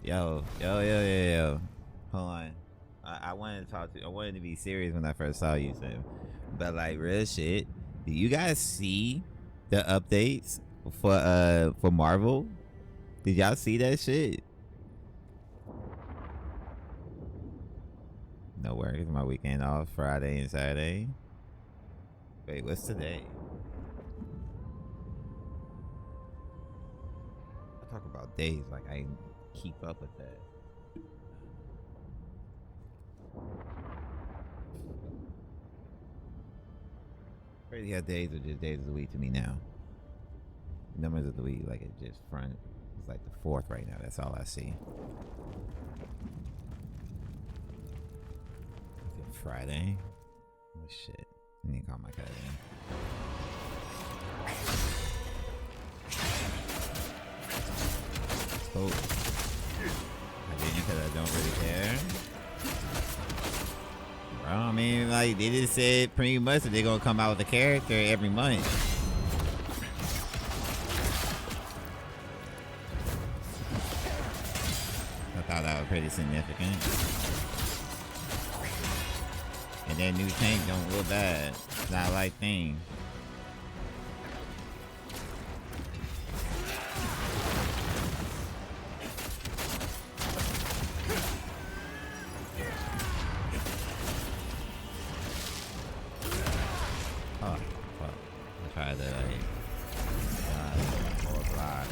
Yo. Hold on. I wanted to talk to you. I wanted to be serious when I first saw you, Sam. But like real shit, do you guys see the updates for Marvel? Did y'all see that shit? No work. It's my weekend off, Friday and Saturday. Wait, what's today? I talk about days like I keep up with that. Crazy how days are just days of the week to me now. Numbers of the week, like it just front. It's like the 4th right now. That's all I see. Is it Friday? Oh shit. I need to call my cousin. Oh. I didn't because I don't really care. Bro, I mean, like, they just said pretty much that they're gonna come out with a character every month. I thought that was pretty significant. And that new tank don't look bad. It's not like thing. Oh, fuck. I tried to like or block.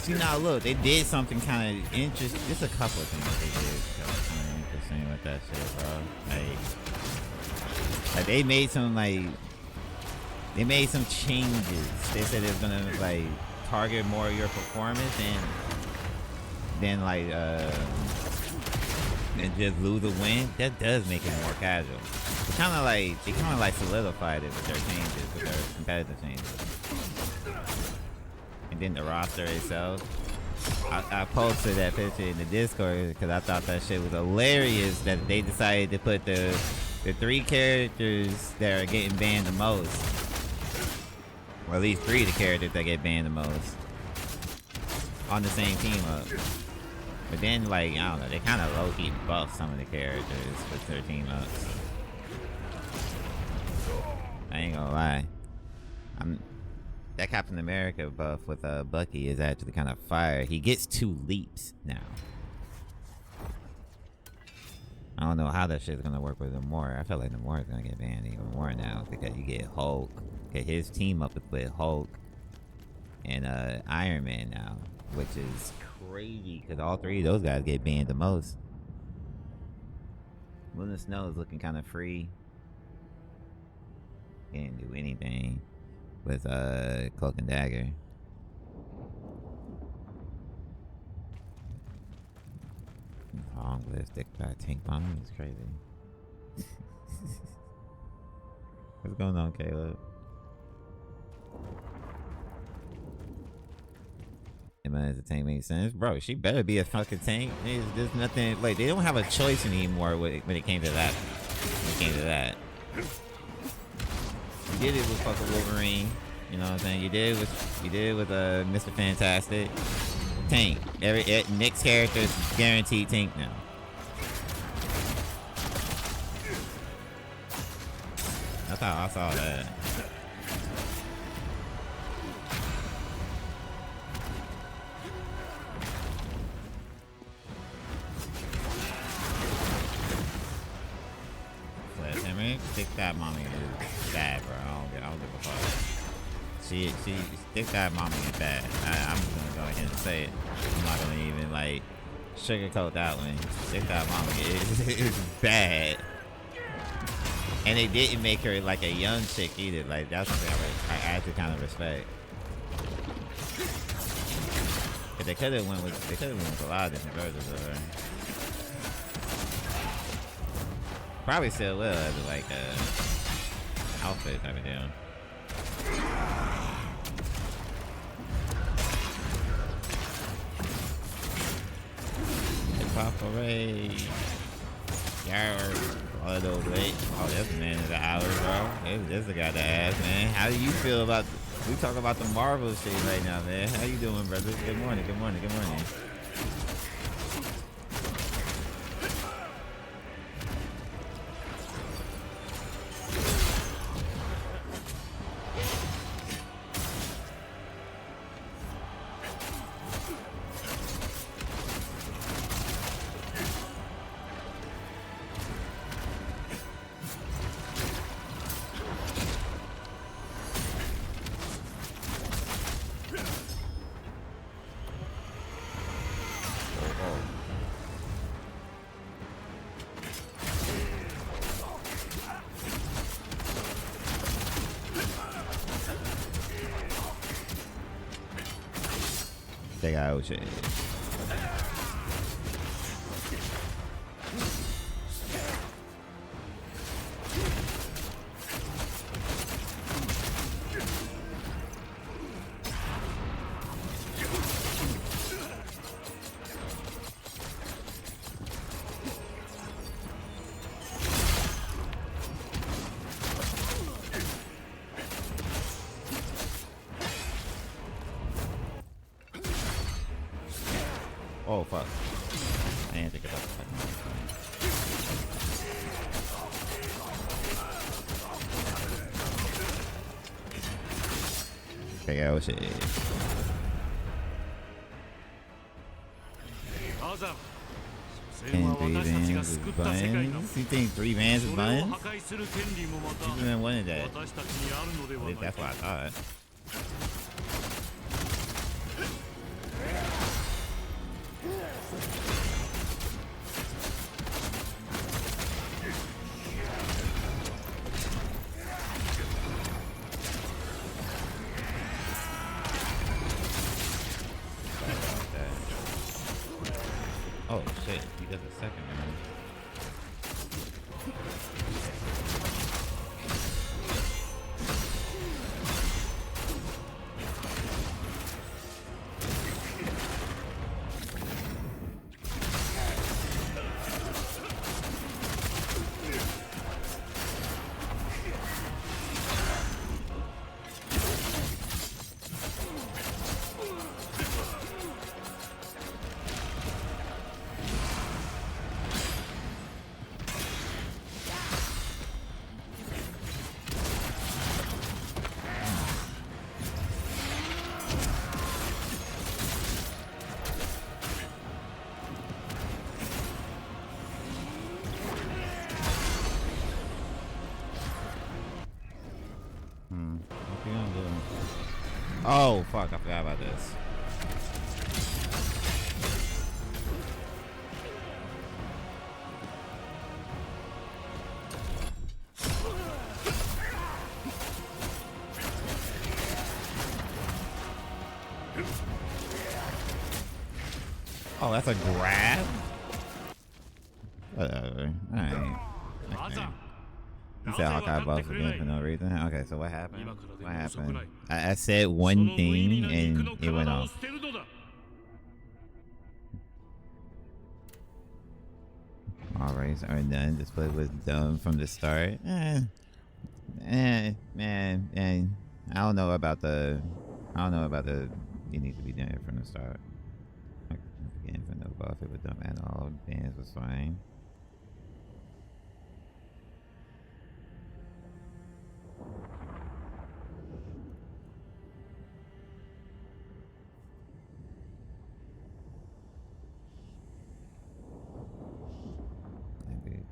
See now, look, they did something kind of interesting. Just a couple of things they did that was kind of interesting with that shit, bro. Like they made some they made some changes. They said it's gonna like target more of your performance than like and just lose a win. That does make it more casual. They kind of like solidified it with their changes, with their competitive changes. And then the roster itself, I posted that picture in the Discord because I thought that shit was hilarious that they decided to put the 3 characters that are getting banned the most, or at least 3 of the characters that get banned the most, on the same team up. But then, like, I don't know, they kind of low-key buff some of the characters with their team ups. I ain't gonna lie. That Captain America buff with Bucky is actually kind of fire. He gets 2 leaps now. I don't know how that shit's gonna work with Namor. I feel like Namor is gonna get banned even more now because you get Hulk. Get his team up with Hulk and Iron Man now, which is crazy because all 3 of those guys get banned the most. Luna Snow is looking kind of free. Can't do anything with Cloak and Dagger. Long list, dick back, tank bomb is crazy. What's going on, Caleb? Emma as a tank makes sense, bro. She better be a fucking tank. There's nothing like they don't have a choice anymore when it came to that. When it came to that. You did it with fucking Wolverine, you know what I'm saying? You did it with Mr. Fantastic. Tank. Every next character is guaranteed tank now. That's how I saw that. Stick that mommy is bad, bro. I don't give a fuck. She stick that mommy is bad. I'm just gonna go ahead and say it. I'm not gonna even like sugarcoat that one. Stick that mommy is bad. And they didn't make her like a young chick either. Like that's something I actually kind of respect. But they could have went with a lot of different versions of her. Probably still will as like a outfit type of deal. Pop Ray. Yarr. All of those late. Oh, this man is an hour, bro. This the guy to ask, man. How do you feel about... We talk about the Marvel shit right now, man. How you doing, brother? Good morning, good morning, good morning. They got shit. Oh fuck. I didn't think about the fucking okay, oh shit. And 3 vans with buttons? You think 3 vans with buttons? You've been wanting that. At least that's what I thought. Oh shit, he does a second one. Oh fuck, I forgot about this. Oh, that's a grab? Whatever. Alright. Okay. He said Hawkeye buff again for no reason. Okay, so what happened? What happened? I said one thing and it went off. All races are done. This play was done from the start. Man. I don't know about the. You need to be done from the start. Again, for no buff, it was done at all. Bands was fine.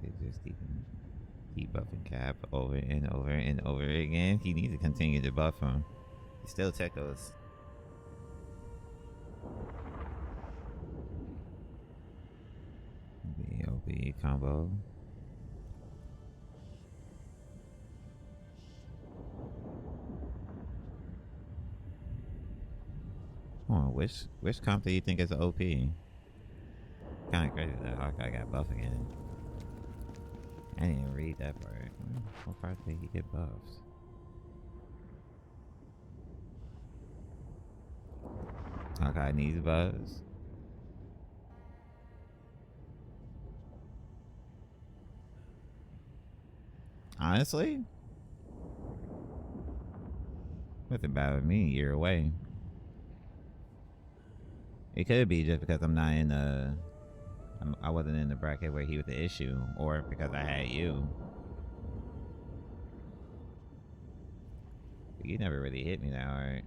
They just keep buffing Cap over and over and over again. He needs to continue to buff him. He still Tekos. The OB combo. Hold on, which comp do you think is OP? Kind of crazy that Hawkeye got buff again. I didn't even read that part. What part did he get buffs? Hawkeye needs buffs. Honestly, nothing bad with me. You're away. It could be just because I'm not in the. I wasn't in the bracket where he was the issue, or because I had you. But you never really hit me that hard.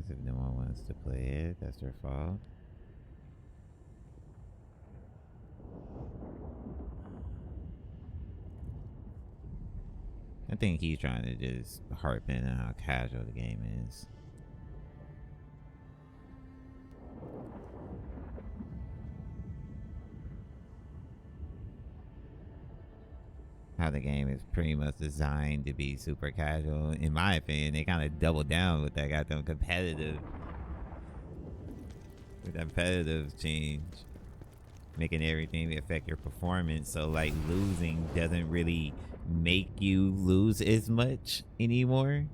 If no one wants to play it, that's their fault. I think he's trying to just harp in on how casual the game is. How the game is pretty much designed to be super casual. In my opinion, they kind of doubled down with that goddamn competitive change, making everything affect your performance. So like losing doesn't really make you lose as much anymore.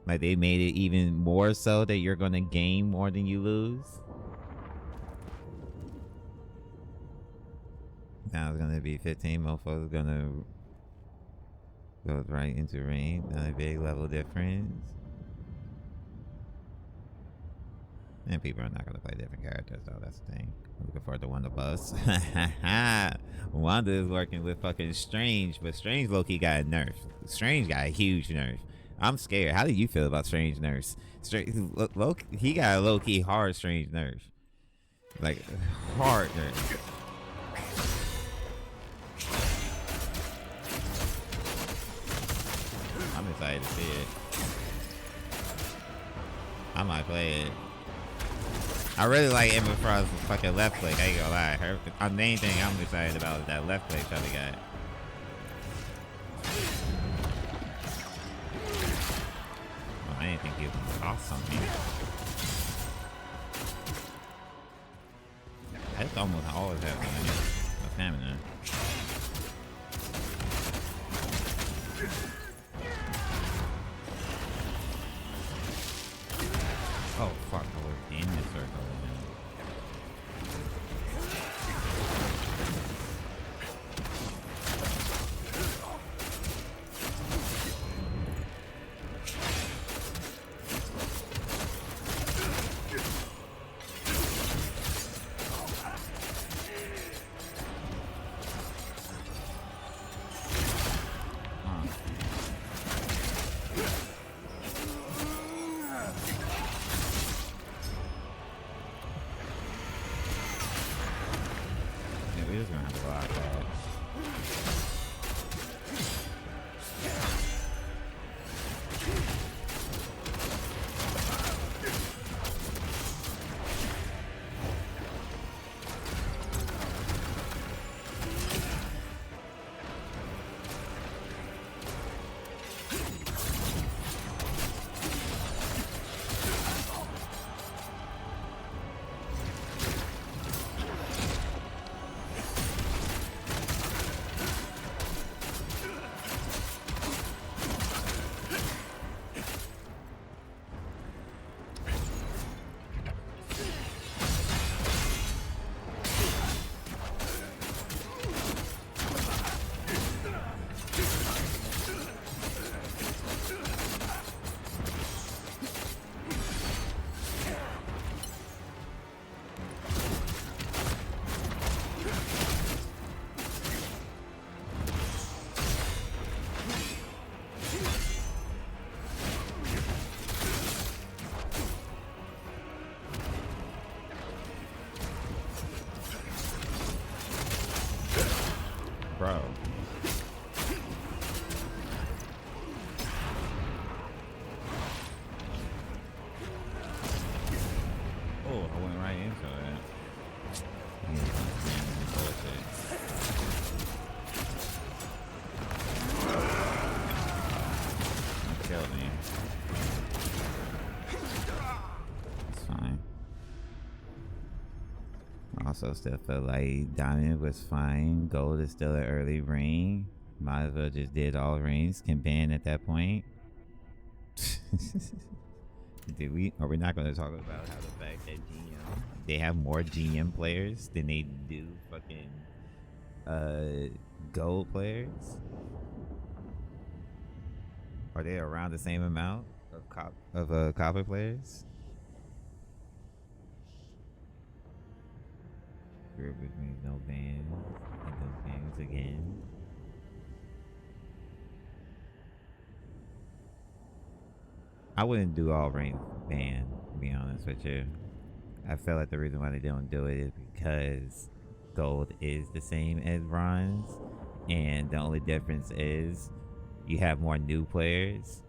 Like they made it even more so that you're gonna gain more than you lose. Now it's gonna be 15 mofos gonna go right into range. Not a big level difference. And people are not gonna play different characters though, that's the thing. I'm looking forward to Wanda Bus. Wanda is working with fucking Strange, but Strange low-key got a nerf. Strange got a huge nerf. I'm scared. How do you feel about Strange nerfs? He got a low-key hard Strange nerf. Like, hard nerf. I'm excited to see it. I might play it. I really like Emma Frost's fucking left click. I ain't gonna lie. Her main thing I'm excited about is that left click Shelly got. Oh, I didn't think he was gonna toss something. That's almost always happening. What's happening? Oh fuck, I was in the circle. Bro. also still feel like Diamond was fine. Gold is still an early ring. Might as well just did all rings. Can ban at that point. Are we not going to talk about how the fact that they have more GM players than they do fucking gold players? Are they around the same amount of copper players? Group with me, no bans in those games again. I wouldn't do all rank ban, to be honest with you. I feel like the reason why they don't do it is because gold is the same as bronze, and the only difference is you have more new players,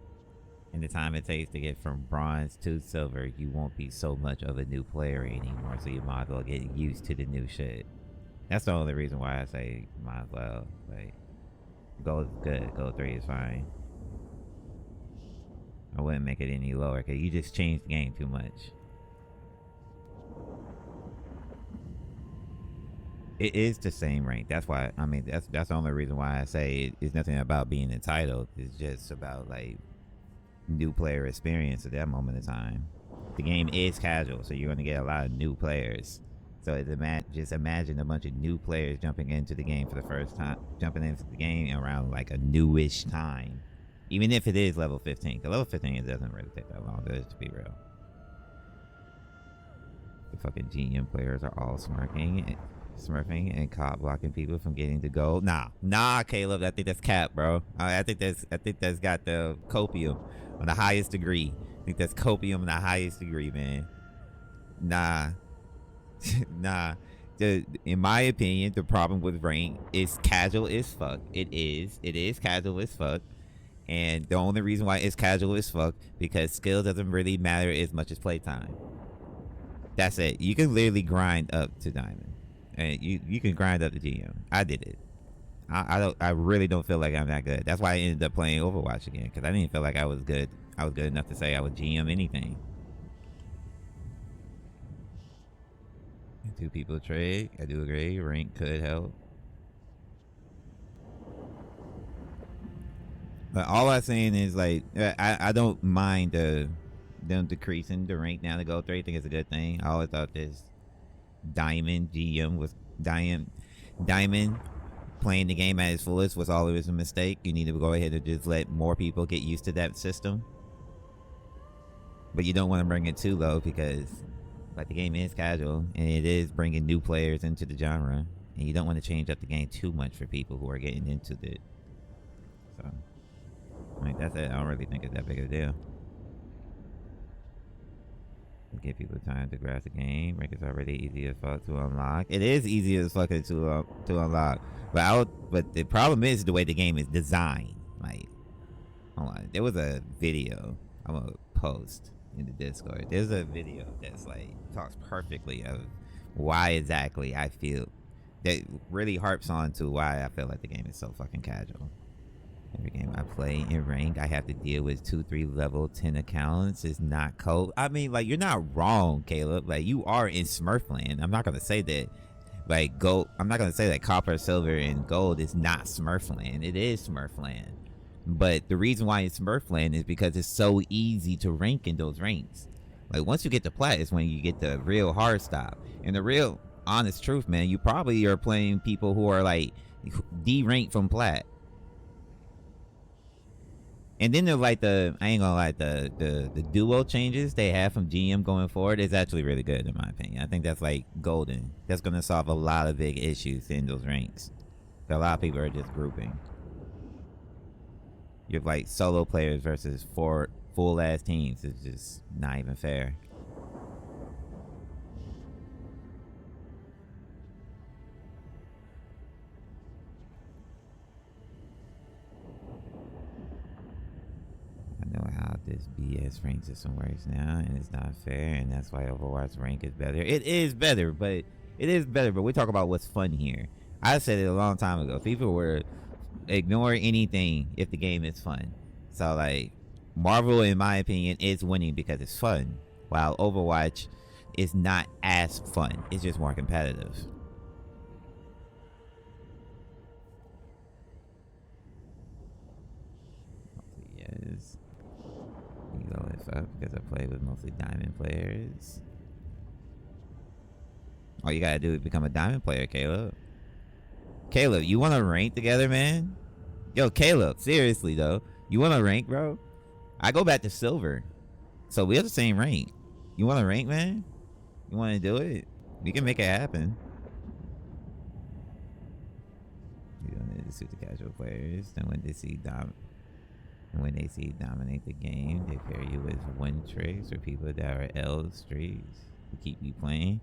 and the time it takes to get from bronze to silver, you won't be so much of a new player anymore, so you might as well get used to the new shit. That's the only reason why I say might as well. Like, gold is good, gold 3 is fine. I wouldn't make it any lower because you just changed the game too much. It is the same rank. That's why, I mean, that's the only reason why I say it's nothing about being entitled. It's just about like new player experience at that moment in time. The game is casual, so you're going to get a lot of new players. So just imagine a bunch of new players jumping into the game for the first time, jumping into the game around like a newish time. Even if it is level 15, because level 15 it doesn't really take that long, does, to be real. The fucking GM players are all smurfing and cop blocking people from getting to gold. Nah, Caleb, I think that's cap, bro. I think that's got the copium on the highest degree. I think that's copium on the highest degree, man. Nah. In my opinion, the problem with rank is casual as fuck. It is casual as fuck. And the only reason why it's casual as fuck because skill doesn't really matter as much as playtime. That's it. You can literally grind up to diamond, and you can grind up to GM. I did it. I really don't feel like I'm that good. That's why I ended up playing Overwatch again, because I didn't feel like I was good. I was good enough to say I would GM anything. Two people trade. I do agree. Rank could help. But all I'm saying is, like, I don't mind them decreasing the rank down to gold 3. I think it's a good thing. I always thought this Diamond GM was Diamond playing the game at its fullest was always a mistake. You need to go ahead and just let more people get used to that system. But you don't want to bring it too low because, like, the game is casual and it is bringing new players into the genre, and you don't want to change up the game too much for people who are getting into it. So, like, that's it. I don't really think it's that big of a deal. Give people time to grasp the game. Rank is already easy as fuck to unlock. It is easy as fuck to unlock. But the problem is the way the game is designed. Like, hold on. There was a video I'm gonna post in the Discord. There's a video that's like talks perfectly of why exactly I feel that really harps on to why I feel like the game is so fucking casual. Every game I play in rank, I have to deal with 2-3 level 10 accounts. It's not cold. I mean, like, you're not wrong, Caleb. Like, you are in Smurfland. I'm not gonna say that, like, gold. I'm not gonna say that copper, silver, and gold is not Smurfland. It is Smurfland. But the reason why it's Smurfland is because it's so easy to rank in those ranks. Like, once you get to plat is when you get the real hard stop. And the real honest truth, man, you probably are playing people who are like D-ranked from plat. And then they're like I ain't gonna lie, the duo changes they have from GM going forward is actually really good in my opinion. I think that's like golden. That's gonna solve a lot of big issues in those ranks. A lot of people are just grouping. You have like solo players versus 4 full ass teams. It's just not even fair. I know how this BS rank system works now, and it's not fair, and that's why Overwatch rank is better. It is better, but we talk about what's fun here. I said it a long time ago. People were ignore anything if the game is fun. So, like, Marvel, in my opinion, is winning because it's fun, while Overwatch it's not as fun. It's just more competitive. Yes. You go this up because I play with mostly diamond players. All you gotta do is become a diamond player, Caleb. Caleb, you wanna rank together, man? Yo, Caleb, seriously though. You wanna rank, bro? I go back to silver. So we have the same rank. You wanna rank, man? You wanna do it? We can make it happen. You don't need to suit the casual players. Then when they see dominate the game, they pair you with win tricks or people that are L streaks to keep you playing.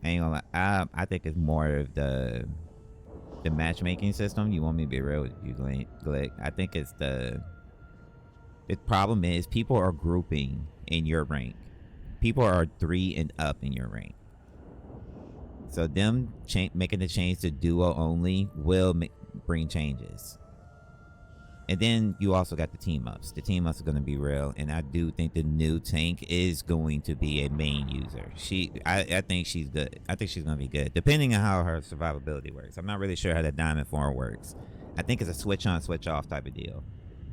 I ain't gonna lie, I think it's more of the matchmaking system. You want me to be real with you, Glick? I think it's the problem is people are grouping in your rank. People are 3 and up in your rank. So them making the change to duo only will bring changes. And then you also got the team ups. The team ups are going to be real, and I do think the new tank is going to be a main user. I think she's good. I think she's going to be good, depending on how her survivability works. I'm not really sure how that diamond form works. I think it's a switch on, switch off type of deal.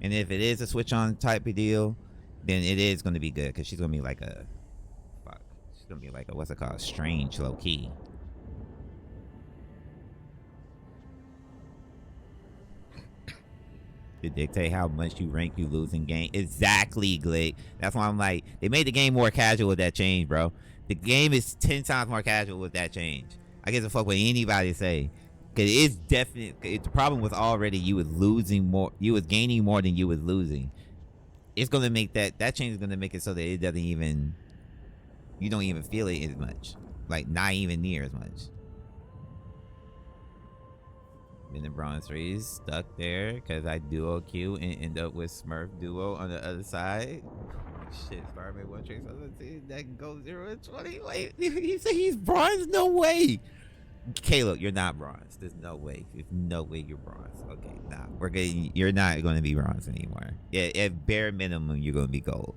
And if it is a switch on type of deal, then it is going to be good because she's going to be like a she's going to be like a, what's it called? Strange low key. To dictate how much you rank, you lose in game. Exactly, Glick. That's why I'm like, they made the game more casual with that change, bro. The game is 10 times more casual with that change. I guess a fuck what anybody say. Cause it's definitely, the problem was already you was losing more, you was gaining more than you was losing. It's gonna make that change is gonna make it so that it doesn't even, you don't even feel it as much. Like not even near as much. In the bronze 3 stuck there because I duo Q and end up with Smurf duo on the other side. Shit, Starman one trick. That can go 0 and 20. Wait, he said he's bronze? No way. Caleb, you're not bronze. There's no way. There's no way you're bronze. Okay, nah, we're getting. You're not going to be bronze anymore. Yeah, at bare minimum, you're going to be gold.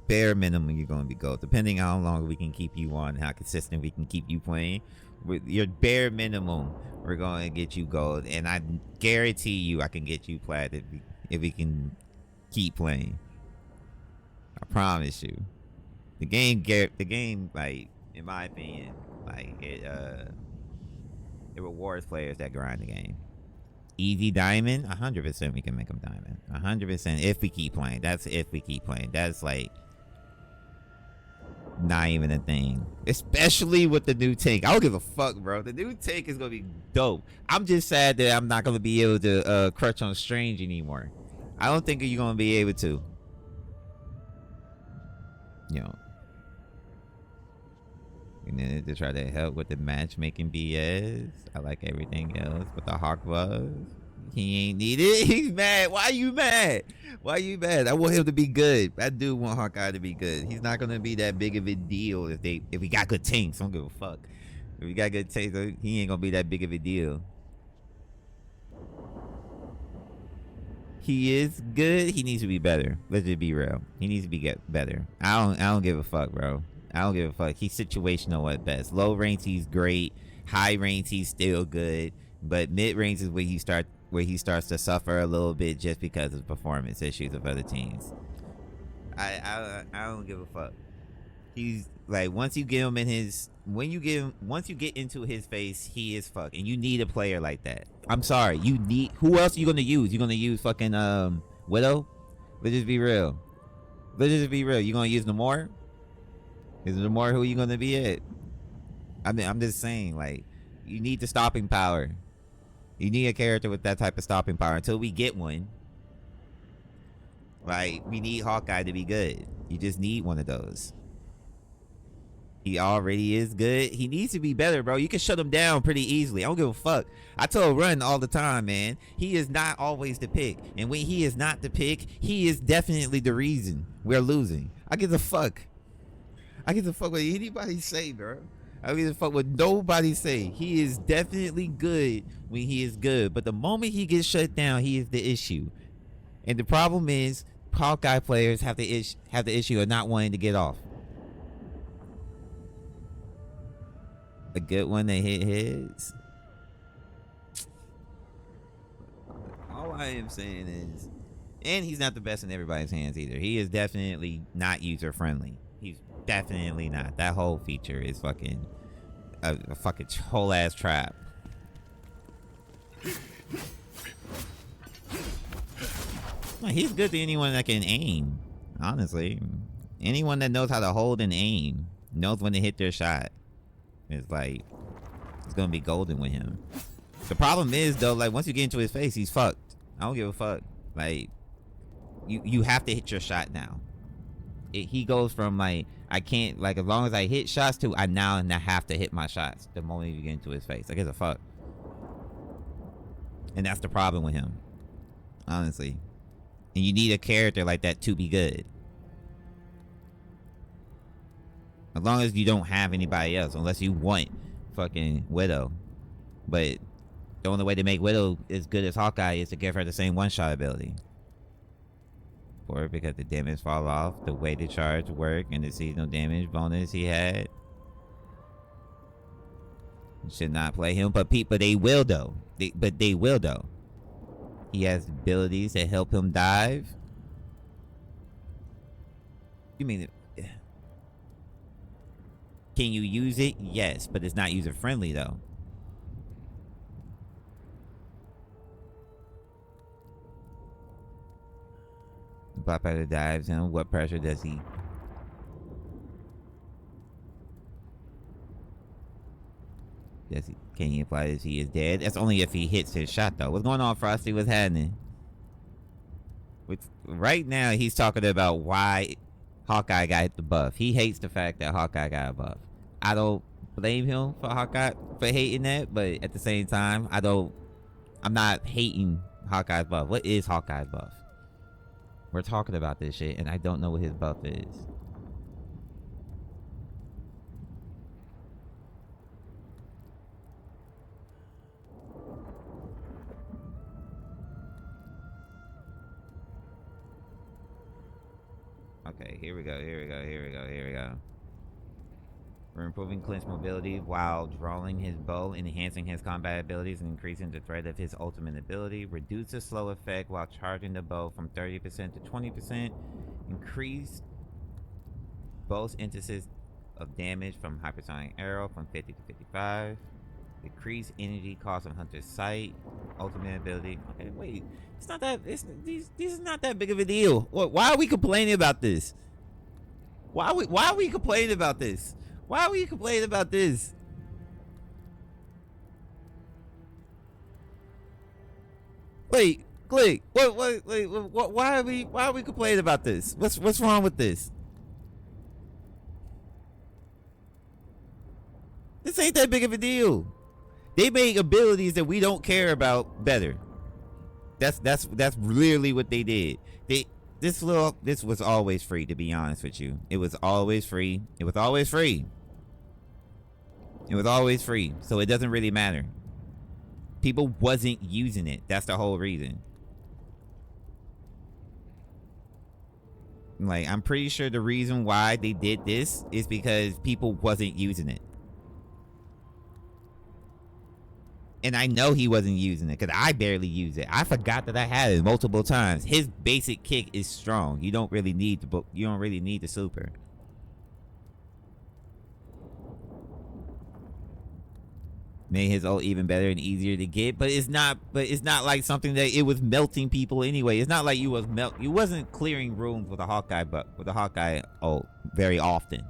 Bare minimum, you're going to be gold. Depending on how long we can keep you on, how consistent we can keep you playing. With your bare minimum, we're going to get you gold, and I guarantee you I can get you plat if we can keep playing. I promise you. The game, like, in my opinion, like, it rewards players that grind the game. Easy diamond, 100% we can make them diamond. 100% if we keep playing. That's if we keep playing. That's like not even a thing, especially with the new tank. I don't give a fuck, bro. The new tank is gonna be dope. I'm just sad that I'm not gonna be able to crutch on Strange anymore. I don't think you're gonna be able to. You know, and then to try to help with the matchmaking BS. I like everything else, but the Hawk Buzz, he ain't needed. He's mad. Why you mad? Why you mad? I want him to be good. I do want Hawkeye to be good. He's not gonna be that big of a deal if we got good tanks. I don't give a fuck. If we got good tanks, he ain't gonna be that big of a deal. He is good. He needs to be better. Let's just be real. He needs to be better. I don't give a fuck, bro. I don't give a fuck. He's situational at best. Low range, he's great. High range, he's still good. But mid range is where he starts to suffer a little bit just because of performance issues of other teams. I don't give a fuck. He's like, once you get him in his, once you get into his face, he is fucked. And you need a player like that. I'm sorry. Who else are you gonna use? You gonna use fucking Widow? Let's just be real. You gonna use Namor? Is Namor who you gonna be at? I mean, I'm just saying, like, you need the stopping power. You need a character with that type of stopping power. Until we get one, like, we need Hawkeye to be good. You just need one of those. He already is good. He needs to be better, bro. You can shut him down pretty easily. I don't give a fuck. I tell Run all the time, man. He is not always the pick. And when he is not the pick, he is definitely the reason we're losing. I give a fuck. I give a fuck what anybody say, bro. I don't give a fuck what nobody say. He is definitely good when he is good. But the moment he gets shut down, he is the issue. And the problem is, Hawkeye players have the issue of not wanting to get off. A good one that hit his. All I am saying is, and he's not the best in everybody's hands either. He is definitely not user friendly. He's definitely not. That whole feature is fucking a fucking whole ass trap. He's good to anyone that can aim. Honestly, anyone that knows how to hold and aim knows when to hit their shot. It's like it's gonna be golden with him. The problem is though, like once you get into his face, he's fucked. I don't give a fuck. Like you have to hit your shot now. He goes from like I can't, like as long as I hit shots to I now have to hit my shots the moment you get into his face. Like it's a fuck. And that's the problem with him. Honestly. And you need a character like that to be good. As long as you don't have anybody else, unless you want fucking Widow. But the only way to make Widow as good as Hawkeye is to give her the same one-shot ability. Or because the damage fall off, the way the charge work, and the seasonal damage bonus he had. You should not play him, but they will though. They will though. He has abilities that help him dive. You mean it? Can you use it? Yes, but it's not user friendly though. Blackpanther dives him. What pressure does he? Can he apply this? He is dead. That's only if he hits his shot though. What's going on, Frosty? What's happening? Right now he's talking about why Hawkeye got the buff. He hates the fact that Hawkeye got a buff. I don't blame him for hating that, but at the same time, I'm not hating Hawkeye's buff. What is Hawkeye's buff? We're talking about this shit and I don't know what his buff is. Okay, here we go. We're improving Clint's mobility while drawing his bow, enhancing his combat abilities, and increasing the threat of his ultimate ability. Reduce the slow effect while charging the bow from 30% to 20%. Increase bow's emphasis of damage from hypersonic arrow from 50 to 55. Decrease energy cost of Hunter's sight. Ultimate ability. Okay, wait. It's not that. These is not that big of a deal. Why are we complaining about this? Why are we complaining about this? Why are we complaining about this? Wait, Click. Wait. Why are we complaining about this? What's wrong with this? This ain't that big of a deal. They make abilities that we don't care about better. That's literally what they did. This was always free, to be honest with you. It was always free. It was always free. So it doesn't really matter. People wasn't using it. That's the whole reason. Like, I'm pretty sure the reason why they did this is because people wasn't using it. And I know he wasn't using it because I barely use it. I forgot that I had it multiple times. His basic kick is strong. You don't really need the super. Made his ult even better and easier to get, but it's not like something that it was melting people anyway. It's not like you wasn't clearing rooms with a Hawkeye ult very often.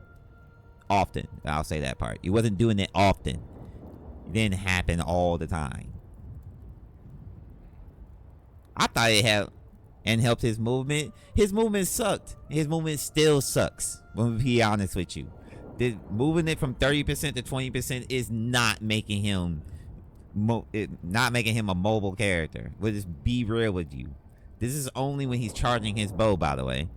I'll say that part. You wasn't doing it often. It didn't happen all the time. I thought it had and helped his movement. His movement sucked. His movement still sucks. Let me be honest with you. Moving it from 30% to 20% is not making him a mobile character. We'll just be real with you. This is only when he's charging his bow, by the way.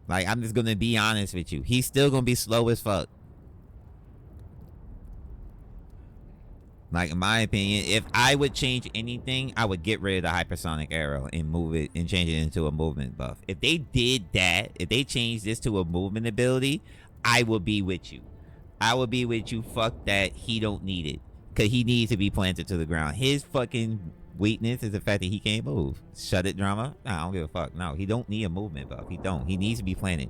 Like, I'm just gonna be honest with you. He's still gonna be slow as fuck. Like, in my opinion, if I would change anything, I would get rid of the hypersonic arrow and move it and change it into a movement buff. If they did that, if they changed this to a movement ability, I would be with you. I would be with you. Fuck that. He don't need it. Because he needs to be planted to the ground. His fucking weakness is the fact that he can't move. Shut it, drama. Nah, I don't give a fuck. No, he don't need a movement buff. He don't. He needs to be planted.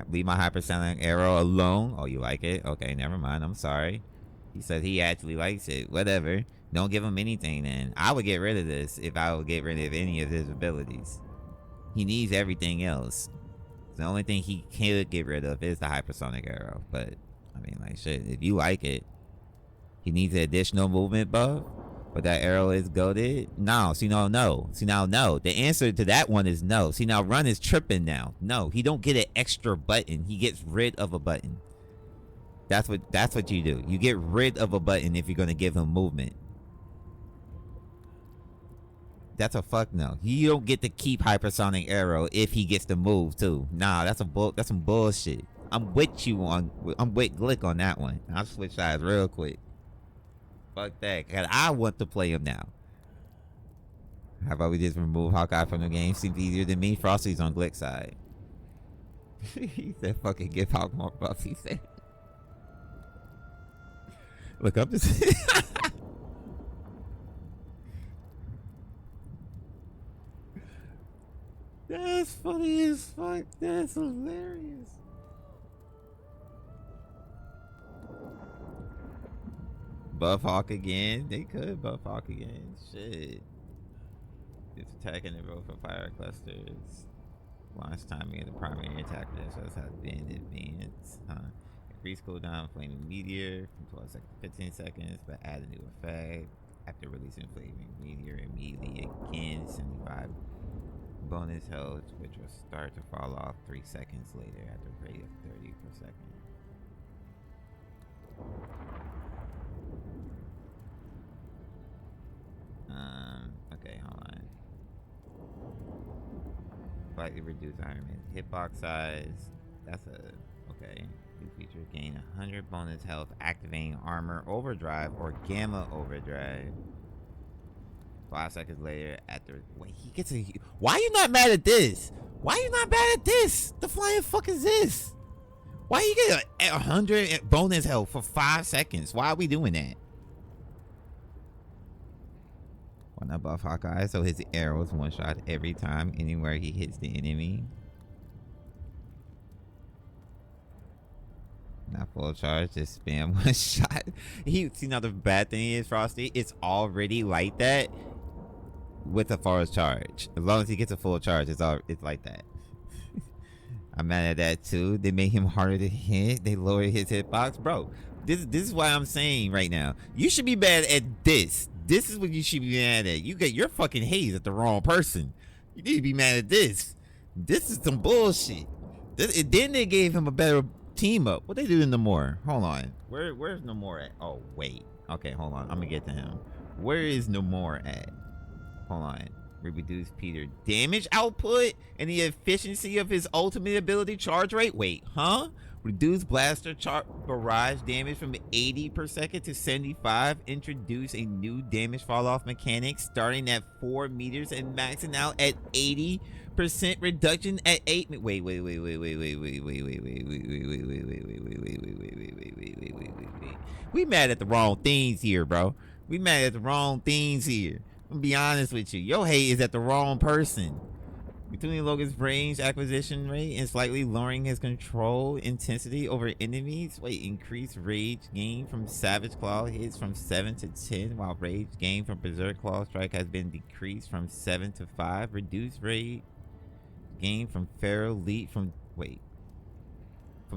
Leave my hypersonic arrow alone. Oh, you like it? Okay, never mind. I'm sorry. He said he actually likes it. Whatever. Don't give him anything then. I would get rid of this if I would get rid of any of his abilities. He needs everything else. The only thing he could get rid of is the hypersonic arrow. But, I mean, like, shit. If you like it, he needs an additional movement buff. But that arrow is goated. No. See, no. See, now, no. The answer to that one is no. See, now, run is tripping now. No, he don't get an extra button. He gets rid of a button. That's what you do. You get rid of a button if you're going to give him movement. That's a fuck no. You don't get to keep hypersonic arrow if he gets to move too. Nah, that's some bullshit. I'm with Glick on that one. I'll switch sides real quick. Fuck that. Cause I want to play him now. How about we just remove Hawkeye from the game? Seems easier than me. Frosty's on Glick's side. He said fucking give Hawk more buffs. He said. Look up this. That's funny as fuck. That's hilarious. Buff Hawk again. They could buff Hawk again. Shit. It's attacking the road for fire clusters. Launch timing of the primary attack just has been advanced. Increase cooldown flaming meteor from 12 seconds to 15 seconds, but add a new effect. After releasing flaming meteor immediately again, 75 bonus health, which will start to fall off 3 seconds later at the rate of 30 per second. Okay, hold on. Slightly reduced Iron Man hitbox size. That's okay. New feature: gain 100 bonus health, activating armor overdrive or gamma overdrive. 5 seconds later, wait, he gets a. Why are you not mad at this? Why are you not mad at this? The flying fuck is this? Why you get 100 bonus health for 5 seconds? Why are we doing that? Why not buff Hawkeye so his arrows one shot every time anywhere he hits the enemy? Not full charge, just spam one shot. See, now the bad thing is, Frosty, it's already like that with a full charge. As long as he gets a full charge, it's like that. I'm mad at that too. They made him harder to hit. They lowered his hitbox, bro. This is why I'm saying right now, you should be mad at this. This is what you should be mad at. You get your fucking haze at the wrong person. You need to be mad at this. This is some bullshit. Then they gave him a better team up. What they do in Namor? Hold on. Where's Namor at? Oh wait. Okay, hold on. I'm gonna get to him. Where is Namor at? Hold on. Reduce Peter damage output and the efficiency of his ultimate ability charge rate. Wait, huh? Reduce blaster barrage damage from 80 per second to 75. Introduce a new damage fall off mechanic starting at 4 meters and maxing out at 80% reduction at 8. Wait. We mad at the wrong things here, bro. We mad at the wrong things here. I'm gonna be honest with you. Your hate is at the wrong person. Between Logan's range acquisition rate and slightly lowering his control intensity over enemies. Wait, increase rage gain from Savage Claw hits from 7 to 10, while rage gain from Berserk Claw strike has been decreased from 7 to 5. Reduce rage gain from Feral Leap from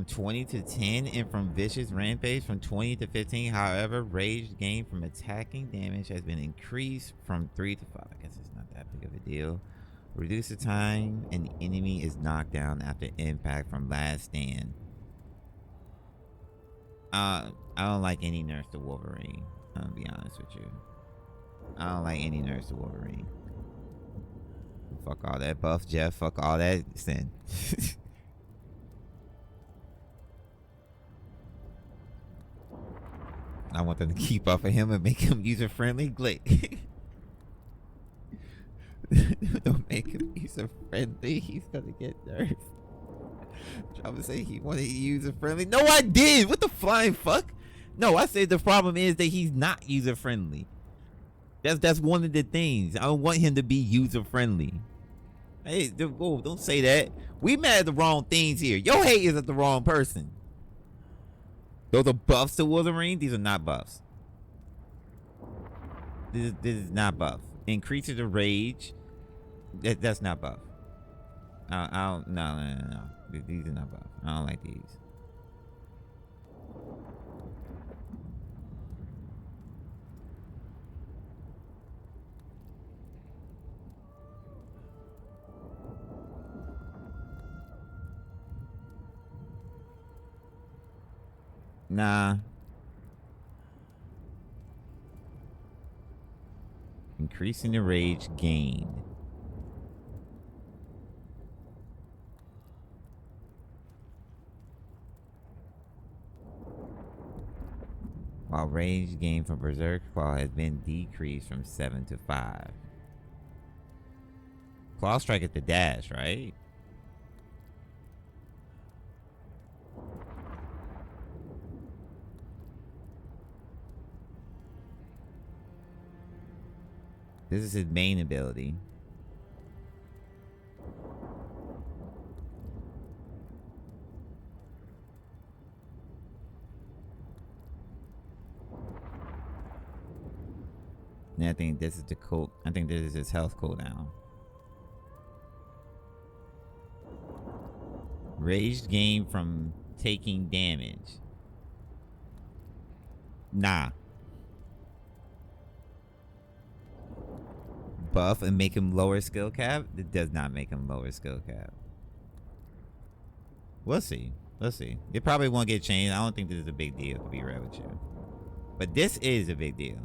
20 to 10, and from Vicious Rampage from 20 to 15. However, rage gain from attacking damage has been increased from 3 to 5. I guess it's not that big of a deal. Reduce the time and the enemy is knocked down after impact from last stand. I don't like any nerfs to Wolverine. I'm gonna be honest with you. I don't like any nerfs to Wolverine. Fuck all that buff, Jeff. Fuck all that sin. I want them to keep off of him and make him user friendly. Glick. Don't make him user friendly. He's gonna get nerfed. Trying to say he wanted user friendly. No, I did. What the flying fuck? No, I said the problem is that he's not user friendly. That's one of the things. I don't want him to be user friendly. Hey, whoa, don't say that. We mad at the wrong things here. Your hate is at the wrong person. Those are buffs to Wolverine. These are not buffs. This is not buff. Increases the rage. That's not buff. I don't. No. These are not buff. I don't like these. Nah. Increasing the rage gained. While rage gain from Berserk Claw has been decreased from 7 to 5. Claw Strike at the dash, right? This is his main ability. And I think this is the cool. I think this is his health cooldown. Rage gain from taking damage. Nah. Buff and make him lower skill cap? It does not make him lower skill cap. We'll see. Let's see. It probably won't get changed. I don't think this is a big deal, to be real with you. But this is a big deal.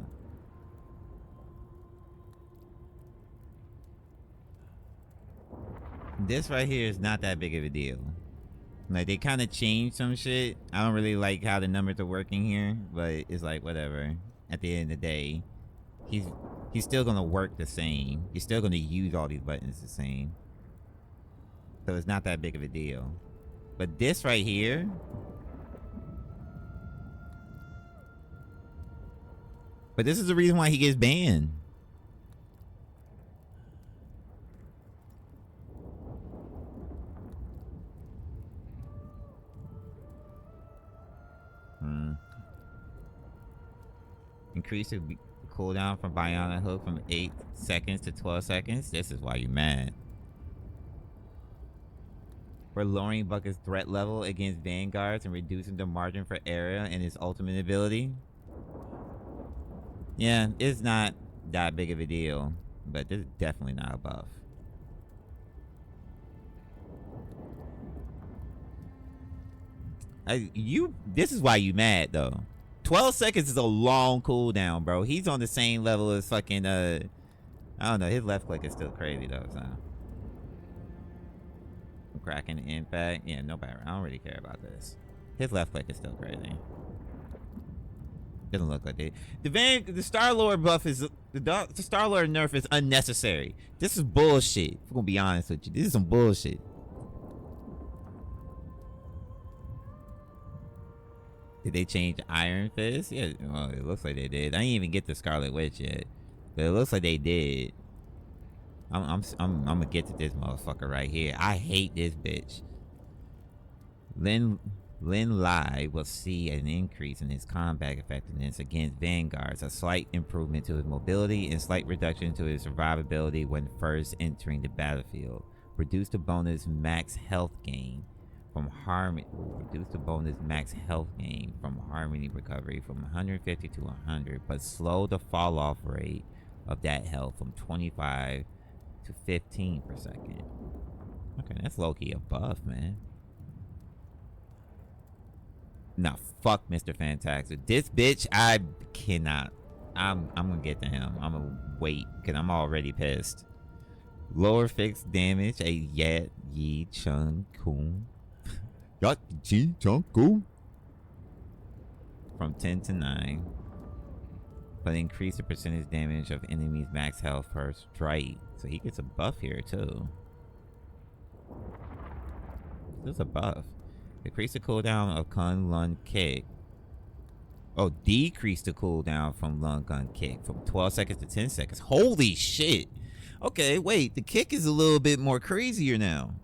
This right here is not that big of a deal. Like, they kind of changed some shit. I don't really like how the numbers are working here, but it's like, whatever. At the end of the day, he's still gonna work the same. He's still gonna use all these buttons the same. So it's not that big of a deal. But this right here, but this is the reason why he gets banned. Increase the cooldown from Bionic Hook from 8 seconds to 12 seconds. This is why you mad. For lowering Bucket's threat level against vanguards and reducing the margin for error in his ultimate ability. Yeah, it's not that big of a deal, but this is definitely not a buff. This is why you mad though. 12 seconds is a long cooldown, bro. He's on the same level as fucking I don't know, his left click is still crazy though, so. Cracking the impact. Yeah, nobody. I don't really care about this. His left click is still crazy. Doesn't look like it. The Star-Lord buff is the Star-Lord nerf is unnecessary. This is bullshit. If I'm gonna be honest with you, this is some bullshit. Did they change Iron Fist? Yeah, well, it looks like they did. I didn't even get the Scarlet Witch yet, but it looks like they did. I'm gonna get to this motherfucker right here. I hate this bitch. Lin Lai will see an increase in his combat effectiveness against vanguards, a slight improvement to his mobility, and slight reduction to his survivability when first entering the battlefield. Reduce the bonus max health gain from harmony. Reduce the bonus max health gain from harmony recovery from 150 to 100, but slow the fall off rate of that health from 25 to 15 per second. Okay, that's low-key a buff, man. Nah, fuck Mr. Fantastic. This bitch, I cannot. I'm gonna get to him. I'm gonna wait, because I'm already pissed. Lower fixed damage, a Yat Yi Chun Kun. Yat Yi Chun Kun. From 10 to 9. But increase the percentage damage of enemies' max health per strike. So he gets a buff here too. This is a buff. Increase the cooldown of Kunlun Kick. Oh, decrease the cooldown from Lung Gun Kick from 12 seconds to 10 seconds. Holy shit. Okay, wait. The kick is a little bit more crazier now.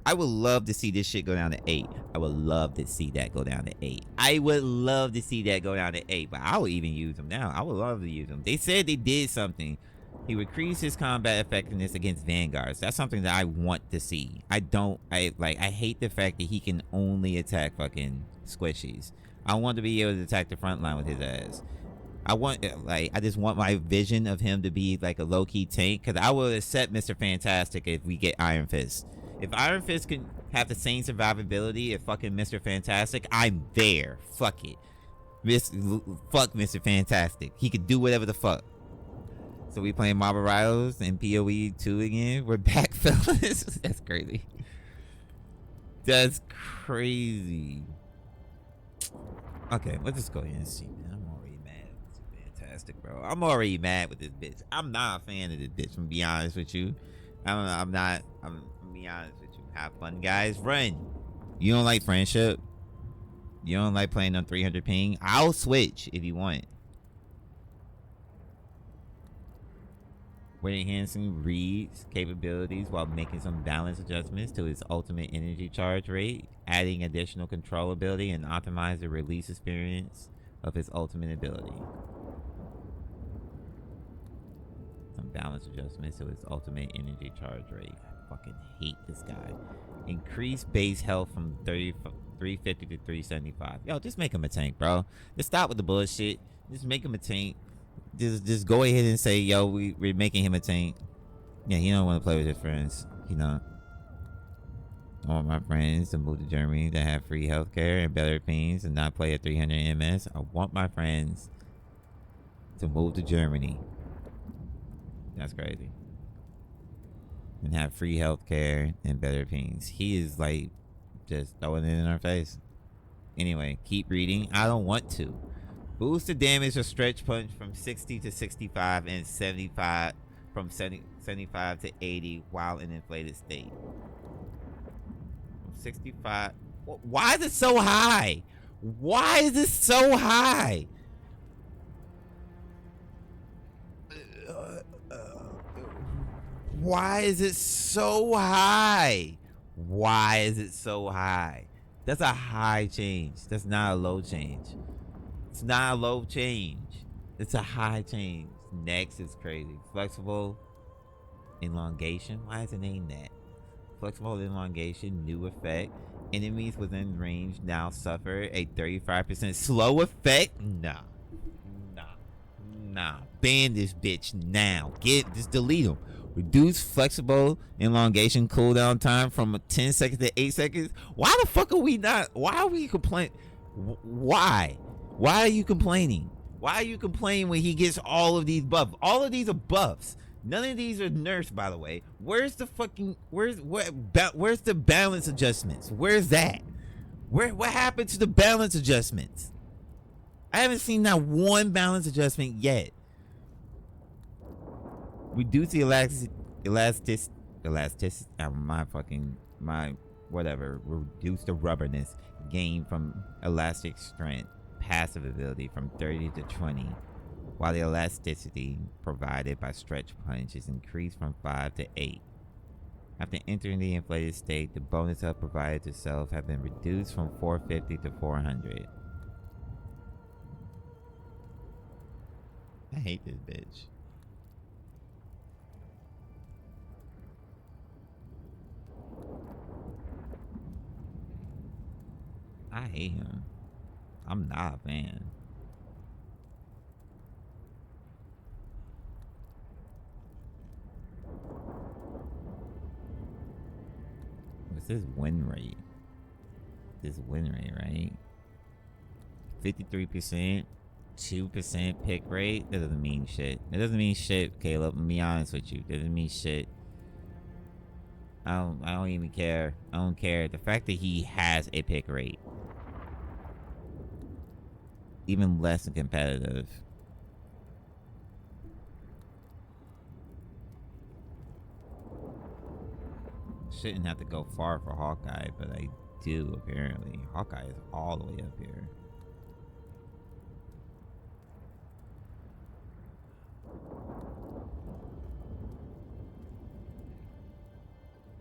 I would love to see this shit go down to 8. I would love to see that go down to 8. I would love to see that go down to 8, but I would even use them now. I would love to use them. They said they did something. He would increase his combat effectiveness against vanguards. That's something that I want to see. I hate the fact that he can only attack fucking squishies. I want to be able to attack the front line with his ass. I just want my vision of him to be like a low-key tank, because I will accept Mr. Fantastic if we get Iron Fist. If Iron Fist can have the same survivability as fucking Mr. Fantastic, I'm there. Fuck it. Fuck Mr. Fantastic. He could do whatever the fuck. So we playing Marvel Rivals and PoE 2 again? We're back, fellas. That's crazy. That's crazy. Okay, let's just go ahead and see, man. I'm already mad. It's fantastic, bro. I'm already mad with this bitch. I'm not a fan of this bitch, to be honest with you. I'm be honest with you. Have fun, guys. Run. You don't like friendship? You don't like playing on 300 ping? I'll switch if you want. We're enhancing Reed's capabilities while making some balance adjustments to his ultimate energy charge rate, adding additional control ability, and optimize the release experience of his ultimate ability. Some balance adjustments to his ultimate energy charge rate. I fucking hate this guy. Increase base health from 350 to 375. Yo, just make him a tank, bro. Just stop with the bullshit. Just make him a tank. Just go ahead and say, yo, we're making him a tank. Yeah, he don't want to play with his friends. You know. I want my friends to move to Germany to have free healthcare and better pings and not play at 300 MS. I want my friends to move to Germany. That's crazy. And have free healthcare and better pings. He is like just throwing it in our face. Anyway, keep reading. I don't want to. Boost the damage of Stretch Punch from 60 to 65 and 75 from 75 to 80 while in inflated state. From 65. Why is it so high? Why is it so high? Why is it so high? Why is it so high? That's a high change. That's not a low change. It's not a low change. It's a high change. Next is crazy. Flexible elongation. Why is it named that? Flexible elongation, new effect. Enemies within range now suffer a 35% slow effect. Nah. Ban this bitch now. Just delete him. Reduce flexible elongation cooldown time from 10 seconds to 8 seconds. Why the fuck are we not? Why are we complaining? Why? Why are you complaining? Why are you complaining when he gets all of these buffs? All of these are buffs. None of these are nerfs, by the way. Where's the balance adjustments? Where's that? What happened to the balance adjustments? I haven't seen not one balance adjustment yet. Reduce the elasticity. Reduce the rubberness gained from elastic strength passive ability from 30 to 20, while the elasticity provided by Stretch Punch is increased from 5 to 8. After entering the inflated state, the bonus health provided to self have been reduced from 450 to 400. I hate this bitch. I hate him. I'm not a fan. What's this win rate? This win rate, right? 53%, 2% pick rate. That doesn't mean shit. It doesn't mean shit, Caleb. I'm be honest with you. It doesn't mean shit. I don't even care. I don't care. The fact that he has a pick rate, even less than competitive. shouldn't have to go far for Hawkeye, but I do apparently. Hawkeye is all the way up here.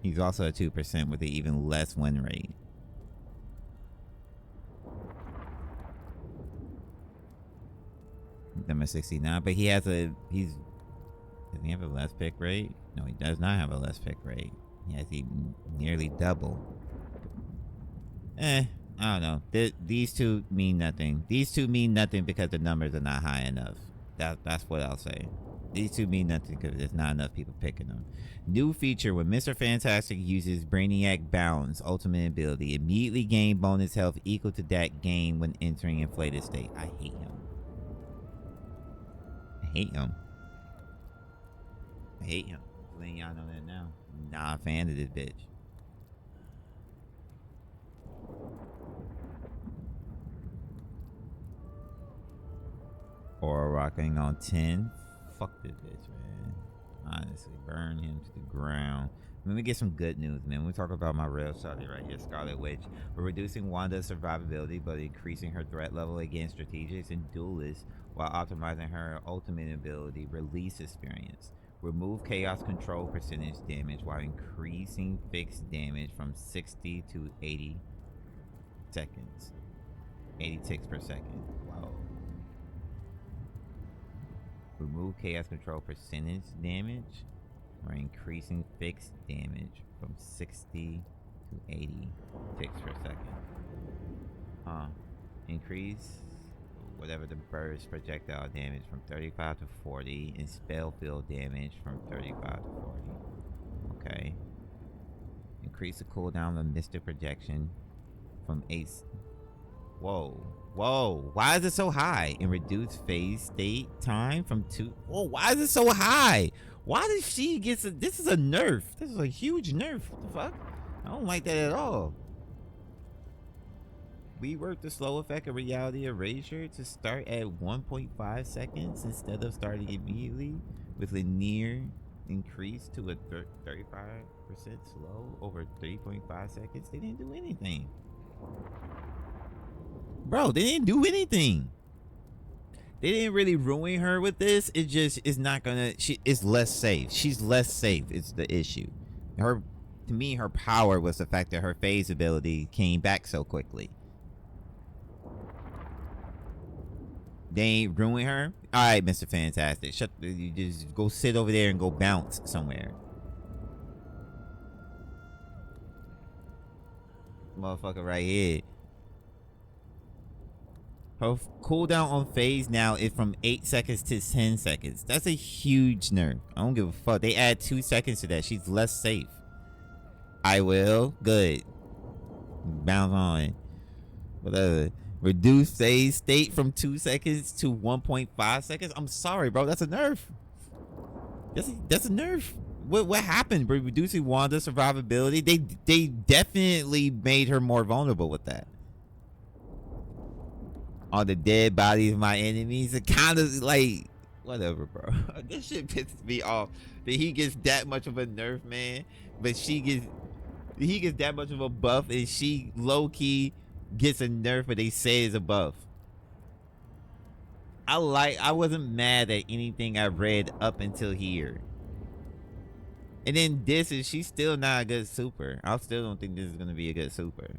He's also at 2% with an even less win rate. Number 69, but he has doesn't he have a less pick rate? No, he does not have a less pick rate. He has even nearly double. I don't know. These two mean nothing. These two mean nothing because the numbers are not high enough. That's what I'll say. These two mean nothing because there's not enough people picking them. New feature: when Mr. Fantastic uses Brainiac Bounds ultimate ability, immediately gain bonus health equal to that gain when entering inflated state. I hate him. I hate him. I hate him. Letting y'all know that now. I'm not a fan of this bitch. Or rocking on 10. Fuck this bitch, man. Honestly, burn him to the ground. Let me get some good news, man. We talk about my real shawty right here, Scarlet Witch. We're reducing Wanda's survivability, but increasing her threat level against strategics and duelists while optimizing her ultimate ability, Release Experience. Remove chaos control percentage damage while increasing fixed damage from 60 to 80 seconds. 80 ticks per second. Wow. Remove chaos control percentage damage or increasing fixed damage from 60 to 80 ticks per second. Increase whatever the burst projectile damage from 35 to 40 and spell field damage from 35 to 40. Okay. Increase the cooldown of Mystic Projection from 8. Whoa, why is it so high? And reduce phase state time from 2. Whoa, why is it so high? Why did she get this is a nerf. This is a huge nerf. What the fuck? I don't like that at all. We worked the slow effect of Reality Erasure to start at 1.5 seconds instead of starting immediately with a near increase to a 35% slow over 3.5 seconds. They didn't do anything. Bro, they didn't do anything. They didn't really ruin her with this. It just is not gonna. It's less safe. She's less safe. It's the issue. To me, her power was the fact that her phase ability came back so quickly. They ain't ruin her. All right, Mr. Fantastic. You just go sit over there and go bounce somewhere. Motherfucker right here. Her cooldown on phase now is from 8 seconds to 10 seconds. That's a huge nerf. I don't give a fuck. They add 2 seconds to that. She's less safe. I will. Good. Bounce on. Whatever. Reduce phase state from 2 seconds to 1.5 seconds. I'm sorry, bro. That's a nerf. That's a nerf. What happened, bro? Reducing Wanda's survivability. They definitely made her more vulnerable with that. On the dead bodies of my enemies. It kind of like whatever, bro. This shit pisses me off that he gets that much of a nerf, man. But he gets that much of a buff, and she low key gets a nerf, but they say is a buff. I wasn't mad at anything I read up until here. And then she's still not a good super. I still don't think this is gonna be a good super.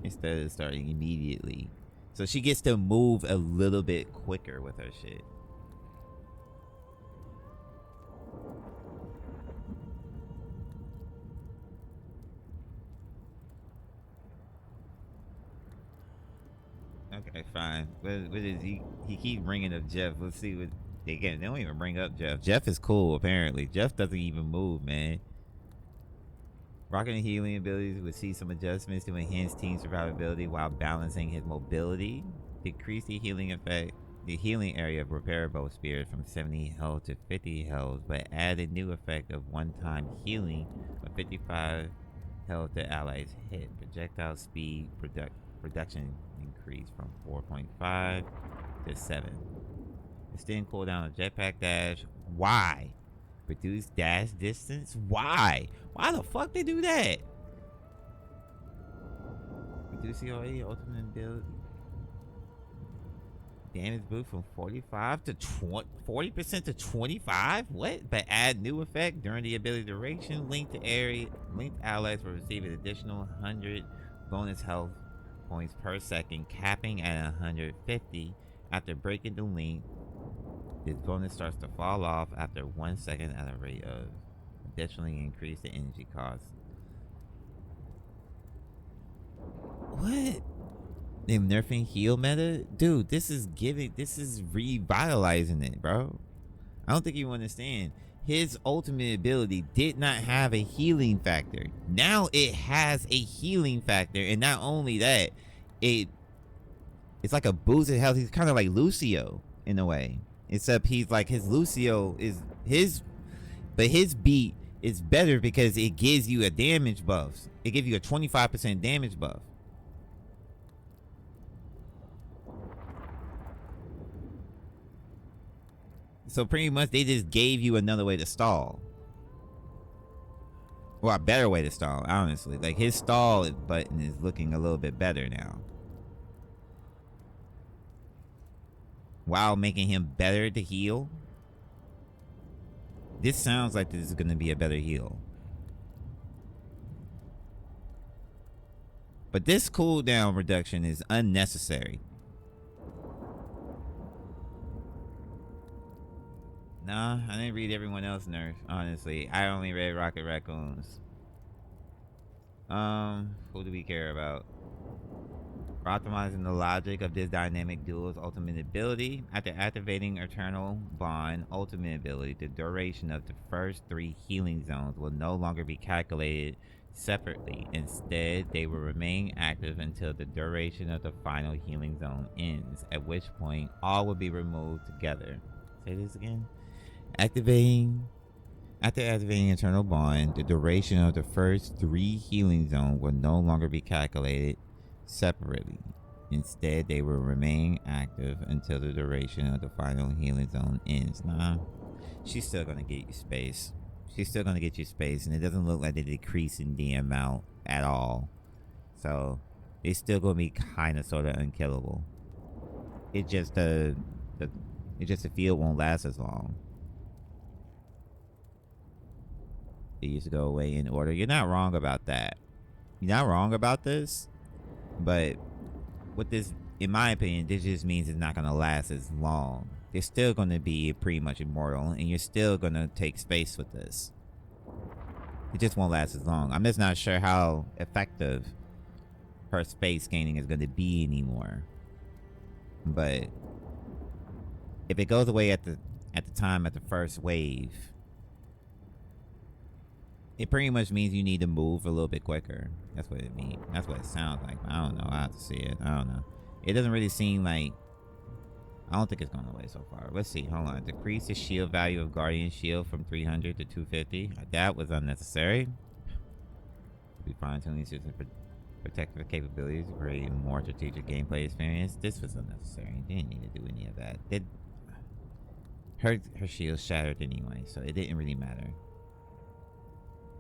Instead of starting immediately. So she gets to move a little bit quicker with her shit. Okay, fine. What is he? He keeps bringing up Jeff. Let's see what they get. They don't even bring up Jeff. Jeff is cool, apparently. Jeff doesn't even move, man. Rocking the healing abilities would see some adjustments to enhance team survivability while balancing his mobility. Decrease the healing effect, the healing area of repairable spirit from 70 health to 50 health, but add a new effect of one-time healing of 55 health to allies hit. Projectile speed production increase from 4.5 to 7. Extend cooldown of jetpack dash. Why? Reduce dash distance? Why? Why the fuck they do that? Reduce COA ultimate ability. Damage boost from 45 to 40% to 25? What? But add new effect during the ability duration. Linked allies will receive an additional 100 bonus health points per second, capping at 150. After breaking the link, this bonus starts to fall off after 1 second at a rate of additionally increase the energy cost. What? They're nerfing heal meta? Dude, this is revitalizing it, bro. I don't think you understand. His ultimate ability did not have a healing factor. Now it has a healing factor, and not only that, it's like a boosted health. He's kind of like Lucio in a way. Except he's like, his Lucio is but his beat is better because it gives you a damage buff. It gives you a 25% damage buff. So pretty much they just gave you another way to stall. Well, a better way to stall, honestly. Like, his stall button is looking a little bit better now, while making him better to heal. This sounds like this is going to be a better heal. But this cooldown reduction is unnecessary. Nah, I didn't read everyone else nerf, honestly. I only read Rocket Raccoons. Who do we care about? For optimizing the logic of this dynamic duel's ultimate ability. After activating Eternal Bond ultimate ability, the duration of the first 3 healing zones will no longer be calculated separately. Instead, they will remain active until the duration of the final healing zone ends, at which point all will be removed together. Say this again. After activating Eternal Bond, the duration of the first 3 healing zones will no longer be calculated separately. Instead, they will remain active until the duration of the final healing zone ends. Nah, she's still gonna get you space. She's still gonna get you space, and it doesn't look like they're decreasing the amount at all. So it's still gonna be kind of sort of unkillable. It just the field won't last as long. It used to go away in order. You're not wrong about that. You're not wrong about this. But with this, in my opinion, this just means it's not going to last as long. They're still going to be pretty much immortal, and you're still going to take space with this. It just won't last as long. I'm just not sure how effective her space gaining is going to be anymore. But if it goes away at the time at the first wave, it pretty much means you need to move a little bit quicker. That's what it means. That's what it sounds like. I don't know. I have to see it. I don't know. It doesn't really seem like... I don't think it's gone away so far. Let's see. Hold on. Decrease the shield value of Guardian Shield from 300 to 250. That was unnecessary. We fine-tuning system for protective capabilities, creating more strategic gameplay experience. This was unnecessary. Didn't need to do any of that. Her shield shattered anyway, so it didn't really matter.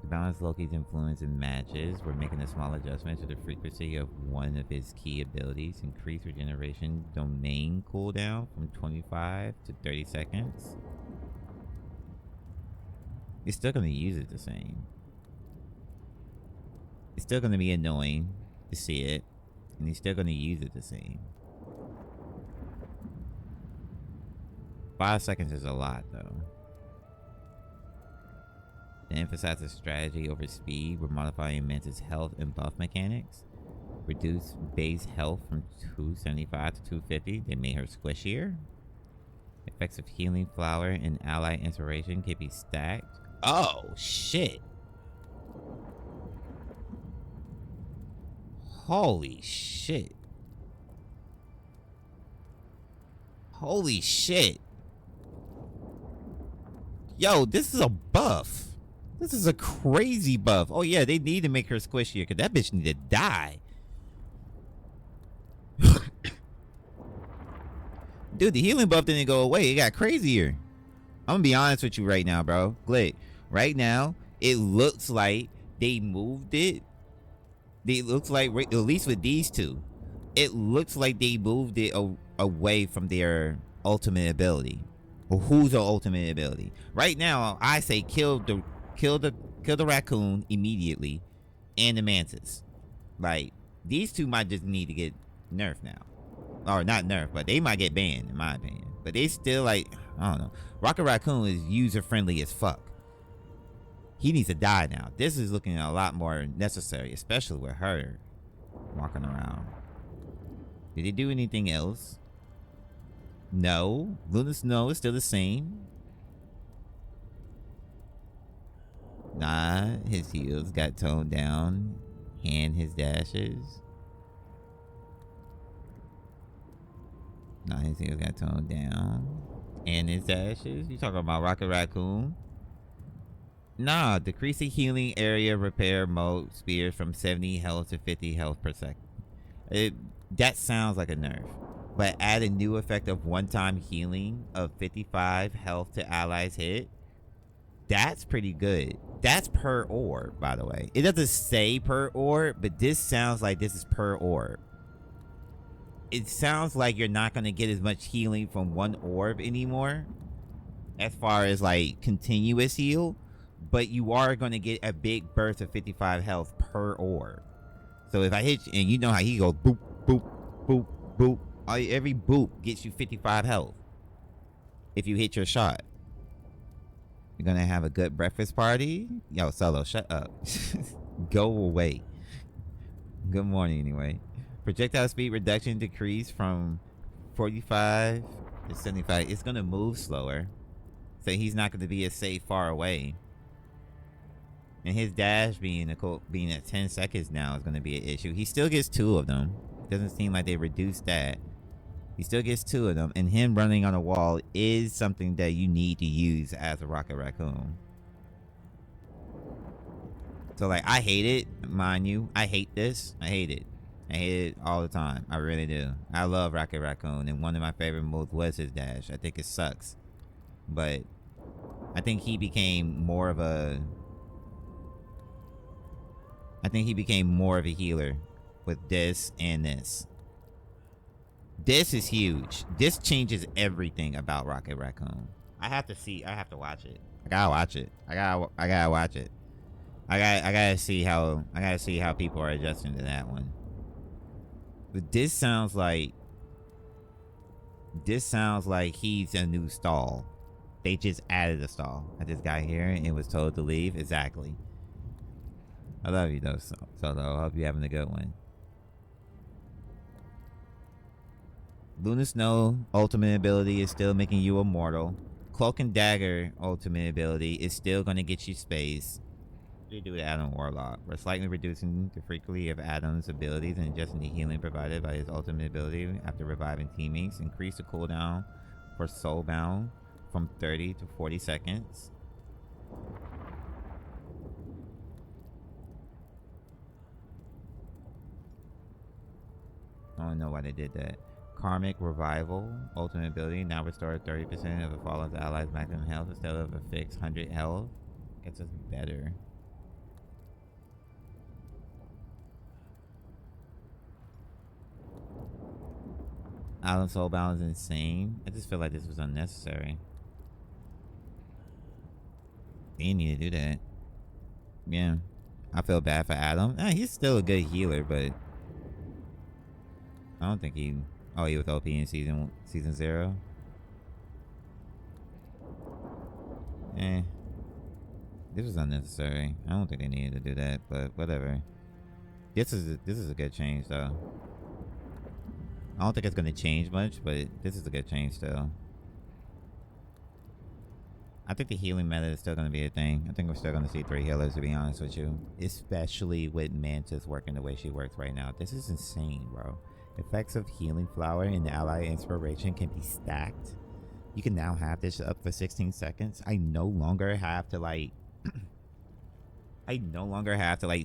To balance Loki's influence in matches, we're making a small adjustment to the frequency of one of his key abilities. Increase regeneration domain cooldown from 25 to 30 seconds. You're still going to use it the same. It's still going to be annoying to see it, and you're still going to use it the same. 5 seconds is a lot, though. To emphasize the strategy over speed, we're modifying Mantis' health and buff mechanics. Reduce base health from 275 to 250. They made her squishier. Effects of healing flower and ally inspiration can be stacked. Oh, shit. Holy shit. Holy shit. Yo, this is a buff. This is a crazy buff. Oh yeah, they need to make her squishier because that bitch need to die. Dude, the healing buff didn't go away. It got crazier. I'm gonna be honest with you right now, bro. Glick, right now, it looks like they moved it. It looks like, at least with these two, it looks like they moved it away from their ultimate ability. Or who's the ultimate ability? Right now, I say kill the raccoon immediately and the mantis. Like, these two might just need to get nerfed now. Or not nerfed, but they might get banned, in my opinion. But they still, like, I don't know. Rocket Raccoon is user-friendly as fuck. He needs to die now. This is looking a lot more necessary, especially with her walking around. Did they do anything else? No. Luna Snow is still the same. Nah, his heals got toned down. And his dashes. Nah, his heals got toned down. And his dashes. You talking about Rocket Raccoon? Nah, decrease the healing area repair mode spears from 70 health to 50 health per second. That sounds like a nerf. But add a new effect of one-time healing of 55 health to allies hit. That's pretty good. That's per orb, by the way. It doesn't say per orb, but this sounds like this is per orb. It sounds like you're not going to get as much healing from one orb anymore. As far as like continuous heal. But you are going to get a big burst of 55 health per orb. So if I hit you, and you know how he goes boop, boop, boop, boop. Every boop gets you 55 health. If you hit your shot. You're going to have a good breakfast party. Yo, Solo, shut up. Go away. Good morning, anyway. Projectile speed reduction decrease from 45 to 75. It's going to move slower. So he's not going to be as safe far away. And his dash being at 10 seconds now is going to be an issue. He still gets 2 of them. Doesn't seem like they reduced that. He still gets 2 of them. And him running on a wall is something that you need to use as a Rocket Raccoon. So, like, I hate it, mind you. I hate this. I hate it. I hate it all the time. I really do. I love Rocket Raccoon. And one of my favorite moves was his dash. I think it sucks. But I think he became more of a... healer with this and this. This is huge. This changes everything about Rocket Raccoon. I have to watch it. I gotta watch it. I gotta watch it. I gotta see how people are adjusting to that one. But this sounds like he's a new stall. They just added a stall. I just got here and was told to leave. Exactly. I love you though, Solo. I hope you're having a good one. Luna Snow ultimate ability is still making you immortal. Cloak and Dagger ultimate ability is still going to get you space. You do with Adam Warlock. We're slightly reducing the frequency of Adam's abilities and adjusting the healing provided by his ultimate ability after reviving teammates. Increase the cooldown for Soulbound from 30 to 40 seconds. I don't know why they did that. Karmic Revival ultimate ability now restores 30% of a fallen ally's maximum health instead of a fixed 100 health. Gets us better. Adam Soulbound is insane. I just feel like this was unnecessary. They didn't need to do that. Yeah. I feel bad for Adam. He's still a good healer, but I don't think he... Oh, he was OP in season 0. This was unnecessary. I don't think they needed to do that, but whatever. This is a good change though. I don't think it's gonna change much, but this is a good change still. I think the healing method is still gonna be a thing. I think we're still gonna see 3 healers, to be honest with you. Especially with Mantis working the way she works right now. This is insane, bro. Effects of Healing Flower and Ally Inspiration can be stacked. You can now have this up for 16 seconds. I no longer have to like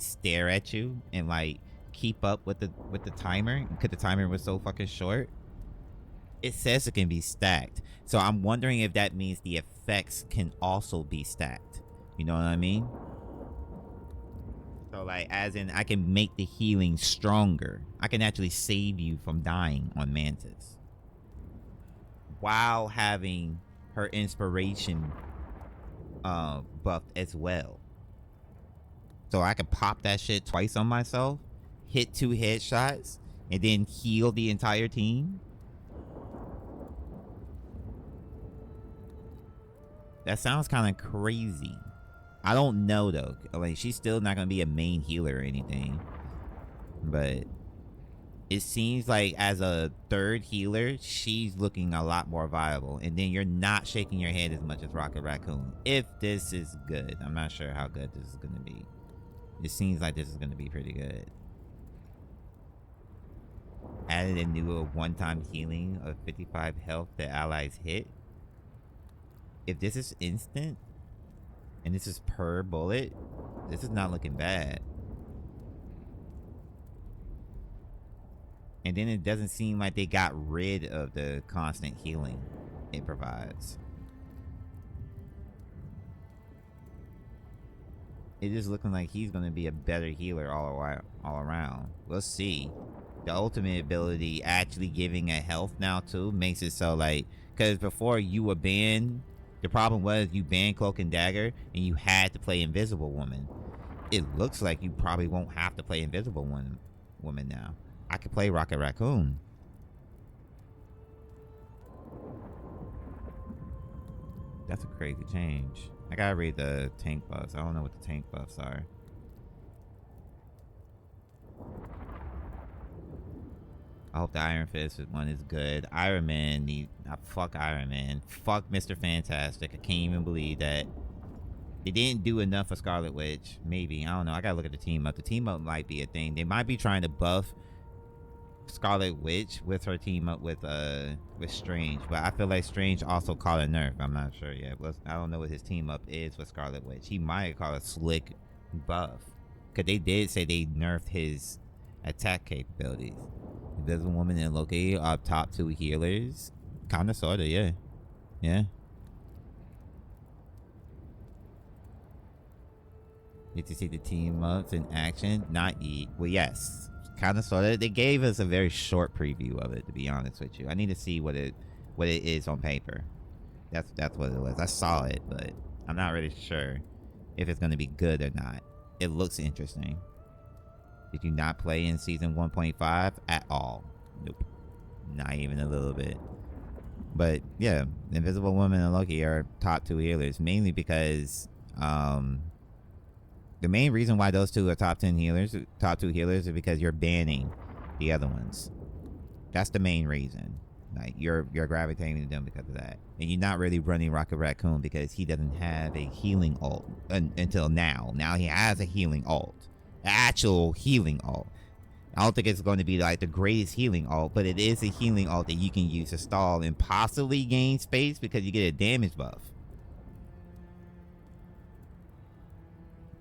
stare at you and like keep up with the timer because the timer was so fucking short. It says it can be stacked. So I'm wondering if that means the effects can also be stacked. You know what I mean? So like, as in, I can make the healing stronger. I can actually save you from dying on Mantis while having her inspiration buffed as well. So I can pop that shit twice on myself, hit 2 headshots, and then heal the entire team. That sounds kind of crazy. I don't know though. Like, she's still not gonna be a main healer or anything, but it seems like as a third healer, she's looking a lot more viable. And then you're not shaking your head as much as Rocket Raccoon. If this is good, I'm not sure how good this is gonna be. It seems like this is gonna be pretty good. Added a new one-time healing of 55 health that allies hit. If this is instant, and this is per bullet, this is not looking bad. And then it doesn't seem like they got rid of the constant healing it provides. It is looking like he's going to be a better healer all around. We'll see. The ultimate ability actually giving a health now too makes it so like, because before you were banned, the problem was you banned Cloak and Dagger and you had to play Invisible Woman. It looks like you probably won't have to play Invisible Woman now. I could play Rocket Raccoon. That's a crazy change. I gotta read the tank buffs. I don't know what the tank buffs are. I hope the Iron Fist one is good. Iron Man fuck Iron Man. Fuck Mr. Fantastic. I can't even believe that. They didn't do enough for Scarlet Witch. Maybe. I don't know. I gotta look at the team up. The team up might be a thing. They might be trying to buff Scarlet Witch with her team up with Strange. But I feel like Strange also called a nerf. I'm not sure yet. I don't know what his team up is with Scarlet Witch. He might call a slick buff. Because they did say they nerfed his attack capabilities. Invisible Woman and Loki are top 2 healers. Kinda sorta, yeah. Yeah. Get to see the team ups in action. Not yet. Well, yes. Kinda sorta. They gave us a very short preview of it, to be honest with you. I need to see what it is on paper. That's what it was. I saw it, but I'm not really sure if it's gonna be good or not. It looks interesting. Did you not play in season 1.5 at all? Nope. Not even a little bit. But yeah, Invisible Woman and Loki are top 2 healers, mainly because the main reason why those two are top 2 healers is because you're banning the other ones. That's the main reason. Like, you're gravitating to them because of that. And you're not really running Rocket Raccoon because he doesn't have a healing ult until now. Now he has a healing ult. Actual healing ult. I don't think it's going to be like the greatest healing ult, but it is a healing ult that you can use to stall and possibly gain space because you get a damage buff.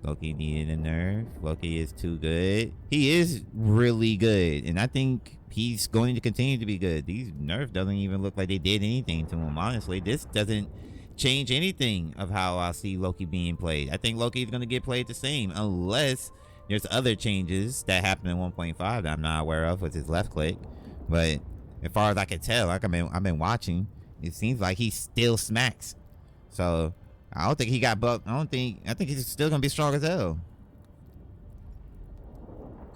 Loki needed a nerf. Loki is too good. He is really good, and I think he's going to continue to be good. These nerfs doesn't even look like they did anything to him, honestly. This doesn't change anything of how I see Loki being played. I think Loki is going to get played the same unless there's other changes that happen in 1.5 that I'm not aware of with his left click. But as far as I can tell, like I've been watching, it seems like he still smacks. So I don't think he got buffed. I think he's still gonna be strong as hell.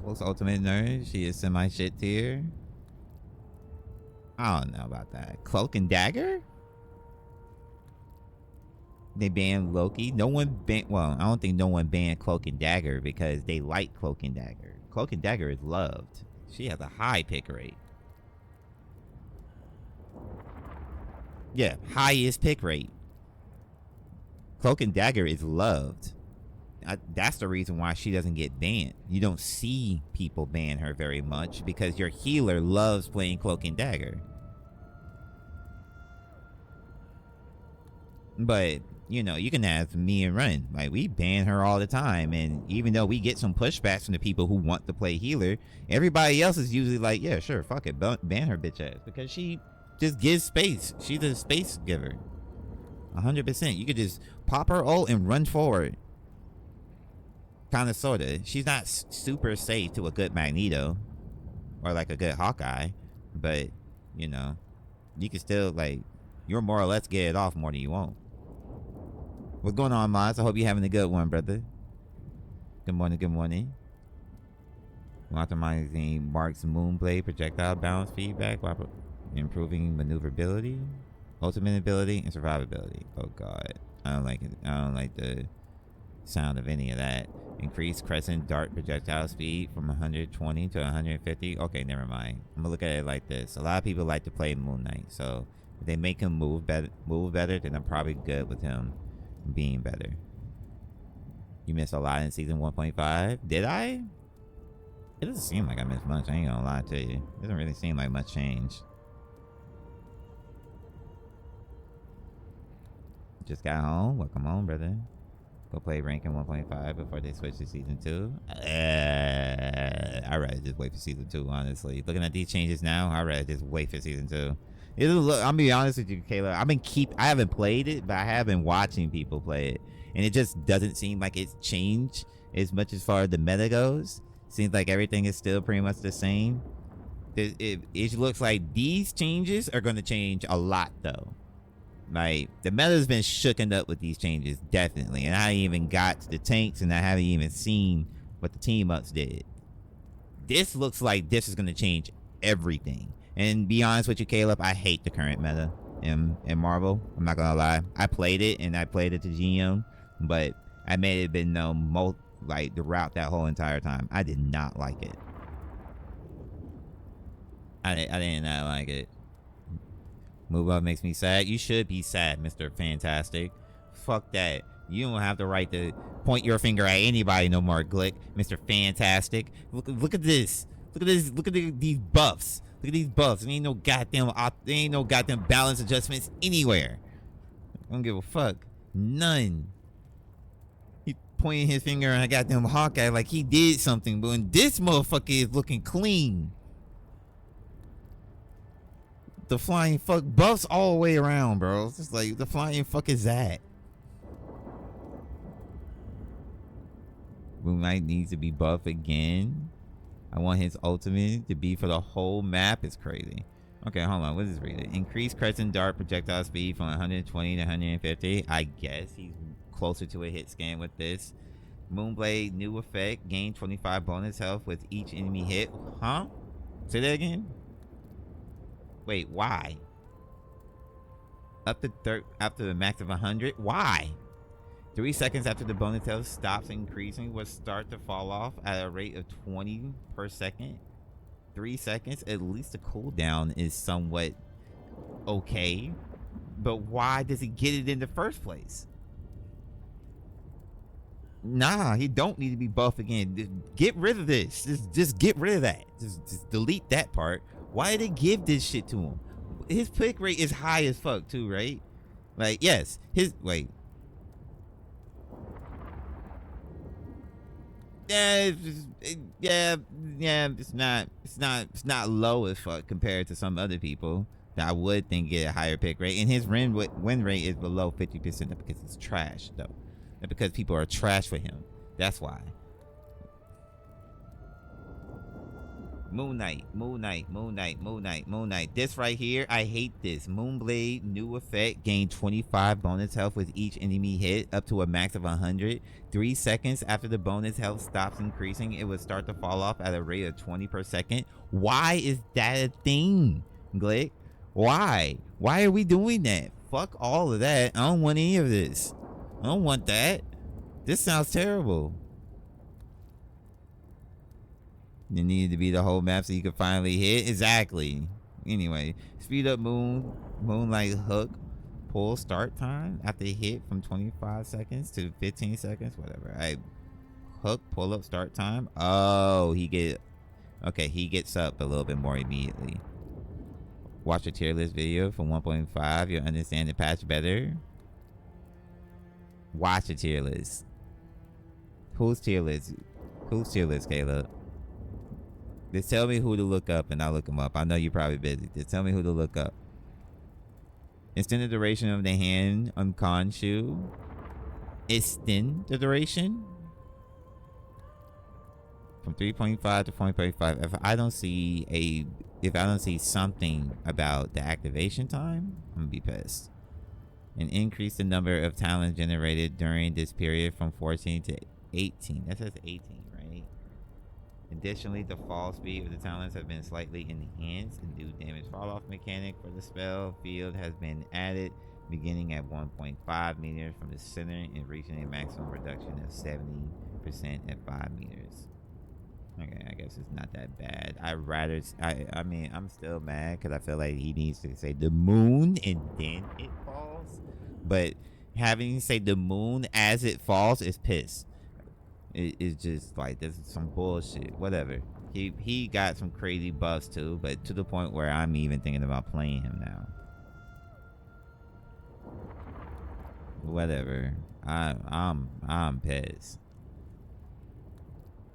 Close ultimate nerd. She is semi shit tier. I don't know about that. Cloak and Dagger? They banned Loki. No one banned. Well, I don't think no one banned Cloak and Dagger because they like Cloak and Dagger. Cloak and Dagger is loved. She has a high pick rate. Yeah, highest pick rate. Cloak and Dagger is loved. That's the reason why she doesn't get banned. You don't see people ban her very much because your healer loves playing Cloak and Dagger. But you know, you can ask me and Run. Like, we ban her all the time, and even though we get some pushbacks from the people who want to play healer, everybody else is usually like, yeah, sure, fuck it, ban her bitch ass, because she just gives space. She's a space giver. 100%. You could just pop her ult and run forward. Kind of, sort of. She's not super safe to a good Magneto or like a good Hawkeye, but you know, you can still like, you're more or less get it off more than you won't. What's going on, Mods? I hope you're having a good one, brother. Good morning, good morning. Optimizing Mark's Moonblade projectile balance feedback while improving maneuverability, ultimate ability, and survivability. Oh god, I don't like it. I don't like the sound of any of that. Increase crescent dart projectile speed from 120 to 150. Okay, never mind. I'm gonna look at it like this. A lot of people like to play Moon Knight, so if they make him move better, then I'm probably good with him being better. You missed a lot in season 1.5. Did I? It doesn't seem like I missed much. I ain't gonna lie to you. It doesn't really seem like much change. Just got home. Welcome home, brother. Go play ranking 1.5 before they switch to season 2. I'd rather just wait for season 2, honestly. Looking at these changes now, I'd rather just wait for season 2. I'm gonna be honest with you, Kayla. I haven't played it, but I have been watching people play it, and it just doesn't seem like it's changed as much as far as the meta goes. Seems like everything is still pretty much the same. It looks like these changes are going to change a lot, though. Like, the meta's been shooken up with these changes, definitely. And I haven't even got to the tanks, and I haven't even seen what the team-ups did. This looks like this is going to change everything. And be honest with you, Caleb, I hate the current meta in Marvel. I'm not going to lie. I played it, and I played it to GM, but I made it been known like the route that whole entire time. I did not like it. I did not like it. Move up makes me sad. You should be sad, Mr. Fantastic. Fuck that. You don't have the right to point your finger at anybody no more, Glick. Mr. Fantastic. Look at this. Look at this. Look at these buffs. Look at these buffs. There ain't no goddamn balance adjustments anywhere. I don't give a fuck. None. He pointing his finger at a goddamn Hawkeye like he did something, but when this motherfucker is looking clean. The flying fuck buffs all the way around, bro. It's just like, the flying fuck is that? Moon Knight needs to be buffed again. I want his ultimate to be for the whole map. It's crazy. Okay, hold on. What is this reading? Increase crescent dart projectile speed from 120 to 150. I guess he's closer to a hit scan with this. Moonblade new effect. Gain 25 bonus health with each enemy hit. Huh? Say that again? Wait, why? Up to after the max of 100? Why? 3 seconds after the bonus health stops increasing will start to fall off at a rate of 20 per second. 3 seconds? At least the cooldown is somewhat okay. But why does he get it in the first place? Nah, he don't need to be buffed again. Just get rid of this. Just get rid of that. Just delete that part. Why did they give this shit to him? His pick rate is high as fuck too, right? Like, yes, wait. Yeah, it's not low as fuck compared to some other people that I would think get a higher pick rate. And his win rate is below 50% because it's trash, though. Not because people are trash for him. That's why. Moon Knight. This right here, I hate this. Moonblade, new effect, gain 25 bonus health with each enemy hit up to a max of 100. 3 seconds after the bonus health stops increasing, it will start to fall off at a rate of 20 per second. Why is that a thing, Glick? Why? Why are we doing that? Fuck all of that. I don't want any of this. I don't want that. This sounds terrible. You needed to be the whole map so you could finally hit. Exactly. Anyway, speed up Moonlight hook. Pull start time after hit from 25 seconds to 15 seconds. Whatever. Hook pull up start time. Oh, he gets up a little bit more immediately. Watch a tier list video from 1.5. You'll understand the patch better. Watch a tier list. Who's tier list? Who's tier list, Caleb? Just tell me who to look up and I'll look them up. I know you're probably busy. Just tell me who to look up. Extend the duration of the hand on Khonshu. Extend the duration from 3.5 to 4.5. If I don't see something about the activation time, I'm gonna be pissed. And increase the number of talents generated during this period from 14 to 18. That says 18, right? Additionally, the fall speed of the talents have been slightly enhanced. The new damage fall off mechanic for the spell field has been added, beginning at 1.5 meters from the center and reaching a maximum reduction of 70% at 5 meters. Okay, I guess it's not that bad. I mean, I'm still mad because I feel like he needs to say the moon and then it falls. But having say the moon as it falls is piss. It's just like, this is some bullshit. Whatever. He got some crazy buffs too, but to the point where I'm even thinking about playing him now. Whatever. I'm pissed.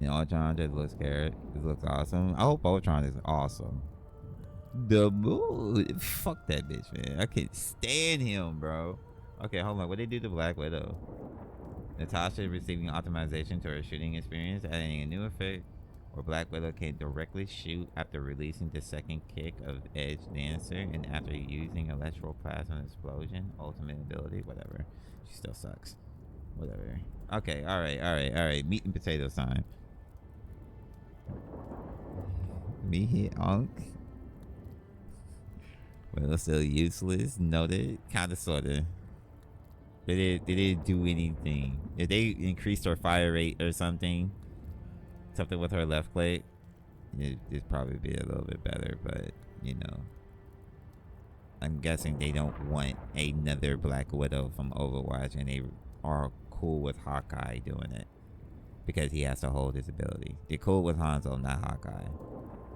You know, Ultron just looks scared. It looks awesome. I hope Ultron is awesome. The mood. Fuck that bitch, man. I can't stand him, bro. Okay, hold on. What they do to Black Widow? Natasha receiving optimization to her shooting experience, adding a new effect where Black Widow can directly shoot after releasing the second kick of Edge Dancer and after using electroplasm explosion. Ultimate ability, whatever. She still sucks. Whatever. Okay, alright. Meat and potatoes time. Me hit Unk. Well, still useless. Noted. Kinda sorta. They didn't do anything. If they increased her fire rate or something with her left click, it'd probably be a little bit better. But you know, I'm guessing they don't want another Black Widow from Overwatch, and they are cool with Hawkeye doing it because he has to hold his ability. They're cool with Hanzo, not Hawkeye.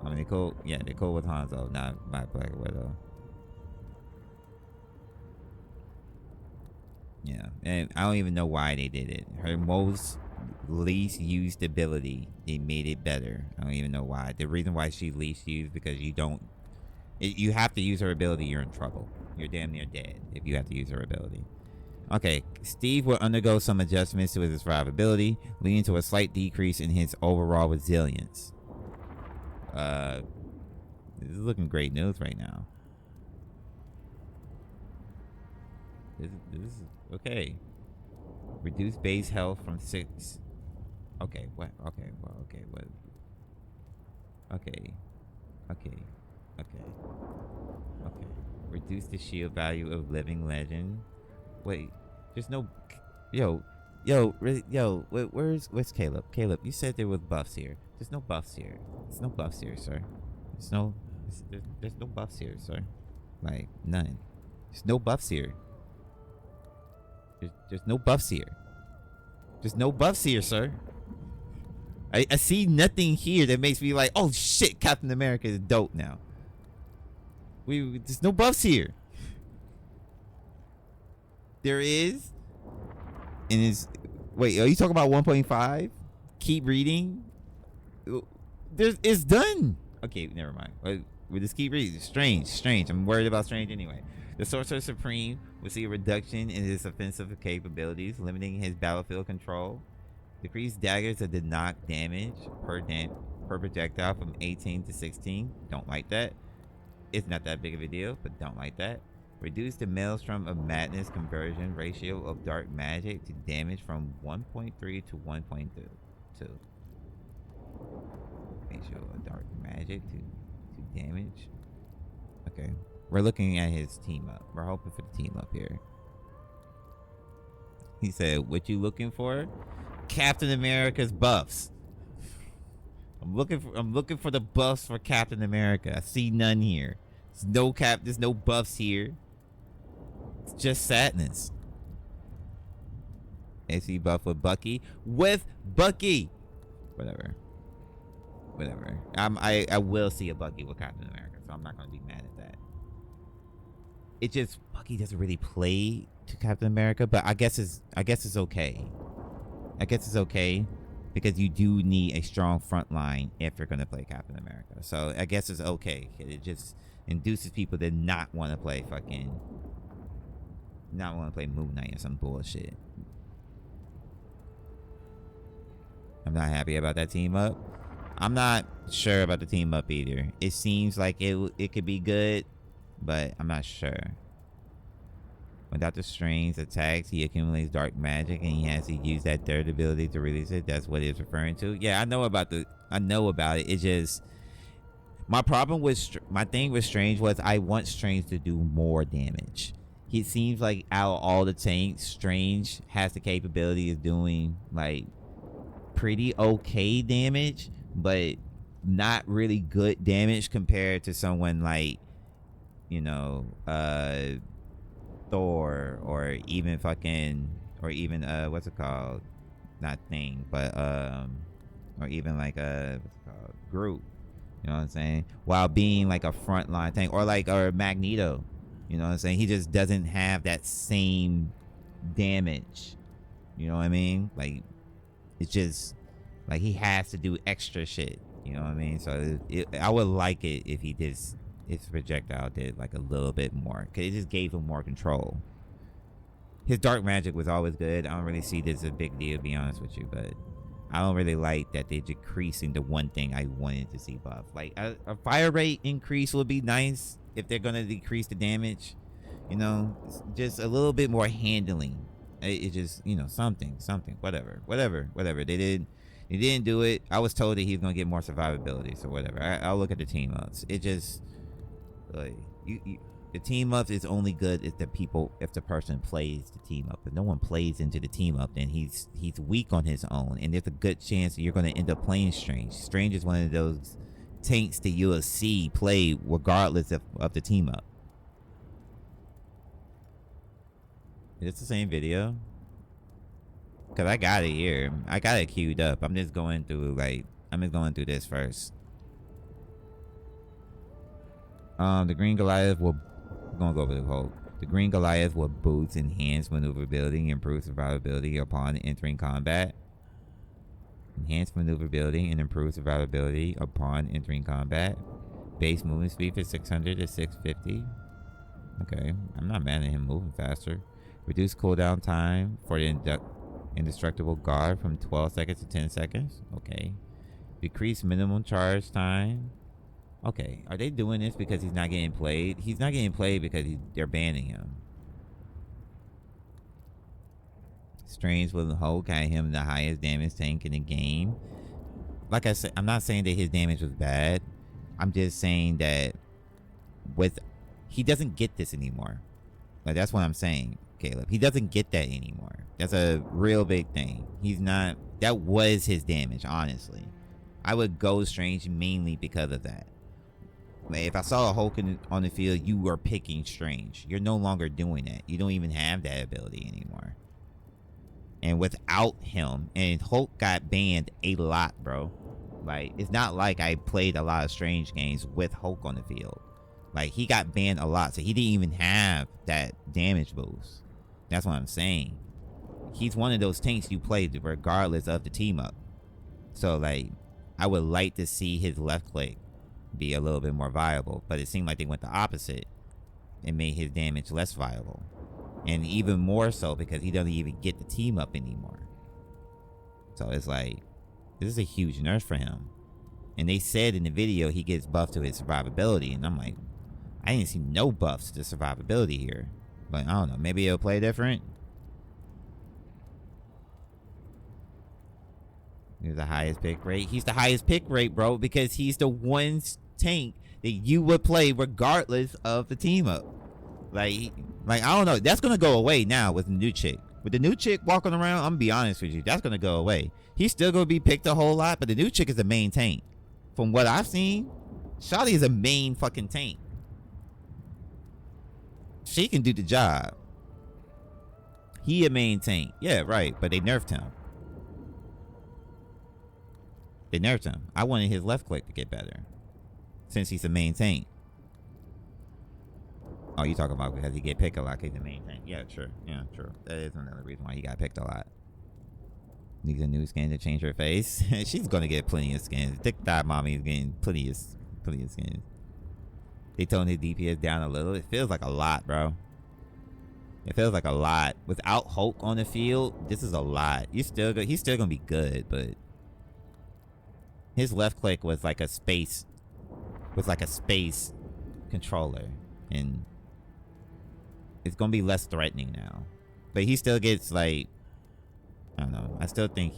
I mean, they're cool with Hanzo, not Black Widow. Yeah, and I don't even know why they did it. Her most least used ability, they made it better. I don't even know why. The reason why she least used because you have to use her ability, you're in trouble. You're damn near dead if you have to use her ability. Okay, Steve will undergo some adjustments to his survivability, leading to a slight decrease in his overall resilience. This is looking great news right now. This is okay. Reduce base health from 6. Okay, what? Okay, well, okay, what? Okay. Reduce the shield value of living legend. Wait, there's no. Where's Caleb? Caleb, you said there was buffs here. There's no buffs here. There's no buffs here, sir. There's no buffs here, sir. Like none. There's no buffs here. There's no buffs here. There's no buffs here, sir. I see nothing here that makes me like, oh shit, Captain America is dope now. There's no buffs here. There is. And wait, are you talking about 1.5? Keep reading. It's done. Okay, never mind. We just keep reading. Strange. I'm worried about Strange anyway. The Sorcerer Supreme will see a reduction in his offensive capabilities, limiting his battlefield control. Decrease daggers that did knock damage per projectile from 18 to 16. Don't like that. It's not that big of a deal, but don't like that. Reduce the Maelstrom of Madness conversion ratio of dark magic to damage from 1.3 to 1.2. Ratio of dark magic to damage. Okay. We're looking at his team up. We're hoping for the team up here. He said, what you looking for? Captain America's buffs. I'm looking for the buffs for Captain America. I see none here. There's no buffs here. It's just sadness. AC buff with Bucky. With Bucky. Whatever. I will see a Bucky with Captain America, so I'm not gonna be mad at that. It just Bucky doesn't really play to Captain America, but I guess it's okay. I guess it's okay because you do need a strong front line if you're gonna play Captain America. So I guess it's okay. It just induces people to not want to play fucking not want to play Moon Knight or some bullshit. I'm not happy about that team up. I'm not sure about the team up either. It seems like it could be good, but I'm not sure. When Dr. Strange attacks, he accumulates dark magic, and he has to use that third ability to release it. That's what it's referring to. Yeah, I know about it. It's just my problem with my thing with Strange was I want Strange to do more damage. He seems like out of all the tanks, Strange has the capability of doing like pretty okay damage, but not really good damage compared to someone like, you know, Thor or even what's it called? Not Thing, but or even like what's it called? Groot. You know what I'm saying? While being like a frontline tank, or Magneto. You know what I'm saying? He just doesn't have that same damage. You know what I mean? Like, it's just like he has to do extra shit. You know what I mean? So I would like it if he did, his projectile did like a little bit more, because it just gave him more control. His dark magic was always good. I don't really see this as a big deal, to be honest with you, but I don't really like that they're decreasing the one thing I wanted to see buff. Like a fire rate increase would be nice if they're gonna decrease the damage. You know, just a little bit more handling. It just, you know, something, whatever. They didn't do it. I was told that he was gonna get more survivability, so whatever. I'll look at the team ups. It just like the team up is only good if the person plays the team up. If no one plays into the team up, then he's weak on his own, and there's a good chance that you're going to end up playing Strange. Strange is one of those tanks that you'll see play regardless of the team up. It's the same video, because I got it here. I got it queued up. I'm just going through this first. The Green Goliath will gonna go over the quote. The Green Goliath will boost enhanced maneuverability and improve survivability upon entering combat. Enhanced maneuverability and improve survivability upon entering combat. Base movement speed for 600 to 650. Okay, I'm not mad at him moving faster. Reduce cooldown time for the indestructible guard from 12 seconds to 10 seconds. Okay. Decrease minimum charge time. Okay, are they doing this because he's not getting played? He's not getting played because they're banning him. Strange will hold him the highest damage tank in the game. Like I said, I'm not saying that his damage was bad. I'm just saying that he doesn't get this anymore. Like, that's what I'm saying, Caleb. He doesn't get that anymore. That's a real big thing. That was his damage, honestly. I would go Strange mainly because of that. If I saw a Hulk on the field, you were picking Strange. You're no longer doing that. You don't even have that ability anymore. And without him, and Hulk got banned a lot, bro. Like, it's not like I played a lot of Strange games with Hulk on the field. Like, he got banned a lot, so he didn't even have that damage boost. That's what I'm saying. He's one of those tanks you play regardless of the team up. So, like, I would like to see his left click be a little bit more viable, but it seemed like they went the opposite and made his damage less viable, and even more so because he doesn't even get the team up anymore. So it's like, this is a huge nerf for him. And they said in the video he gets buffed to his survivability, and I'm like, I didn't see no buffs to survivability here. But I don't know, maybe it'll play different. He's the highest pick rate. He's the highest pick rate, bro, because he's the one tank that you would play regardless of the team up. Like I don't know. That's gonna go away now with the new chick. With the new chick walking around, I'm gonna be honest with you, that's gonna go away. He's still gonna be picked a whole lot, but the new chick is the main tank. From what I've seen, Shotty is a main fucking tank. She can do the job. He a main tank. Yeah, right. But they nerfed him. They nerfed him. I wanted his left click to get better, since he's the main tank. Oh, you talking about because he get picked a lot? He's the main tank. Yeah, true. Yeah, true. That is another reason why he got picked a lot. Needs a new skin to change her face. She's gonna get plenty of skins. Dick Thigh Mommy is getting plenty of skins. They toned his DPS down a little. It feels like a lot, bro. It feels like a lot. Without Hulk on the field, this is a lot. He's still gonna be good, but his left click was like a space controller, and it's gonna be less threatening now. But he still gets like, I don't know. I still think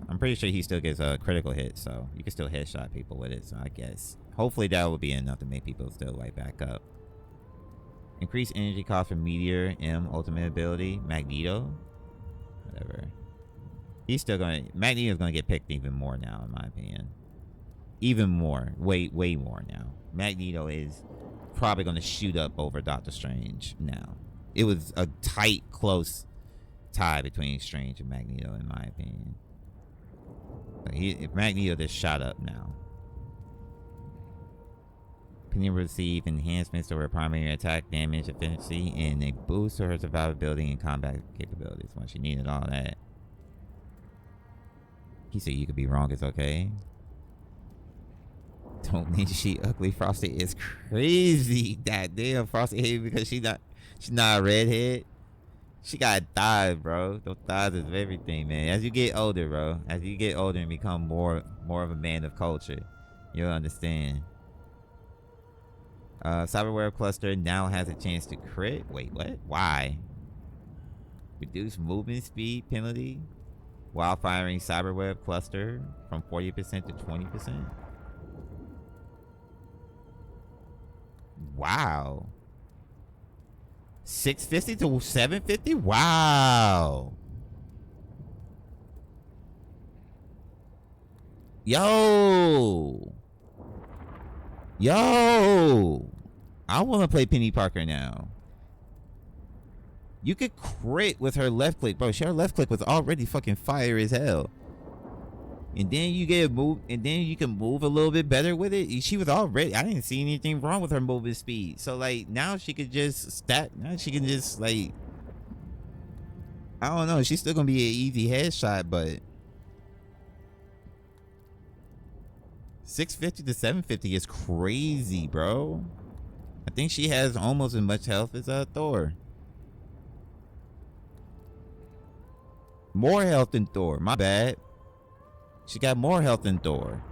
I'm pretty sure he still gets a critical hit, so you can still headshot people with it. So I guess hopefully that will be enough to make people still like back up. Increased energy cost for Meteor M ultimate ability. Magneto, whatever. Magneto's gonna get picked even more now, in my opinion. Even more, way more now. Magneto is probably gonna shoot up over Doctor Strange now. It was a tight, close tie between Strange and Magneto, in my opinion. But Magneto just shot up now. Can receive enhancements to her primary attack damage efficiency and a boost to her survivability and combat capabilities when she needed all that. He said you could be wrong, it's okay. Don't need she ugly. Frosty is crazy. That damn Frosty hate because she's not a redhead. She got thighs, bro. Those thighs is everything, man. As you get older, bro, as you get older and become more of a man of culture, you'll understand. Cyberware cluster now has a chance to crit. Wait, what? Why? Reduce movement speed penalty while firing cyberweb cluster from 40% to 20%. Wow. 650 to 750? Wow. Yo. I want to play Penny Parker now. You could crit with her left click, bro. Her left click was already fucking fire as hell. And then you get a move, and then you can move a little bit better with it. She was already, I didn't see anything wrong with her movement speed. So like now she could just stack. Now she can just like, I don't know. She's still gonna be an easy headshot, but 650 to 750 is crazy, bro. I think she has almost as much health as Thor. More health than Thor. My bad. She got more health than Thor.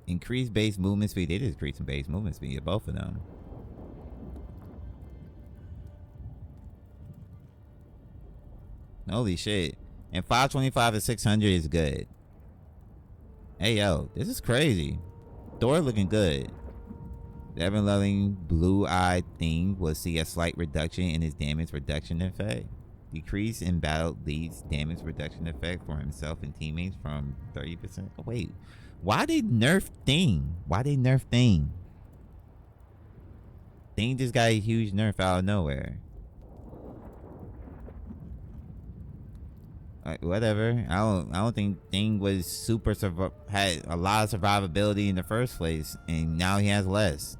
Increased base movement speed. They just increased some base movement speed of both of them. Holy shit. And 525 to 600 is good. Hey, yo. This is crazy. Thor looking good. The ever-loving blue-eyed thing will see a slight reduction in his damage reduction effect. Decrease in battle leads damage reduction effect for himself and teammates from 30%. Oh, wait. Why they nerf Thing? Why they nerf Thing? Thing just got a huge nerf out of nowhere. Whatever. I don't think Thing was had a lot of survivability in the first place, and now he has less.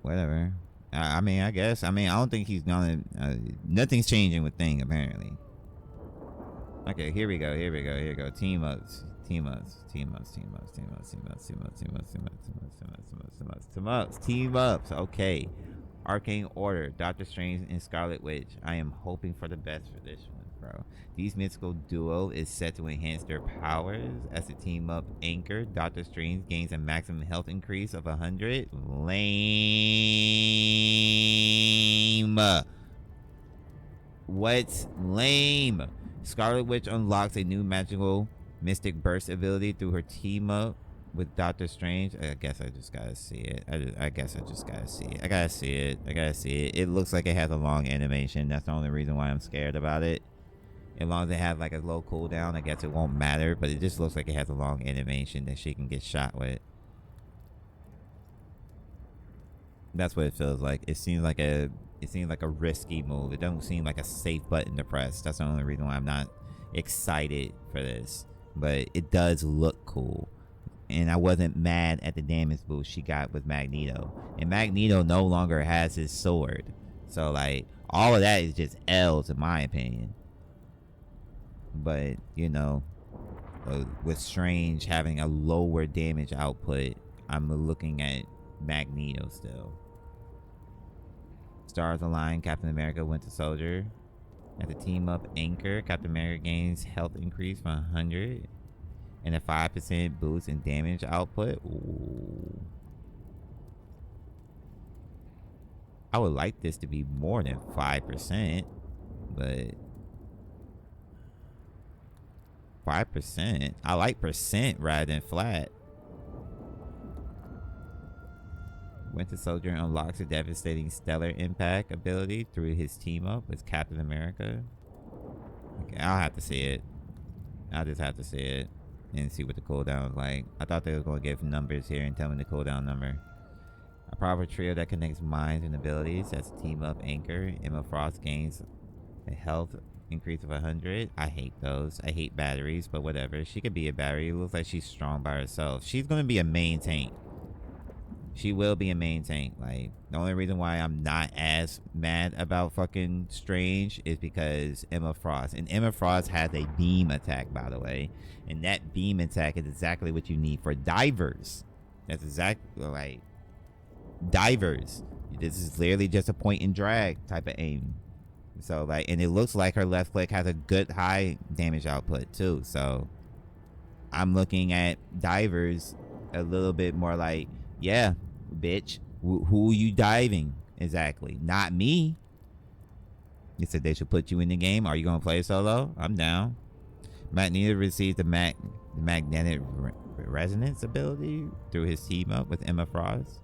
Whatever. I mean, I guess. I mean, I don't think he's gonna. Nothing's changing with Thing apparently. Okay, here we go. Team ups. Team ups. Okay. Arcane Order, Doctor Strange, and Scarlet Witch. I am hoping for the best for this one, bro. These mystical duo is set to enhance their powers as a team up anchor. Doctor Strange gains a maximum health increase of 100. Lame. What's lame? Scarlet Witch unlocks a new magical mystic burst ability through her team up with Doctor Strange. I guess I just gotta see it. I guess I just gotta see it. I gotta see it. It looks like it has a long animation. That's the only reason why I'm scared about it. As long as it has like a low cooldown, I guess it won't matter. But it just looks like it has a long animation that she can get shot with. That's what it feels like. It seems like a risky move. It doesn't seem like a safe button to press. That's the only reason why I'm not excited for this. But it does look cool. And I wasn't mad at the damage boost she got with Magneto. And Magneto no longer has his sword. So, like, all of that is just L's in my opinion. But, you know, with Strange having a lower damage output, I'm looking at Magneto still. Stars align, Captain America, Winter Soldier. At the team up anchor, Captain America gains health increase from 100 and a 5% boost in damage output. Ooh. I would like this to be more than 5%, but 5%. I like percent rather than flat. Winter Soldier unlocks a devastating stellar impact ability through his team up with Captain America. Okay, I'll have to see it. I'll just have to see it and see what the cooldown is like. I thought they were going to give numbers here and tell me the cooldown number. A proper trio that connects minds and abilities. That's a team up anchor. Emma Frost gains a health increase of 100. I hate those. I hate batteries, but whatever. She could be a battery. It looks like she's strong by herself. She's going to be a main tank. She will be a main tank. Like, the only reason why I'm not as mad about fucking Strange is because Emma Frost. And Emma Frost has a beam attack, by the way. And that beam attack is exactly what you need for divers. That's exactly, like, divers. This is literally just a point and drag type of aim. So, like, and it looks like her left click has a good high damage output, too. So, I'm looking at divers a little bit more like, yeah, bitch, who are you diving? Exactly. Not me. They said they should put you in the game. Are you going to play solo? I'm down. Magneto receives the magnetic resonance ability through his team up with Emma Frost.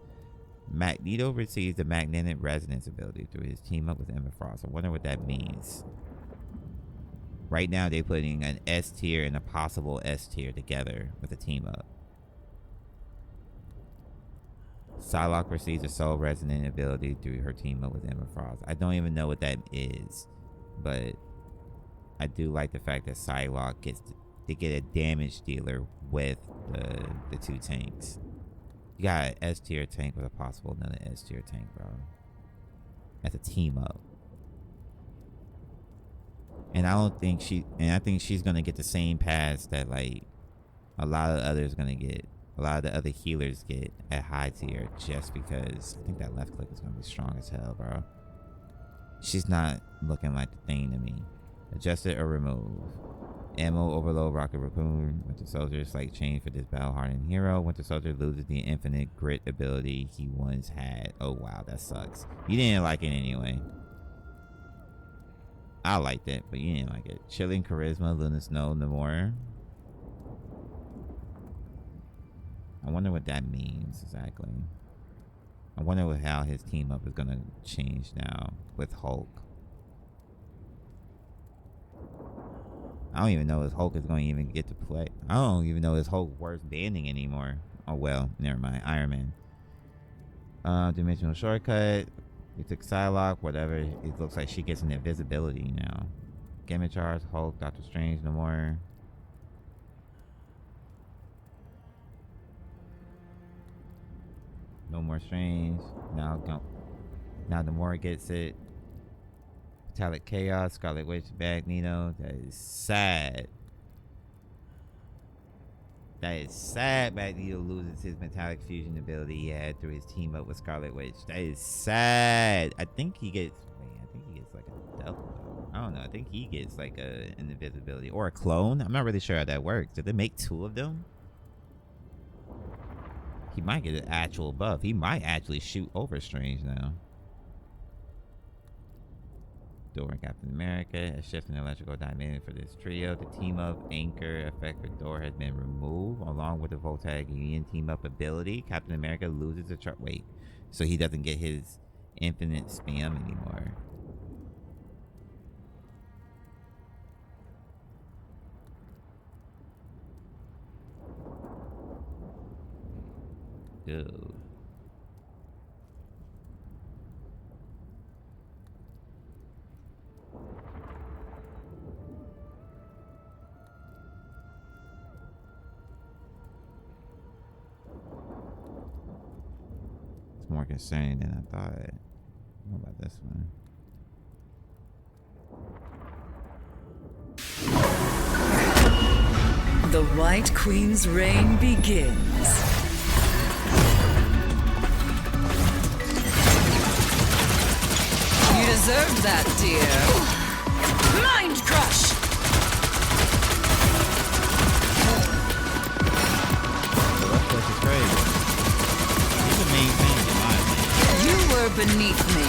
Magneto receives the magnetic resonance ability through his team up with Emma Frost. I wonder what that means. Right now, they're putting an S tier and a possible S tier together with a team up. Psylocke receives a soul resonant ability through her team up with Emma Frost. I don't even know what that is, but I do like the fact that Psylocke gets to get a damage dealer with the two tanks. You got an S tier tank with a possible another S tier tank, bro. That's a team up. And I think she's gonna get the same pass that like a lot of others gonna get. A lot of the other healers get at high tier just because I think that left click is gonna be strong as hell, bro. She's not looking like the thing to me. Adjust it or remove. Ammo overload, Rocket Raccoon. Winter Soldier is like change for this battle hardened hero. Winter Soldier loses the infinite grit ability he once had. Oh wow, that sucks. You didn't like it anyway. I liked it, but you didn't like it. Chilling charisma, Luna Snow, Namor. I wonder what that means exactly. I wonder how his team up is gonna change now with Hulk. I don't even know if Hulk is going to even get to play. I don't even know if Hulk worth banning anymore. Oh well, never mind. Iron Man. Dimensional shortcut. We took Psylocke, whatever. It looks like she gets an invisibility now. Gamma Charge, Hulk, Doctor Strange, no more. No more Strange. Now Namor gets it. Metallic Chaos, Scarlet Witch, Magneto. That is sad. That is sad. Magneto loses his metallic fusion ability he had through his team up with Scarlet Witch. That is sad. I think he gets. Wait, I think he gets like a double. I don't know. I think he gets like an invisibility or a clone. I'm not really sure how that works. Did they make two of them? He might get an actual buff. He might actually shoot over Strange now. Thor and Captain America. A shift in electrical dynamic for this trio. The team up anchor effect for Thor has been removed, along with the Voltag Union team up ability. Captain America loses a chart. Wait, so he doesn't get his infinite spam anymore. Dude. It's more concerning than I thought. What about this one? The White Queen's reign begins. You deserve that, dear. Mind crush! Which is crazy. He's the main thing in my opinion. You were beneath me.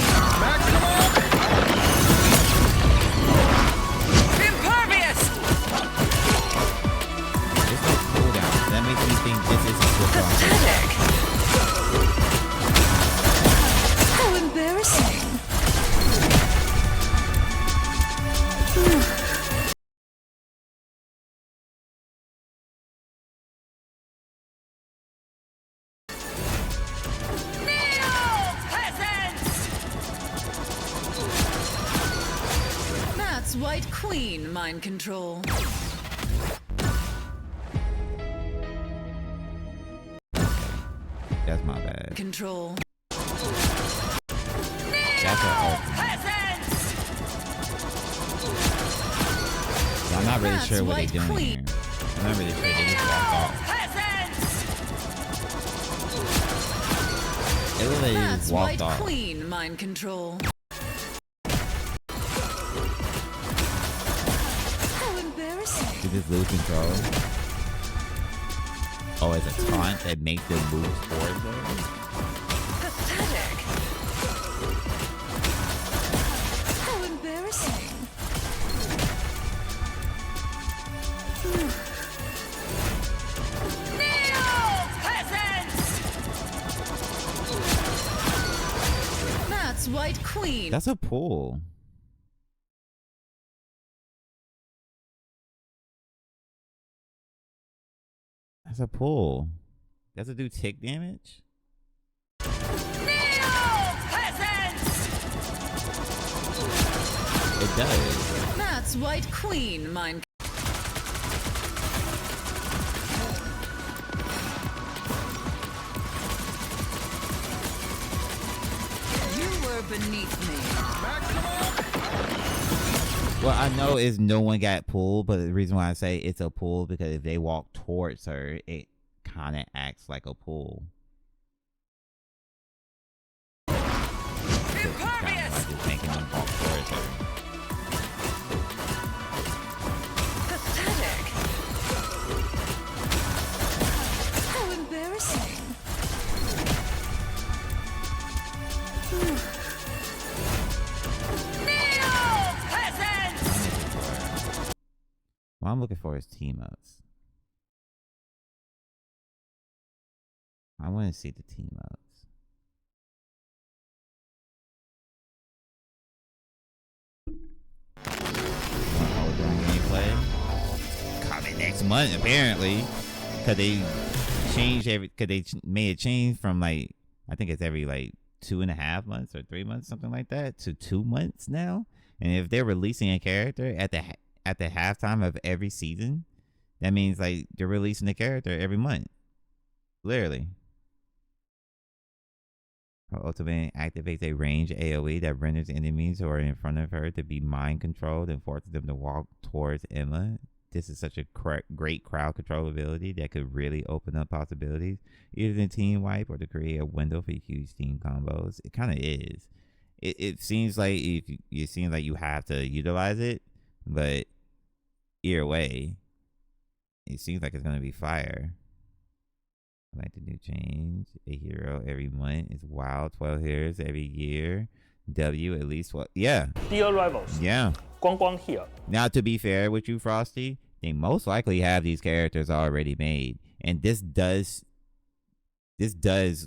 Impervious! It's like cooldown. That makes me think this is a switch on. Pathetic! How embarrassing! That's White Queen mind control. That's my bad. Control. That's her ultimate. I'm not really That's sure what they're White doing Queen. here. I'm not really sure. They just walked off. It looks like they That's just walked White off. Queen mind control. How embarrassing! Did just lose control? Oh, it's a taunt that makes them move towards them? Pathetic! How embarrassing! That's White Queen. That's a pull. That's a pull. Does it do tick damage? It does. That's White Queen mind. You were beneath me. Well, I know is no one got pulled, but the reason why I say it's a pull because if they walk towards her, it kind of acts like a pull. It's kind of like just making them walk towards her. Pathetic. How embarrassing. What I'm looking for is team ups. I want to see the team ups. Gameplay coming next month apparently, because they changed made a change from like I think it's every like 2.5 months or 3 months, something like that, to 2 months now. And if they're releasing a character at the halftime of every season, that means like they're releasing the character every month, literally. Her ultimate activates a range AoE that renders enemies who are in front of her to be mind controlled and forces them to walk towards Emma. This is such a great crowd control ability that could really open up possibilities, either in team wipe or to create a window for huge team combos. It kind of is. It seems like it seems like you have to utilize it, but either way, it seems like it's gonna be fire. I like the new change. A hero every month is wild. 12 heroes every year. W at least what? Yeah. Dear rivals. Yeah. Guang Guang here. Now, to be fair with you, Frosty, they most likely have these characters already made, and this does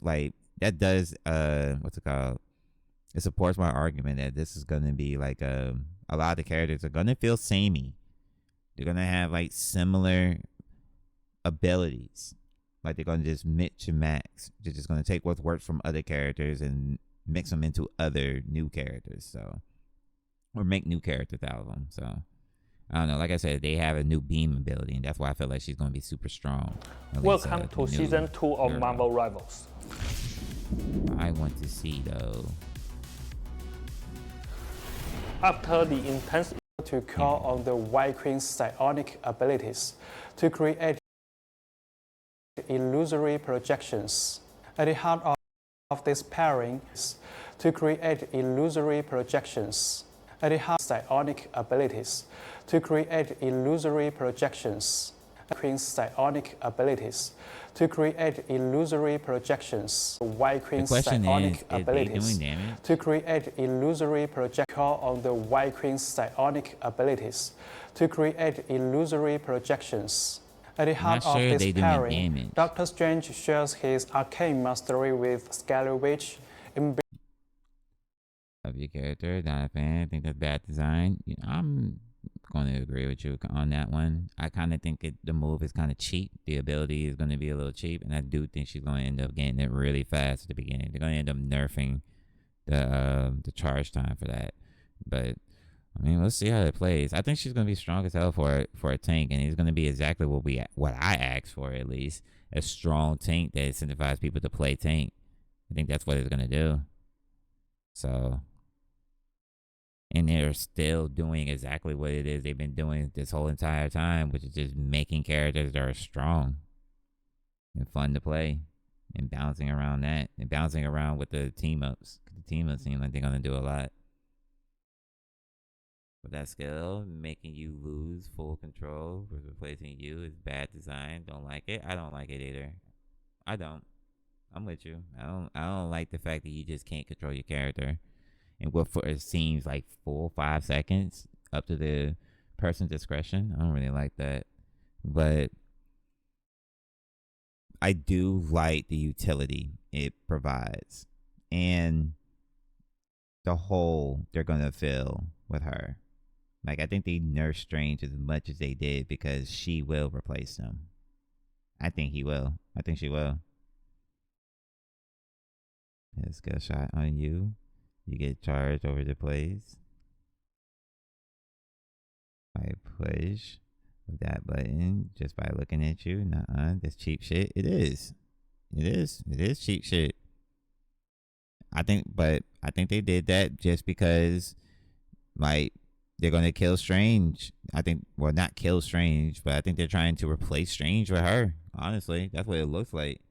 like that does what's it called? It supports my argument that this is gonna be like a lot of the characters are gonna feel samey. They're gonna have like similar abilities. Like they're gonna just mix and max. They're just gonna take what works from other characters and mix them into other new characters. So, or make new characters out of them. So, I don't know. Like I said, they have a new beam ability, and that's why I feel like she's gonna be super strong. Welcome to season 2 of hero. Marvel Rivals. I want to see though. After the intense to call on the White Queen's psionic abilities to create illusory projections. At the heart of this pairing is to create illusory projections. At the heart of psionic abilities to create illusory projections. Queen's psionic abilities to create illusory projections. White Queen's psionic abilities to create illusory projections. Call on the White Queen's psionic abilities to create illusory projections. At the heart of this pairing, Doctor Strange shares his arcane mastery with Scarlet Witch. Of your character, not a fan. I think that's bad design. I'm going to agree with you on that one. I kind of think the move is kind of cheap. The ability is going to be a little cheap, and I do think she's going to end up getting it really fast at the beginning. They're going to end up nerfing the charge time for that. But I mean, let's see how it plays. I think she's going to be strong as hell for a tank, and it's going to be exactly what I asked for, at least. A strong tank that incentivizes people to play tank. I think that's what it's going to do. So, and they're still doing exactly what it is they've been doing this whole entire time, which is just making characters that are strong and fun to play and bouncing around that and bouncing around with the team-ups. The team-ups seem like they're going to do a lot. But that skill, making you lose full control for replacing you, is bad design. Don't like it. I don't like it either. I don't. I'm with you. I don't like the fact that you just can't control your character. And what for it seems like 5 seconds up to the person's discretion. I don't really like that. But I do like the utility it provides. And the hole they're gonna fill with her. Like, I think they nerfed Strange as much as they did because she will replace him. I think he will. I think she will. Let's get a shot on you. You get charged over the place. I push that button just by looking at you. Nuh-uh, that's cheap shit. It is. It is cheap shit. I think they did that just because, like, they're gonna kill Strange. I think, well, not kill Strange, but I think they're trying to replace Strange with her. Honestly, that's what it looks like.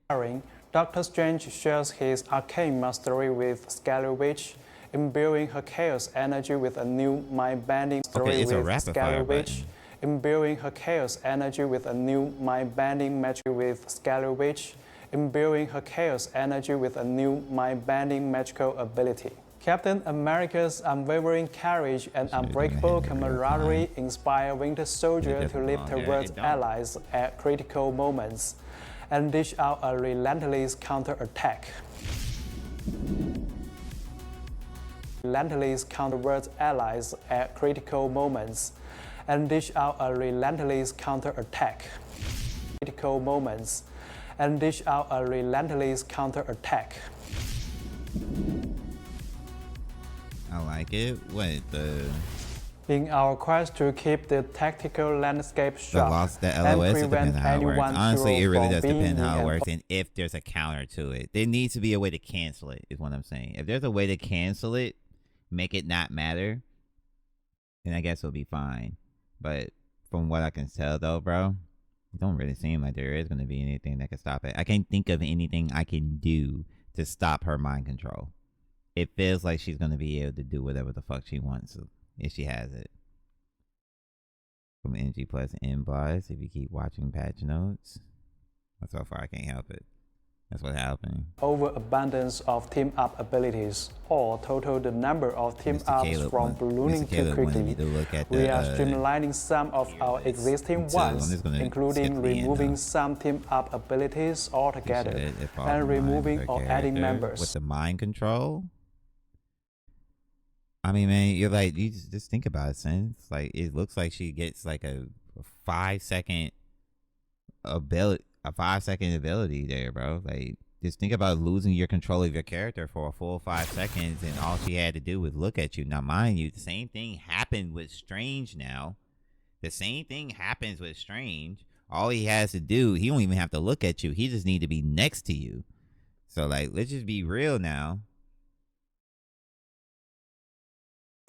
Doctor Strange shares his arcane mastery with Scarlet Witch, imbuing her chaos energy with a new mind-bending story with Scarlet Witch. Imbuing her chaos energy with a new mind-bending magic with Scarlet Witch. Imbuing her chaos energy with a new mind-bending magical ability. Captain America's unwavering courage and unbreakable camaraderie inspire Winter Soldier to live towards allies at critical moments and dish out a relentless counterattack. Relentless counterwards allies at critical moments and dish out a relentless counterattack. Critical moments and dish out a relentless counterattack. I like it. What the? In our quest to keep the tactical landscape sharp the LOS depends on how it works. Honestly, it really does depend how it works and if there's a counter to it. There needs to be a way to cancel it, is what I'm saying. If there's a way to cancel it, make it not matter, then I guess it'll be fine. But from what I can tell, though, bro, it don't really seem like there is going to be anything that can stop it. I can't think of anything I can do to stop her mind control. It feels like she's going to be able to do whatever the fuck she wants if she has it. From NG Plus Inbox, if you keep watching patch notes. But so far, I can't help it. That's what happened. Overabundance of team-up abilities, or total the number of team-ups from ballooning too quickly. We are streamlining some of our existing ones, including removing some team-up abilities altogether, and removing or adding members. With the mind control? I mean, man, you're like, you just think about it, son. It's like, it looks like she gets like a 5-second ability. A 5-second ability there, bro. Like, just think about losing your control of your character for a full 5 seconds, and all she had to do was look at you. Now, mind you, the same thing happened with Strange now. The same thing happens with Strange. All he has to do, he don't even have to look at you. He just need to be next to you. So, like, let's just be real now.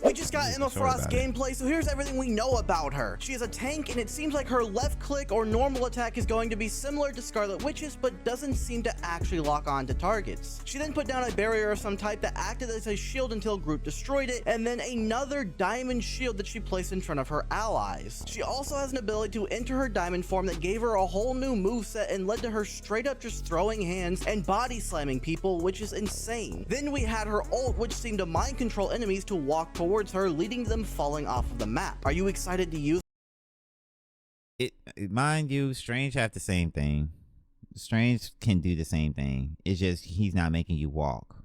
We just just got Emma Frost's gameplay, so here's everything we know about her. She is a tank, and it seems like her left click or normal attack is going to be similar to Scarlet Witch's, but doesn't seem to actually lock on to targets. She then put down a barrier of some type that acted as a shield until Groot destroyed it, and then another diamond shield that she placed in front of her allies. She also has an ability to enter her diamond form that gave her a whole new moveset and led to her straight up just throwing hands and body slamming people, which is insane. Then we had her ult, which seemed to mind control enemies to walk towards her, leading to them falling off of the map. Are you excited to use it? Mind you, Strange have the same thing. Strange can do the same thing. It's just he's not making you walk.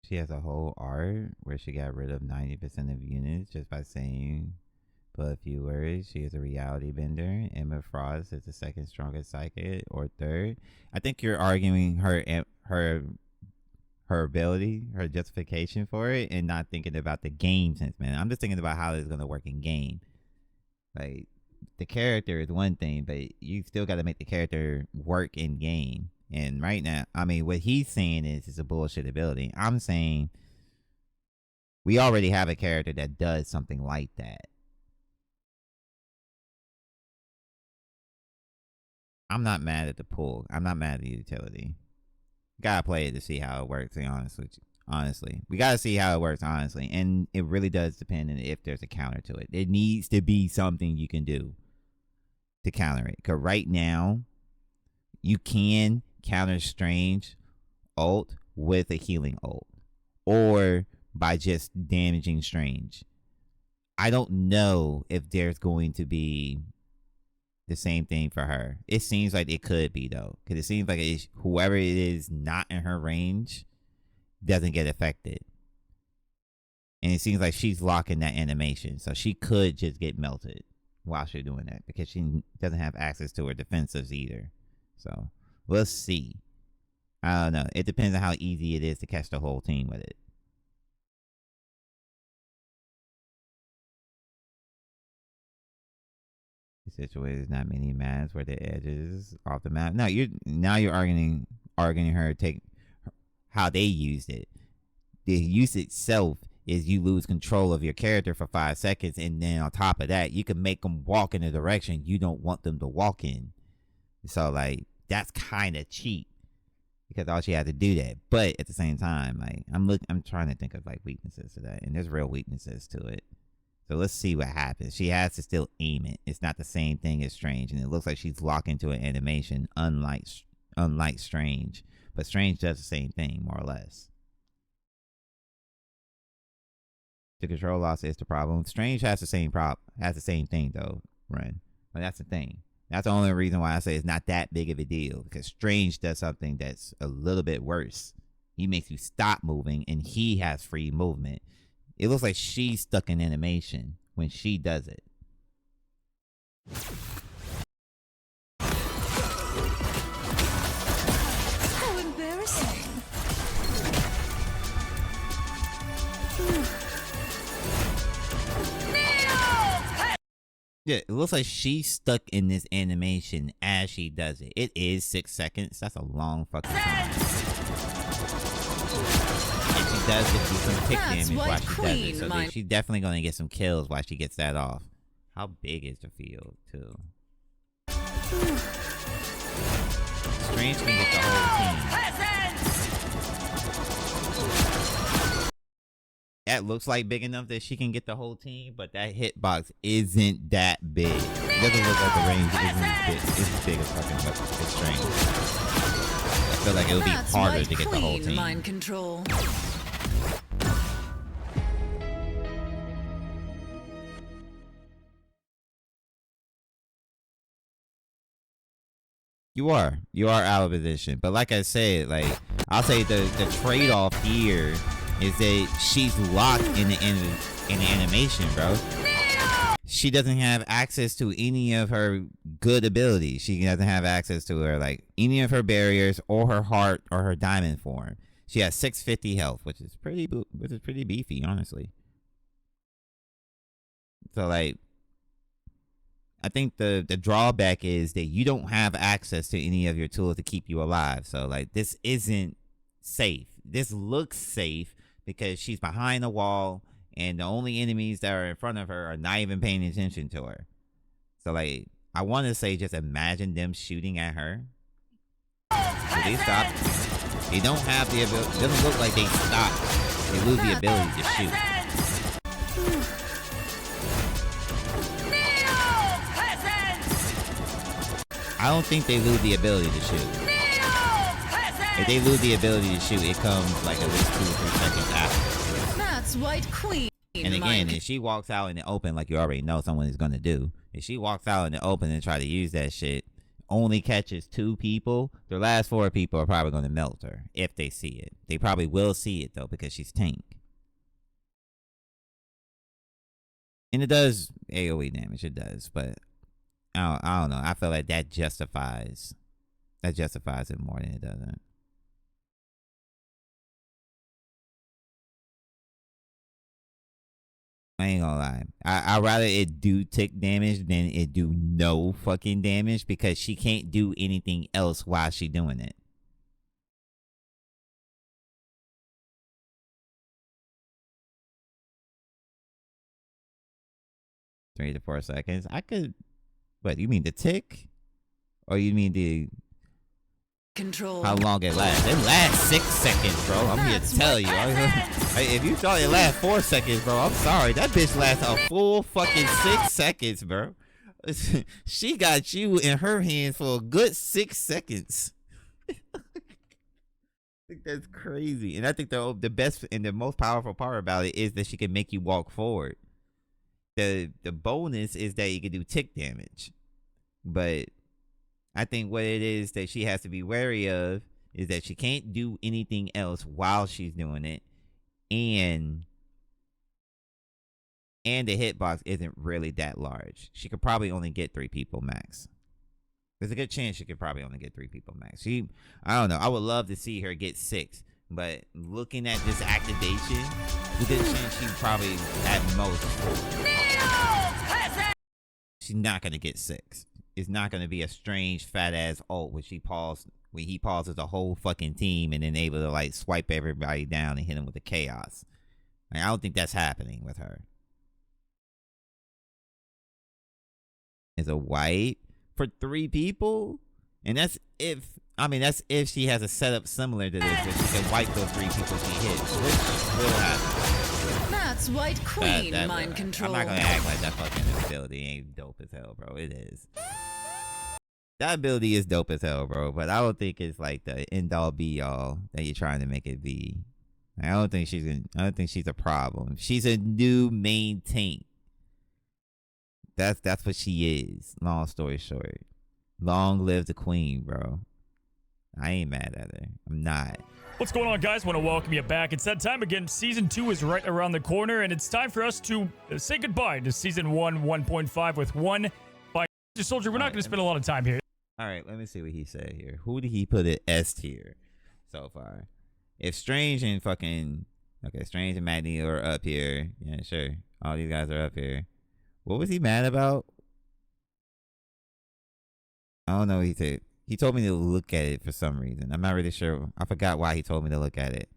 She has a whole art where she got rid of 90% of units just by saying but a few words. She is a reality bender. Emma Frost is the second strongest psychic or third. I think you're arguing her ability, her justification for it, and not thinking about the game sense, man. I'm just thinking about how it's gonna work in game. Like, the character is one thing, but you still got to make the character work in game. And right now, I mean, what he's saying is a bullshit ability. I'm saying we already have a character that does something like that. I'm not mad at the pull. I'm not mad at the utility. Gotta play it to see how it works. Honestly, we gotta see how it works. Honestly, and it really does depend on if there's a counter to it. It needs to be something you can do to counter it. Cause right now, you can counter Strange ult with a healing ult, or by just damaging Strange. I don't know if there's going to be the same thing for her. It seems like it could be though, because it seems like whoever it is not in her range doesn't get affected, and it seems like she's locking that animation, so she could just get melted while she's doing that because she doesn't have access to her defensives either. So we'll see. I don't know. It depends on how easy it is to catch the whole team with it. Situated not many maps where the edges off the map. No, you're arguing her take how they used it. The use itself is you lose control of your character for 5 seconds, and then on top of that, you can make them walk in a direction you don't want them to walk in. So like that's kind of cheap because all she had to do that. But at the same time, like I'm trying to think of like weaknesses to that, and there's real weaknesses to it. So let's see what happens. She has to still aim it. It's not the same thing as Strange, and it looks like she's locked into an animation, unlike Strange. But Strange does the same thing, more or less. The control loss is the problem. Strange has the same thing though, Ren. But that's the thing. That's the only reason why I say it's not that big of a deal, because Strange does something that's a little bit worse. He makes you stop moving, and he has free movement. It looks like she's stuck in animation when she does it. How embarrassing. Yeah, it looks like she's stuck in this animation as she does it. It is 6 seconds. That's a long fucking time. And she does get some tick damage while she does it. So she's definitely going to get some kills while she gets that off. How big is the field, too? Strange can get the whole team. That looks like big enough that she can get the whole team, but that hitbox isn't that big. It doesn't look like the range isn't as big. It's as big as fucking it's Strange. I feel like it would be harder to get the whole team. Mind control. You are out of position, but like I said, like I'll say the trade-off here is that she's locked in the animation, bro. She doesn't have access to any of her good abilities. She doesn't have access to her like any of her barriers or her heart or her diamond form. She has 650 health, which is pretty beefy, honestly. So like, I think the drawback is that you don't have access to any of your tools to keep you alive. So like this isn't safe. This looks safe because she's behind the wall and the only enemies that are in front of her are not even paying attention to her. So like I want to say just imagine them shooting at her. So they stop. They don't have the ability. It doesn't look like they stop. They lose the ability to shoot. I don't think they lose the ability to shoot. If they lose the ability to shoot, it comes like at least 2 or 3 seconds after. That's White Queen. And again, if she walks out in the open, like you already know someone is going to do, if she walks out in the open and try to use that shit, only catches 2 people, the last 4 people are probably going to melt her if they see it. They probably will see it though because she's tank. And it does AoE damage, it does, but I don't know. I feel like that justifies it more than it doesn't. I ain't gonna lie. I'd rather it do tick damage than it do no fucking damage because she can't do anything else while she doing it. Three to 4 seconds. I could. What, you mean the tick? Or you mean the Control. how long it lasts? It lasts 6 seconds, bro. I'm here to tell you. If you thought it lasts 4 seconds, bro, I'm sorry. That bitch lasts a full fucking 6 seconds, bro. She got you in her hands for a good 6 seconds. I think that's crazy. And I think the best and the most powerful part about it is that she can make you walk forward. The bonus is that you can do tick damage. But I think what it is that she has to be wary of is that she can't do anything else while she's doing it. And the hitbox isn't really that large. She could probably only get 3 people max. There's a good chance she could probably only get 3 people max. I don't know. I would love to see her get 6. But looking at this activation, there's a good chance she probably at most 4. She's not gonna get 6. It's not gonna be a strange fat ass ult when he pauses the whole fucking team and then able to like swipe everybody down and hit him with the chaos. Like, I don't think that's happening with her. Is a wipe for 3 people, and that's if she has a setup similar to this, where she can wipe those 3 people she hits, which will happen. That's White Queen mind control. I'm not gonna act like that fucking ability ain't dope as hell, bro. It is. That ability is dope as hell, bro. But I don't think it's like the end all be all that you're trying to make it be. I don't think she's a problem. She's a new main tank. That's what she is. Long story short. Long live the queen, bro. I ain't mad at her. I'm not. What's going on, guys? Want to welcome you back. It's that time again. Season 2 is right around the corner, and it's time for us to say goodbye to Season 1 1.5 with 1 by Soldier. We're not going to spend a lot of time here. All right, let me see what he said here. Who did he put at S tier so far? If Strange and fucking... Okay, Strange and Magni are up here. Yeah, sure. All these guys are up here. What was he mad about? I don't know what he said. He told me to look at it for some reason. I'm not really sure. I forgot why he told me to look at it.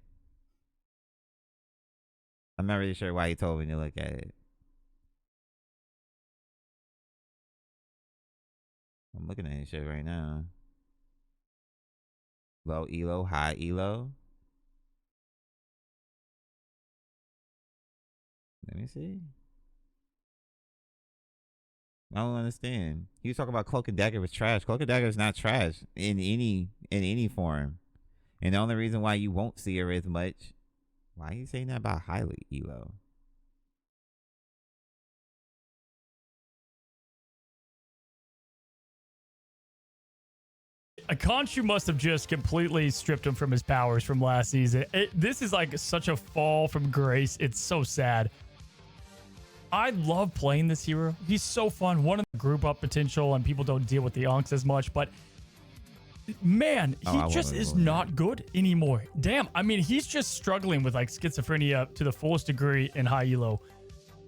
I'm not really sure why he told me to look at it. I'm looking at this shit right now. Low elo, high elo. Let me see. I don't understand. He was talking about Cloak and Dagger was trash. Cloak and Dagger is not trash in any form. And the only reason why you won't see her as much. Why are you saying that about highly elo? Khonshu must have just completely stripped him from his powers from last season. This is like such a fall from grace. It's so sad. I love playing this hero. He's so fun. One of the group up potential, and people don't deal with the Onks as much, but man, he just is not good anymore. Damn, I mean, he's just struggling with like schizophrenia to the fullest degree in high elo.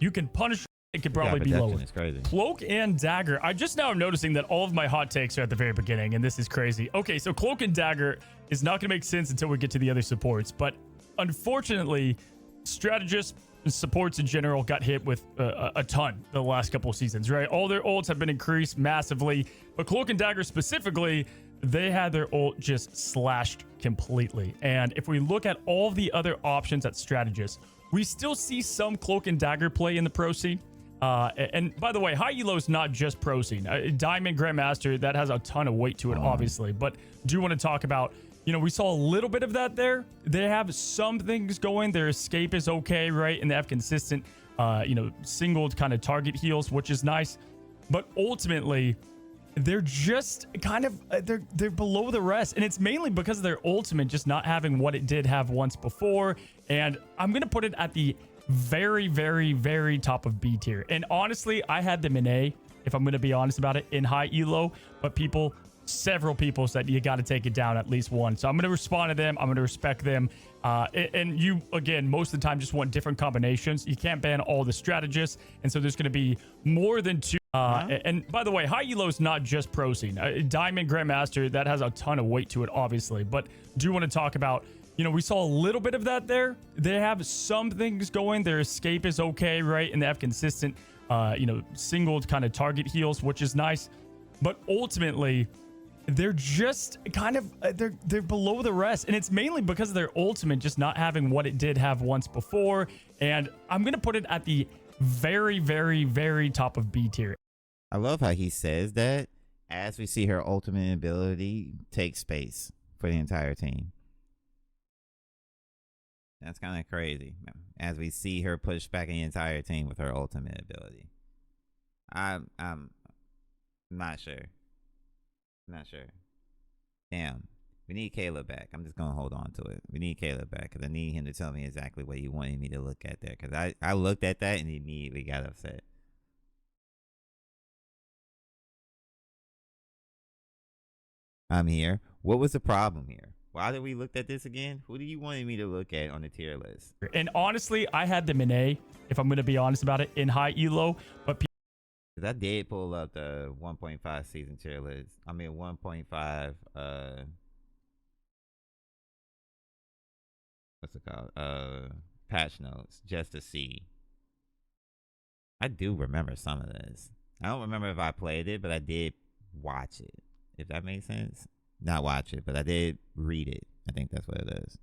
You can punish it could probably be lower. It's crazy. Cloak and Dagger. I just now am noticing that all of my hot takes are at the very beginning, and this is crazy. Okay, so Cloak and Dagger is not going to make sense until we get to the other supports, but unfortunately, strategists and supports in general got hit with a ton the last couple of seasons, right? All their ults have been increased massively, but Cloak and Dagger specifically, they had their ult just slashed completely. And if we look at all the other options at strategists, we still see some Cloak and Dagger play in the pro scene. And by the way, high elo is not just pro scene. Diamond Grandmaster, that has a ton of weight to it, obviously. But do want to talk about, you know, we saw a little bit of that there. They have some things going. Their escape is okay, right? And they have consistent, you know, single kind of target heals, which is nice. But ultimately, they're just kind of, they're below the rest. And it's mainly because of their ultimate just not having what it did have once before. And I'm going to put it at the very, very, very top of B tier. And honestly, I had them in A, if I'm going to be honest about it, in high elo, but several people said you got to take it down at least one. So I'm going to respond to them. I'm going to respect them. And you, again, most of the time just want different combinations. You can't ban all the strategists. And so there's going to be more than two. And by the way, high elo is not just pro scene. Diamond Grandmaster, that has a ton of weight to it, obviously. But do want to talk about, you know, we saw a little bit of that there. They have some things going. Their escape is okay, right? And they have consistent, you know, single kind of target heals, which is nice. But ultimately, they're just kind of, they're below the rest. And it's mainly because of their ultimate just not having what it did have once before. And I'm going to put it at the very, very, very top of B tier. I love how he says that as we see her ultimate ability take space for the entire team. That's kind of crazy. As we see her push back the entire team with her ultimate ability. I'm not sure. Not sure. Damn. We need Caleb back. I'm just going to hold on to it. We need Caleb back because I need him to tell me exactly what he wanted me to look at there. Because I looked at that and immediately got upset. I'm here. What was the problem here? Why did we look at this again? Who do you want me to look at on the tier list? And honestly, I had them in A, if I'm going to be honest about it, in high elo. But I did pull up the 1.5 season tier list. I mean, 1.5, what's it called? Patch notes, just to see. I do remember some of this. I don't remember if I played it, but I did watch it. If that makes sense. Not watch it, but I did read it. I think that's what it is.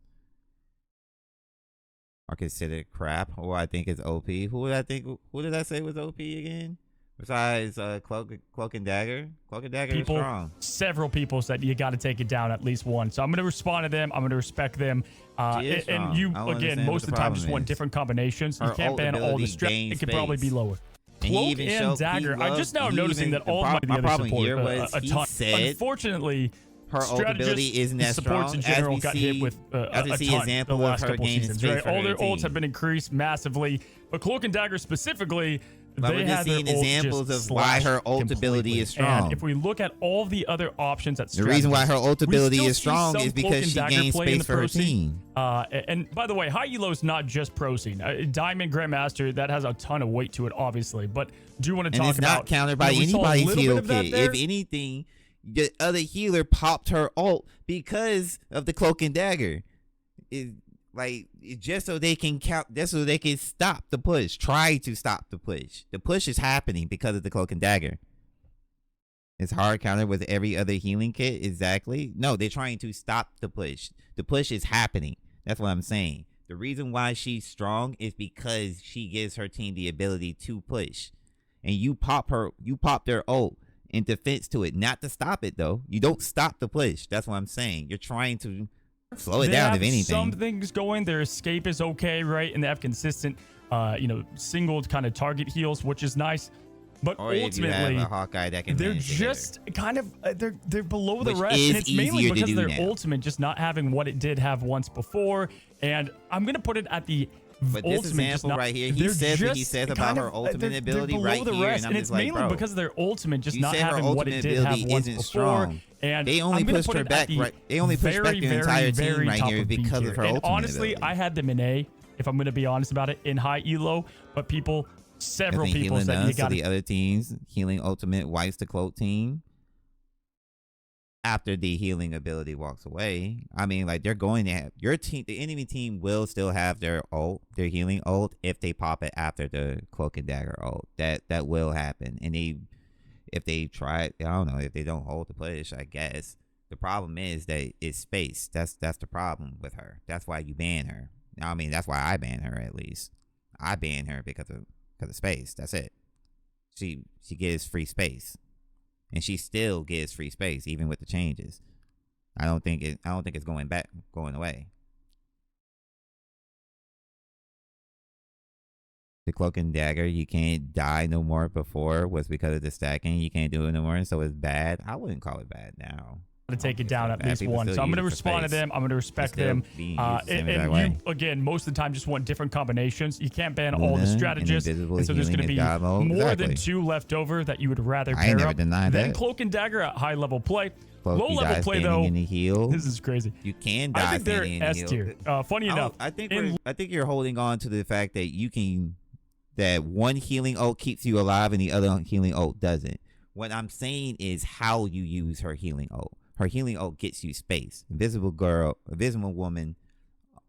Or considered crap, or I think it's OP. Who did I say was OP again? Besides Cloak and Dagger? Cloak and Dagger is strong. Several people said you got to take it down at least one. So I'm going to respond to them. I'm going to respect them. And you, again, most of the time just want different combinations. You can't ban all the strategies. It could probably be lower. Cloak and Dagger. I'm just now noticing that all of the other support a ton. Unfortunately, her ult ability isn't that strong. In general got hit with a ton example the last of her couple gaining seasons, space right? for All her their ults team. have been increased massively, but Cloak and Dagger specifically, But they we're had just seeing their ult examples just of why her slashed ult ability completely. is strong. And if we look at all the other options at The reason why her ult ability is strong is Cloak because and she Dagger gains play in space the for her pro scene. team. And by the way, high elo is not just pro scene. Diamond Grandmaster, that has a ton of weight to it, obviously. But do want to And talk it's about, not countered by we saw a anybody's little heal bit of that kit. there. If anything, the other healer popped her ult because of the Cloak and Dagger. Just so they can stop the push. Try to stop the push. The push is happening because of the Cloak and Dagger. It's hard counter with every other healing kit. Exactly. No, they're trying to stop the push. The push is happening. That's what I'm saying. The reason why she's strong is because she gives her team the ability to push. And you pop their ult in defense to it. Not to stop it though. You don't stop the push. That's what I'm saying. You're trying to slow it down if anything. Some things going. Their escape is okay, right? And they have consistent, you know, single kind of target heals, which is nice. But or if you have ultimately, a Hawkeye that can they're manage the hitter. just kind of they're below the Which rest, is and it's mainly easier to because of do their now. ultimate just not having what it did have once before. And I'm gonna put it at the But this ultimate just example not, right here, he says what he says about her ultimate ability below right the here, rest, and I'm it's just like, mainly bro, because of their ultimate just you not said her having what ultimate it did have ability once isn't before. strong. And They only I'm gonna pushed put her it back at the right- they only pushed back very, the entire very, team very right top here of B because of tier. her And ultimate honestly, ability. I had them in A, if I'm going to be honest about it, in high elo, but several If they people healing said you us, so got the other teams, healing ultimate wipes the cloak team. After the healing ability walks away, I mean, like, they're going to have your team. The enemy team will still have their ult, their healing ult, if they pop it after the cloak and dagger ult. That will happen. And if they try it, I don't know, if they don't hold the push, I guess. The problem is that it's space. That's the problem with her. That's why you ban her. I mean, that's why I ban her, at least. I ban her because of space. That's it. She gives free space. And she still gives free space even with the changes. I don't think it's going away. The cloak and dagger, you can't die no more before was because of the stacking. You can't do it no more, so it's bad. I wouldn't call it bad now. To take it down at least one. So I'm going to respond to them. I'm going to respect them. And you, again, most of the time just want different combinations. You can't ban all the strategists. And so there's going to be more than 2 left over that you would rather pair up. Then Cloak and Dagger at high level play. Low level play though, this is crazy. You can die. I think they're S tier. Funny enough, I think you're holding on to the fact that you can, that one healing ult keeps you alive and the other healing ult doesn't. What I'm saying is how you use her healing ult. Her healing ult gets you space. Invisible Woman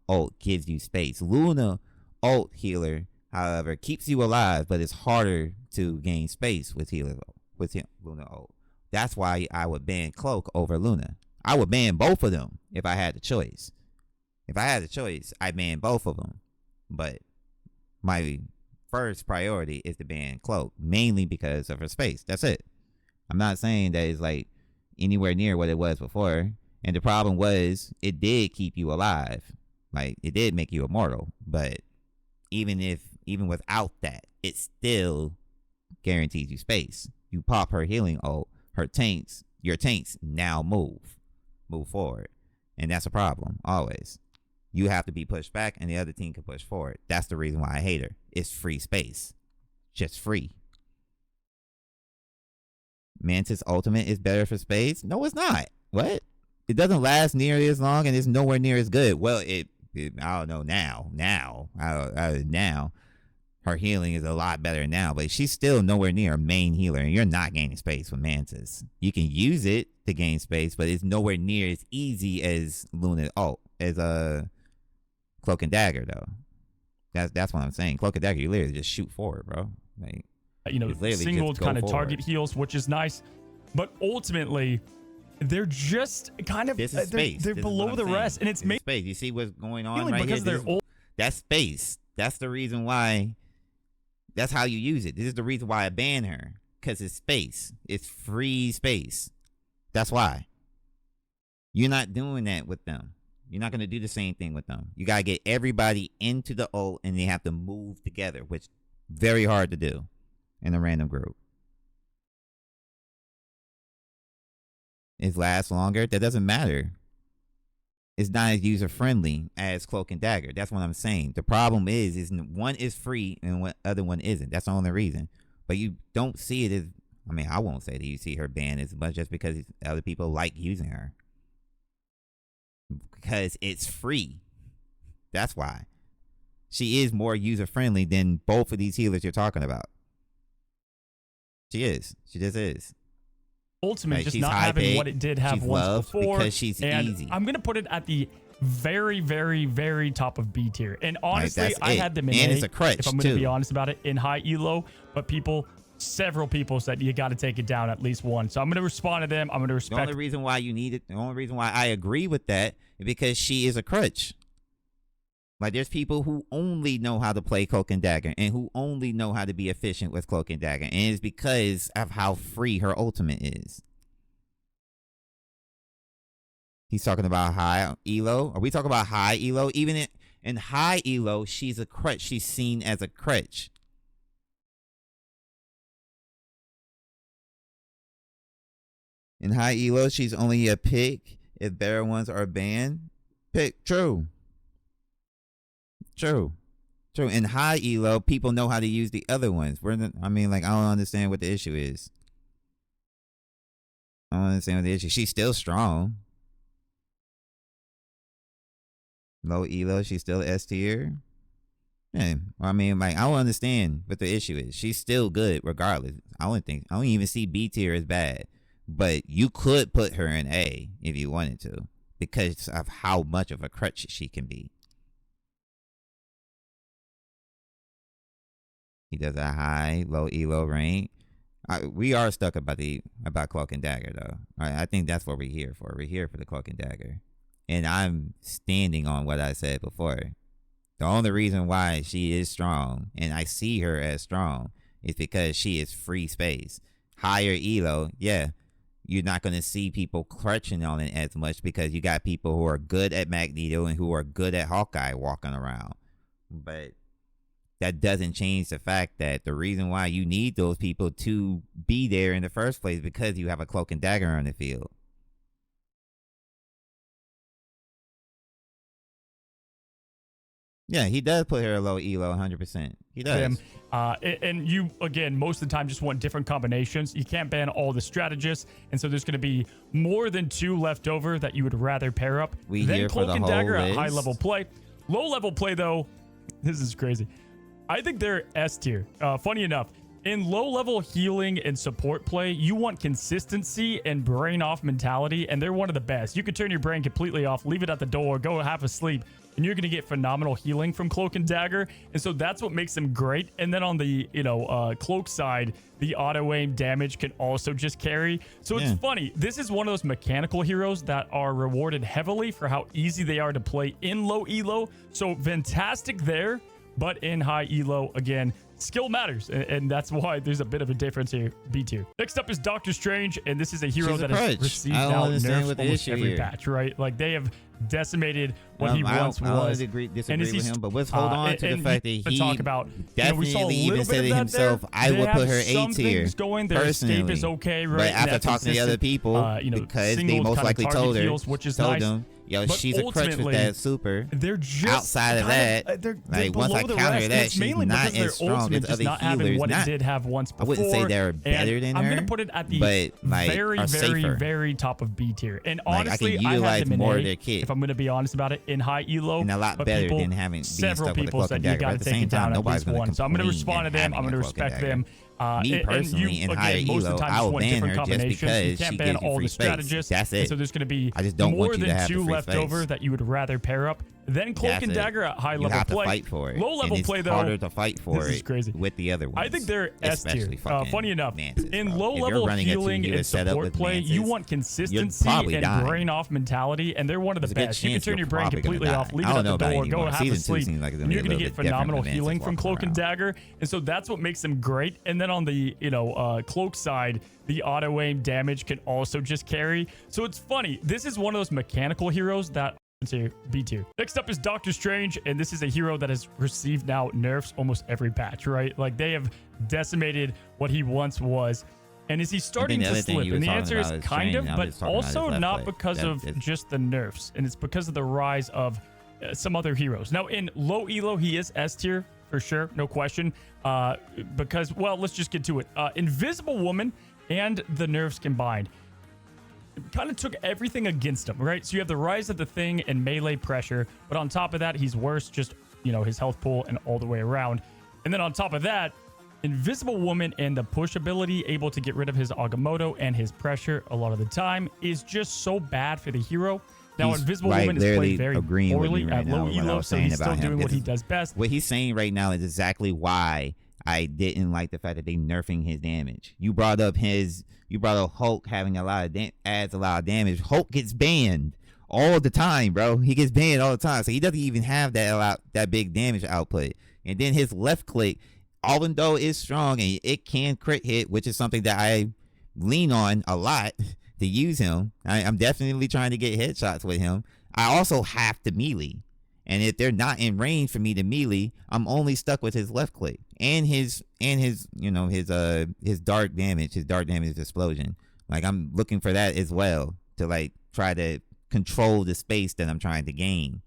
ult gives you space. Luna ult healer, however, keeps you alive, but it's harder to gain space with Luna ult. That's why I would ban Cloak over Luna. I would ban both of them if I had the choice. If I had the choice, I'd ban both of them. But my first priority is to ban Cloak, mainly because of her space. That's it. I'm not saying that it's like anywhere near what it was before. And the problem was it did keep you alive. Like, it did make you immortal. But even without that, it still guarantees you space. You pop her healing ult, your tanks now move forward. And that's a problem, always. You have to be pushed back and the other team can push forward. That's the reason why I hate her. It's free space. Just free. Mantis ultimate is better for space? No, it's not. What? It doesn't last nearly as long and it's nowhere near as good. Well, I don't know now. Now her healing is a lot better now, but she's still nowhere near a main healer, and you're not gaining space with Mantis. You can use it to gain space, but it's nowhere near as easy as Luna ult, as Cloak and Dagger though. That's what I'm saying. Cloak and Dagger, you literally just shoot forward, bro. Like, single kind of target heals, which is nice, but ultimately they're just kind of they're below the rest, and it's space. You see what's going on right here? That's space. That's the reason why. That's how you use it. This is the reason why I ban her, because it's space. It's free space. That's why. You're not doing that with them. You're not going to do the same thing with them. You got to get everybody into the ult, and they have to move together, which is very hard to do in a random group. It lasts longer. That doesn't matter. It's not as user-friendly as Cloak and Dagger. That's what I'm saying. The problem is one is free and one other one isn't. That's the only reason. But you don't see it as, I mean, I won't say that you see her banned as much just because other people like using her. Because it's free. That's why. She is more user-friendly than both of these healers you're talking about. She is. She just is. Ultimate, like, just not having what it did have once before, because she's easy. I'm gonna put it at the very, very, very top of B tier. And honestly, I had them in and A, it's a crutch, if I'm gonna be honest about it, in high elo. But several people said you got to take it down at least one. So I'm gonna respond to them. I'm gonna respect. The only reason why you need it, the only reason why I agree with that is because she is a crutch. Like, there's people who only know how to play Cloak and Dagger and who only know how to be efficient with Cloak and Dagger. And it's because of how free her ultimate is. He's talking about high elo. Are we talking about high elo? Even in high elo, she's a crutch. She's seen as a crutch. In high elo, she's only a pick if better ones are banned. Pick. True. In high elo, people know how to use the other ones. I don't understand what the issue is. I don't understand what the issue. She's still strong. Low elo, she's still S tier. Yeah, I mean, like, I don't understand what the issue is. She's still good regardless. I don't even see B tier as bad, but you could put her in A if you wanted to because of how much of a crutch she can be. He does a high, low elo rank. We are stuck about Cloak and Dagger though. I think that's what we're here for. We're here for the Cloak and Dagger, and I'm standing on what I said before. The only reason why she is strong, and I see her as strong, is because she is free space. Higher elo, yeah, you're not going to see people clutching on it as much because you got people who are good at Magneto and who are good at Hawkeye walking around. But that doesn't change the fact that the reason why you need those people to be there in the first place is because you have a Cloak and Dagger on the field. Yeah, he does put her a low elo 100%. He does. And you, again, most of the time just want different combinations. You can't ban all the strategists. And so there's going to be more than 2 left over that you would rather pair up. Then Cloak and Dagger at high level play. Low level play, though, this is crazy. I think they're S tier. Funny enough, in low level healing and support play, you want consistency and brain off mentality. And they're one of the best. You could turn your brain completely off, leave it at the door, go half asleep, and you're going to get phenomenal healing from Cloak and Dagger. And so that's what makes them great. And then on the, Cloak side, the auto aim damage can also just carry. So it's funny. This is one of those mechanical heroes that are rewarded heavily for how easy they are to play in low elo. So fantastic there, but in high elo, again, skill matters, and that's why there's a bit of a difference here. B tier. Next up is Doctor Strange, and this is a hero that has received now nerfs almost every patch, right? Like, they have decimated what he once was. I don't disagree with him, but let's hold on to the fact that he talk about, definitely even said it himself. I would put her A tier personally, is okay, right? But after talking to the other people, because they most likely told her, them, yo, she's a crutch with that super. They're just outside of that. Like, once I counter that, she's not as strong as other healers. What it did have once before. I wouldn't say they're better than her. I'm gonna put it at the very top of B tier. And honestly, I had them in A, if I'm gonna be honest about it, in high elo, and a lot better than having several people said you gotta take it down at least one. So I'm gonna respond to them. I'm gonna respect them. Me personally, in higher elo, I will ban her just because she gives you free space. That's it. So there's going to be I just don't more want you than to have 2 the free left space. over that you would rather pair up. Then Cloak and Dagger at high level you have play. To fight for it. Low level and play, it's though, harder to fight for this is crazy. With the other ones. I think they're S tier. Funny enough, Mantis, in low level healing and support play, Mantis, you want consistency and brain off mentality, and they're one of the best. You can turn your brain completely off, leave it at the door, go half asleep, and you're going to get phenomenal healing from Cloak and Dagger. And so that's what makes them great. And then on the Cloak side, the auto aim damage can also just carry. So it's funny. This is one of those mechanical heroes that B tier. Next up is Doctor Strange, and this is a hero that has received now nerfs almost every patch, right? Like, they have decimated what he once was. And is he starting to slip? And the answer is kind of, but also not because of just the nerfs. And it's because of the rise of some other heroes. Now, in low elo, he is S tier for sure, no question. Because, well, let's just get to it. Invisible Woman and the nerfs combined kind of took everything against him, right? So you have the rise of the Thing and melee pressure, but on top of that, he's worse, just, his health pool and all the way around. And then on top of that, Invisible Woman and the push ability, able to get rid of his Agamotto and his pressure a lot of the time, is just so bad for the hero. Now, Invisible Woman is played very poorly at low elo, so he's still doing what he does best. What he's saying right now is exactly why I didn't like the fact that they nerfing his damage. You brought up Hulk having adds a lot of damage. Hulk gets banned all the time, bro. He gets banned all the time, so he doesn't even have that big damage output. And then his left click, even though it's strong and it can crit hit, which is something that I lean on a lot to use him. I'm definitely trying to get headshots with him. I also have to melee. And if they're not in range for me to melee, I'm only stuck with his left click and his dark damage explosion. Like, I'm looking for that as well to like try to control the space that I'm trying to gain.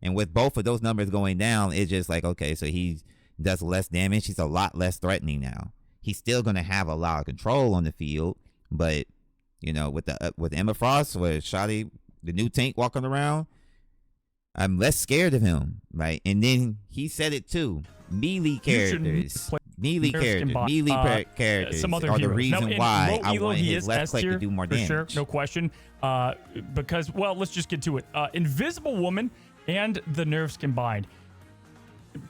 And with both of those numbers going down, it's just like, okay, so he does less damage. He's a lot less threatening now. He's still gonna have a lot of control on the field, but with Emma Frost, with Shotty, the new tank walking around, I'm less scared of him, right? And then he said it too. Melee characters, melee characters some other are the heroes. reason now, why I Elo, want he his is left S click to tier, do more for damage. sure, no question. Because, well, let's just get to it. Invisible Woman and the nerfs combined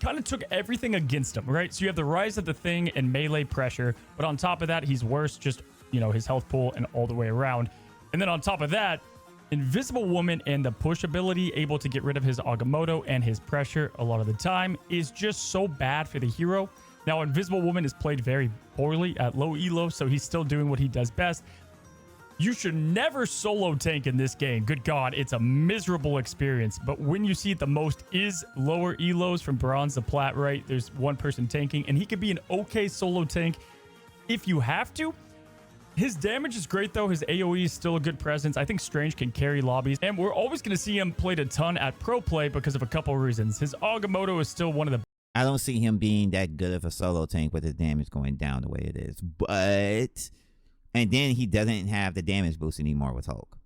kind of took everything against him, right? So you have the rise of the thing and melee pressure, but on top of that, he's worse, just, you know, his health pool and all the way around. And then on top of that, Invisible Woman and the push ability, able to get rid of his Agamotto and his pressure a lot of the time, is just so bad for the hero. Now, Invisible Woman is played very poorly at low elo, so he's still doing what he does best. You should never solo tank in this game. Good God, it's a miserable experience. But when you see it the most is lower elos from bronze to plat, right? There's one person tanking, and he could be an okay solo tank if you have to. His damage is great, though. His AoE is still a good presence. I think Strange can carry lobbies. And we're always going to see him played a ton at pro play because of a couple reasons. His Agamotto is still one of the... I don't see him being that good of a solo tank with his damage going down the way it is. But... And then he doesn't have the damage boost anymore with Hulk.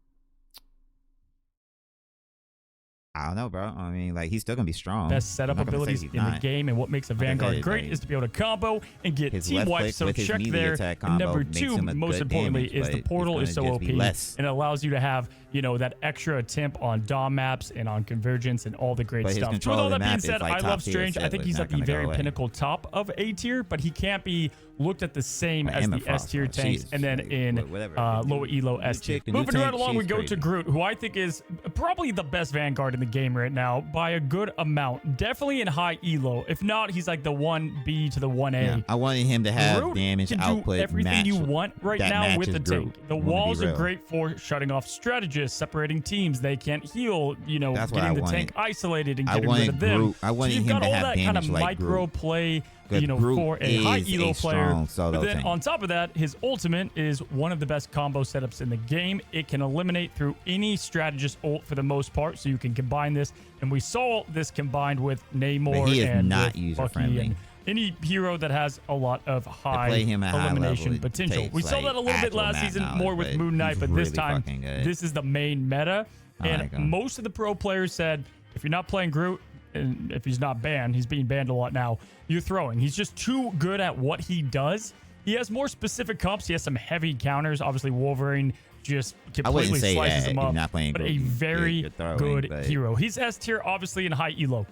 I don't know, bro. I mean, like, he's still going to be strong. Best setup abilities in the game, and what makes a Vanguard great is to be able to combo and get team wipes. So check there. And number two, most importantly, is the portal is so OP, and it allows you to have, you know, that extra attempt on DOM maps and on convergence and all the great stuff. With all that being said, I love Strange. I think he's at the very pinnacle top of A tier, but he can't be looked at the same as the S tier tanks, and then in low elo S tier. Moving right along, we go to Groot, who I think is probably the best Vanguard in the game right now by a good amount. Definitely in high elo. If not, he's like the 1B to the 1A. Yeah, I wanted him to have Groot damage can output do everything you want right now with the tank. The walls are real. great for shutting off strategists, separating teams. They can't heal, you know, That's what getting I the wanted. tank isolated and I getting rid of them. Groot. I wanted so you've him got to all have that kind of damage like micro Groot. play, But you know, Groot for a high is elo a player. strong solo But then tank. on top of that, his ultimate is one of the best combo setups in the game. It can eliminate through any strategist ult for the most part, so you can combine this. And we saw this combined with Namor But he is and not with user-friendly. Bucky and any hero that has a lot of high play him at high elimination level, it potential. takes, We saw like, that a little bit actual last map season, knowledge, more with but Moon Knight, he's but this really time, fucking good. this is the main meta. I And like him. most of the pro players said, if you're not playing Groot, and if he's not banned, he's being banned a lot now, you're throwing. He's just too good at what he does. He has more specific comps. He has some heavy counters. Obviously, Wolverine just completely say slices that him if up. you're not playing But Groot, a very you're throwing, good but- hero. He's S tier, obviously, in high elo.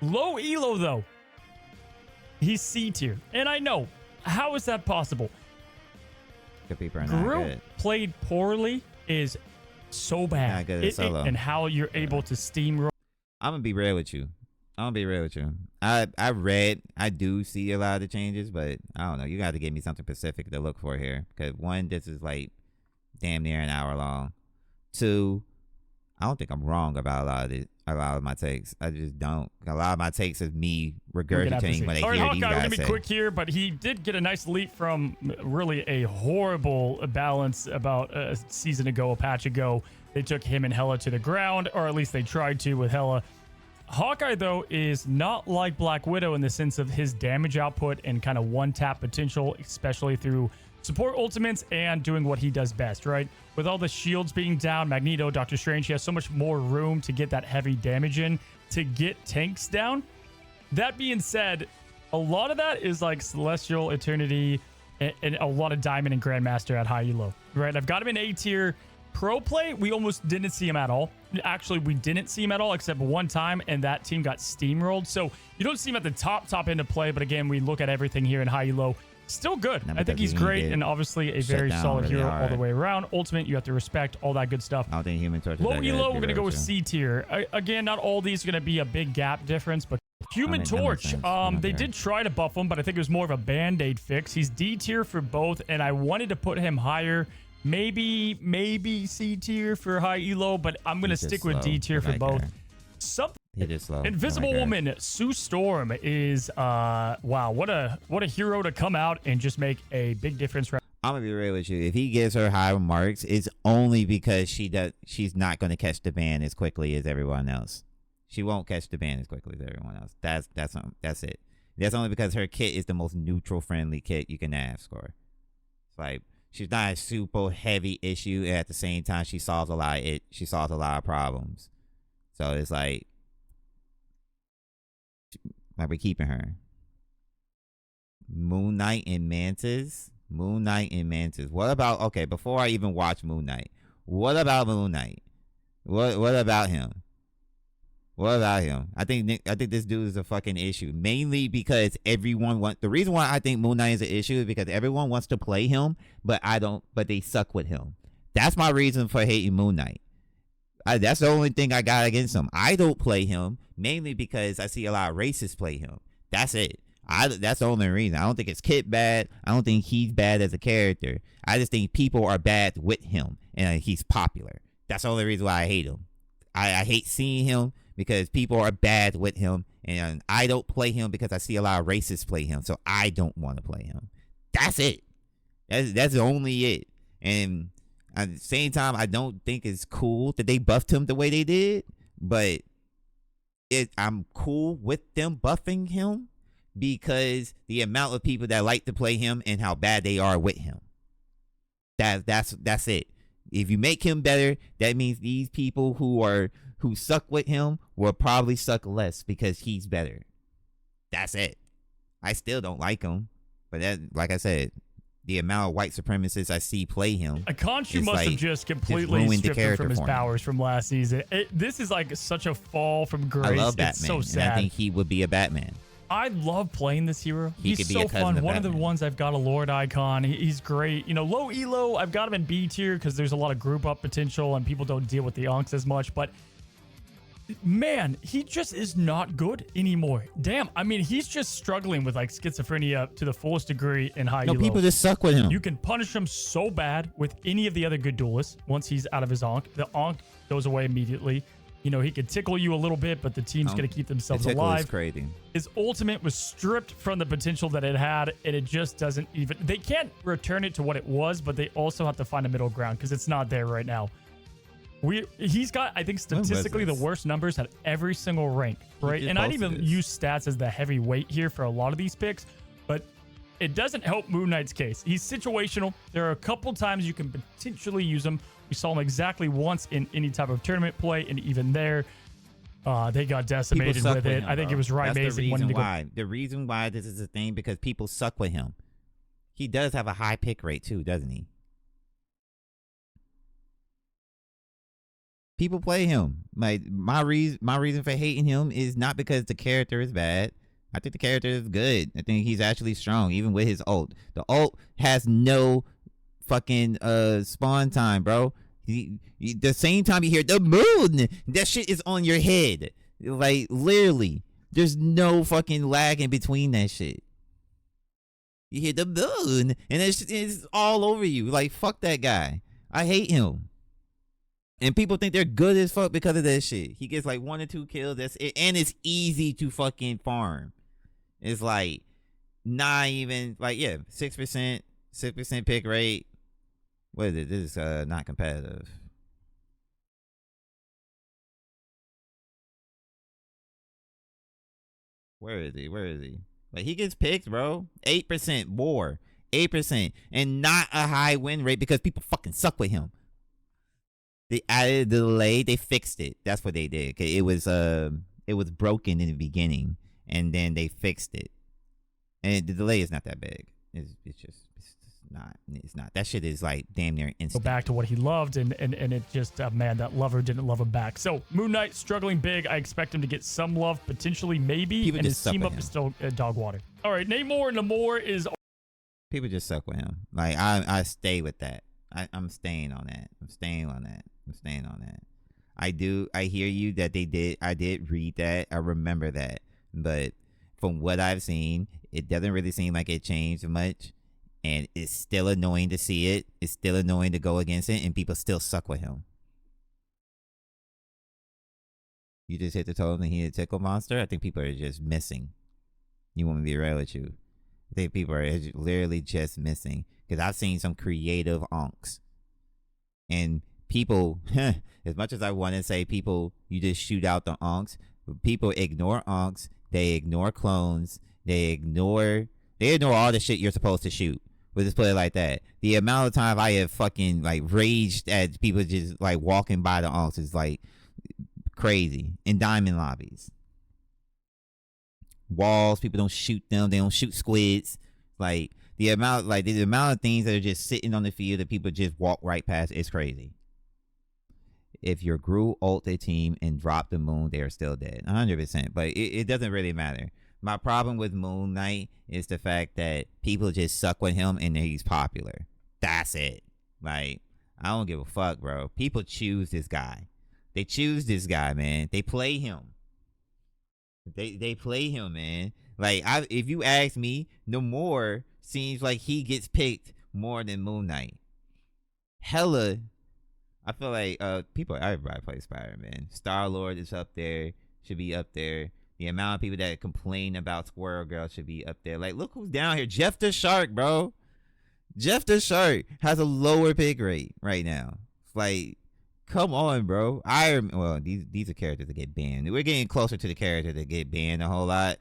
Low elo, though, he's C tier. And I know, how is that possible? Good people are not Groot good. played poorly is so bad. Not good at solo. And how you're able to steamroll. I'm gonna be real with you. I do see a lot of the changes, but I don't know. You got to give me something specific to look for here. Because one, this is like damn near an hour long. Two, I don't think I'm wrong about a lot of my takes. I just don't. A lot of my takes is me regurgitating what I All right, hear Hawkeye, these we're gonna guys be say. quick here, but he did get a nice leap from really a horrible balance about a season ago, a patch ago. They took him and Hela to the ground, or at least they tried to with Hela. Hawkeye, though, is not like Black Widow in the sense of his damage output and kind of one-tap potential, especially through support ultimates and doing what he does best, right? With all the shields being down, Magneto, Doctor Strange, he has so much more room to get that heavy damage in, to get tanks down. That being said, a lot of that is like Celestial, Eternity, and a lot of Diamond and Grandmaster at high elo, right? I've got him in A tier. Pro play, we almost didn't see him at all. Actually, we didn't see him at all except one time, and that team got steamrolled. So you don't see him at the top end of play, but again, we look at everything here in high elo. Still good. No, I think he's because he great did and obviously a shut very down solid really hero all the hard. way around. Ultimate, you have to respect all that good stuff. I don't think Human Torch is Low that good, elo, to we're be going to go real with with you. C tier. Again, not all these are going to be a big gap difference, but Human that makes Torch, sense. Okay. they did try to buff him, but I think it was more of a Band-Aid fix. He's D tier for both, and I wanted to put him higher. Maybe C tier for high elo, but I'm going to He's just stick with slow. D tier for Like both. her. Something He just slow. Invisible Oh my God. Woman, Sue Storm is wow, what a hero to come out and just make a big difference. I'm gonna be real with you. If he gives her high marks, it's only because she's not gonna catch the ban as quickly as everyone else. She won't catch the ban as quickly as everyone else. That's it. That's only because her kit is the most neutral friendly kit you can have. Score. It's like she's not a super heavy issue, and at the same time she solves a lot of problems. So it's like we're keeping her. Moon Knight and Mantis. Moon Knight and Mantis. What about, okay, before I even watch Moon Knight, what about Moon Knight? What about him? What about him? I think this dude is a fucking issue. Mainly because the reason why I think Moon Knight is an issue is because everyone wants to play him, but they suck with him. That's my reason for hating Moon Knight. That's the only thing I got against him. I don't play him mainly because I see a lot of racists play him. That's it. That's the only reason. I don't think it's Kit bad. I don't think he's bad as a character. I just think people are bad with him and he's popular. That's the only reason why I hate him. I hate seeing him because people are bad with him, and I don't play him because I see a lot of racists play him, so I don't want to play him. That's it. That's only it. And at the same time, I don't think it's cool that they buffed him the way they did, but I'm cool with them buffing him because the amount of people that like to play him and how bad they are with him. That's it. If you make him better, that means these people who suck with him will probably suck less because he's better. That's it. I still don't like him, but that, like I said, the amount of white supremacists I see play him. Khonshu must have just completely stripped him from his powers from last season. This is like such a fall from grace. I love Batman, it's so sad. and I think he would be a Batman. I love playing this hero. He He's so fun. One of the ones I've got a Lord Icon. He's great. You know, low elo, I've got him in B tier because there's a lot of group up potential and people don't deal with the Onks as much. But man, he just is not good anymore. Damn. I mean, he's just struggling with like schizophrenia to the fullest degree in high elo. People just suck with him. You can punish him so bad with any of the other good duelists once he's out of his Onk. The Onk goes away immediately. You know, he could tickle you a little bit, but the team's going to keep themselves alive. Is crazy. His ultimate was stripped from the potential that it had, and it just doesn't even... They can't return it to what it was, but they also have to find a middle ground because it's not there right now. He's got, I think, statistically the worst numbers at every single rank, right? And I didn't even use stats as the heavy weight here for a lot of these picks, but it doesn't help Moon Knight's case. He's situational. There are a couple times you can potentially use him. We saw him exactly once in any type of tournament play, and even there, they got decimated with it. I think it was Rymaze wanting to go. The reason why this is a thing, because people suck with him. He does have a high pick rate too, doesn't he? People play him. Like my reason for hating him is not because the character is bad. I think the character is good. I think he's actually strong, even with his ult. The ult has no fucking spawn time, bro. The same time you hear the moon, that shit is on your head. Like literally, there's no fucking lag in between that shit. You hear the moon, and it's all over you. Like fuck that guy. I hate him. And people think they're good as fuck because of that shit. He gets like 1 or 2 kills. That's it, and it's easy to fucking farm. It's like not even like 6% pick rate. What is it? This is not competitive. Where is he? Like he gets picked, bro. 8% more. 8%. And not a high win rate because people fucking suck with him. They added the delay, they fixed it. That's what they did. It was broken in the beginning, and then they fixed it. And the delay is not that big. It's not. That shit is like damn near instant. Go back to what he loved, and it just, man, that lover didn't love him back. So Moon Knight struggling big. I expect him to get some love, potentially, maybe, and his team up is still dog water. All right, Namor is... People just suck with him. Like, I stay with that. I'm staying on that. I'm staying on that. I hear you that I did read that. I remember that. But from what I've seen, it doesn't really seem like it changed much. And it's still annoying to see it. It's still annoying to go against it. And people still suck with him. You just hit the totem and he hit Tickle Monster? I think people are just missing. You want me to be real with you? I think people are literally just missing. Because I've seen some creative onks. And people, as much as I want to say people, you just shoot out the onks. People ignore onks. They ignore clones. They ignore all the shit you're supposed to shoot. We'll just put it like that. The amount of time I have fucking like raged at people just like walking by the onks is like crazy in diamond lobbies. Walls, people don't shoot them. They don't shoot squids. Like the amount of things that are just sitting on the field that people just walk right past is crazy. If your Gru ult a team and drop the Moon, they are still dead. 100%. But it doesn't really matter. My problem with Moon Knight is the fact that people just suck with him and he's popular. That's it. Like, I don't give a fuck, bro. People choose this guy. They choose this guy, man. They play him. They play him, man. Like, if you ask me, Namor seems like he gets picked more than Moon Knight. Hella, I feel like everybody plays Spider-Man. Star-Lord is up there, should be up there. The amount of people that complain about Squirrel Girl should be up there. Like, look who's down here. Jeff the Shark, bro. Jeff the Shark has a lower pick rate right now. Like, come on, bro. Well, these are characters that get banned. We're getting closer to the characters that get banned a whole lot.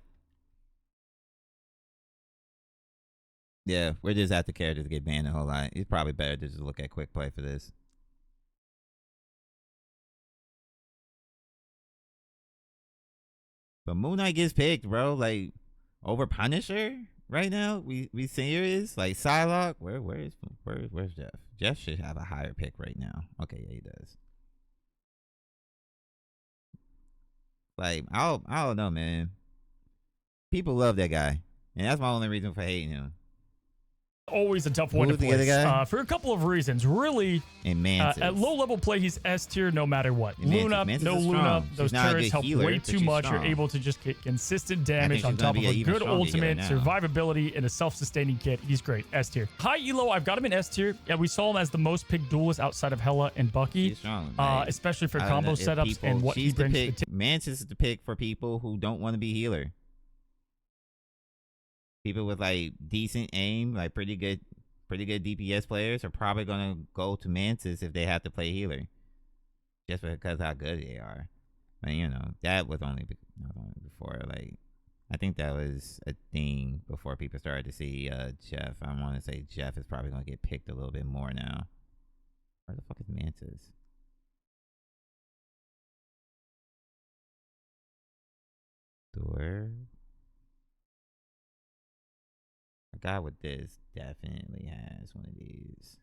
Yeah, we're just at the characters that get banned a whole lot. It's probably better to just look at quick play for this. But Moon Knight gets picked, bro. Like, over Punisher right now. We serious? Like Psylocke. Where's Jeff? Jeff should have a higher pick right now. Okay, yeah, he does. Like, I don't know, man. People love that guy, and that's my only reason for hating him. Always a tough one to place for a couple of reasons. Really, and Mantis. At low level play, he's S tier no matter what. Luna, no Luna, those turrets help way too much. You're able to just get consistent damage on top of a good ultimate, survivability, and a self-sustaining kit. He's great. S tier. High elo, I've got him in S tier. Yeah, we saw him as the most picked duelist outside of Hela and Bucky. He's strong, especially for combo setups and what he brings to the team. Mantis is the pick for people who don't want to be healer. People with like decent aim, like pretty good DPS players are probably gonna go to Mantis if they have to play healer, just because how good they are. But you know, that was only before. Like, I think that was a thing before people started to see Jeff. I want to say Jeff is probably gonna get picked a little bit more now. Where the fuck is Mantis? Door. A guy with this definitely has one of these.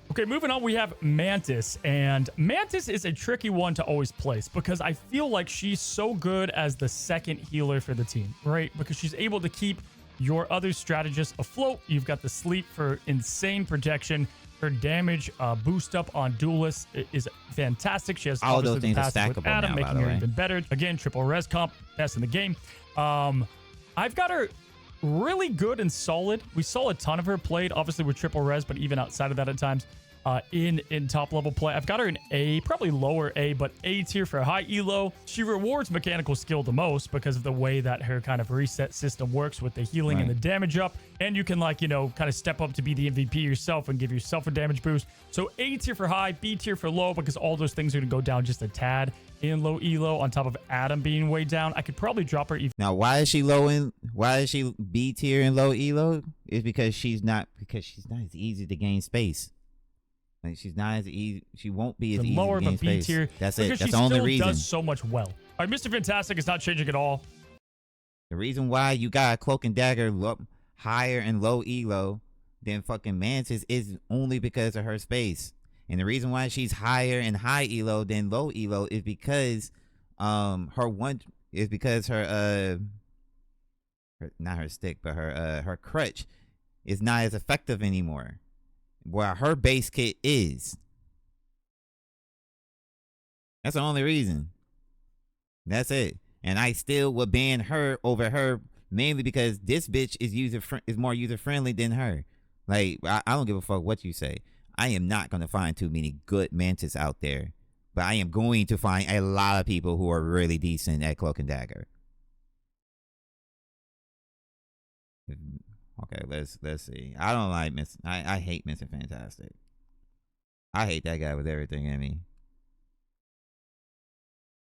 Okay, moving on, we have Mantis, and Mantis is a tricky one to always place because I feel like she's so good as the second healer for the team, right? Because she's able to keep your other strategists afloat. You've got the sleep for insane protection. Her damage boost up on duelists is fantastic. She has all those things are stackable with Adam, now, making her even better. Again, triple res comp, best in the game. I've got her really good and solid. We saw a ton of her played, obviously with triple res, but even outside of that at times in top level play. I've got her in A, probably lower A, but A tier for high elo. She rewards mechanical skill the most because of the way that her kind of reset system works with the healing and the damage up. And you can, like, you know, kind of step up to be the MVP yourself and give yourself a damage boost. So A tier for high, B tier for low, because all those things are going to go down just a tad in low elo on top of Adam being way down. I could probably drop her even. Now, why is she B tier and low elo? Is because she's not as easy to gain space. Like, she's not as easy. She won't be as easy lower to gain of a B space. tier. That's it. Because That's she the only still reason. does so much well. All right, Mr. Fantastic is not changing at all. The reason why you got Cloak and Dagger higher and low elo than fucking Mantis is only because of her space. And the reason why she's higher and high elo than low elo is because her not her stick, but her crutch is not as effective anymore. While her base kit is. That's the only reason. That's it. And I still would ban her over her mainly because this bitch is more user friendly than her. Like, I don't give a fuck what you say. I am not gonna find too many good Mantis out there, but I am going to find a lot of people who are really decent at Cloak and Dagger. Okay, let's see. I don't like I hate Mr. Fantastic. I hate that guy with everything in me.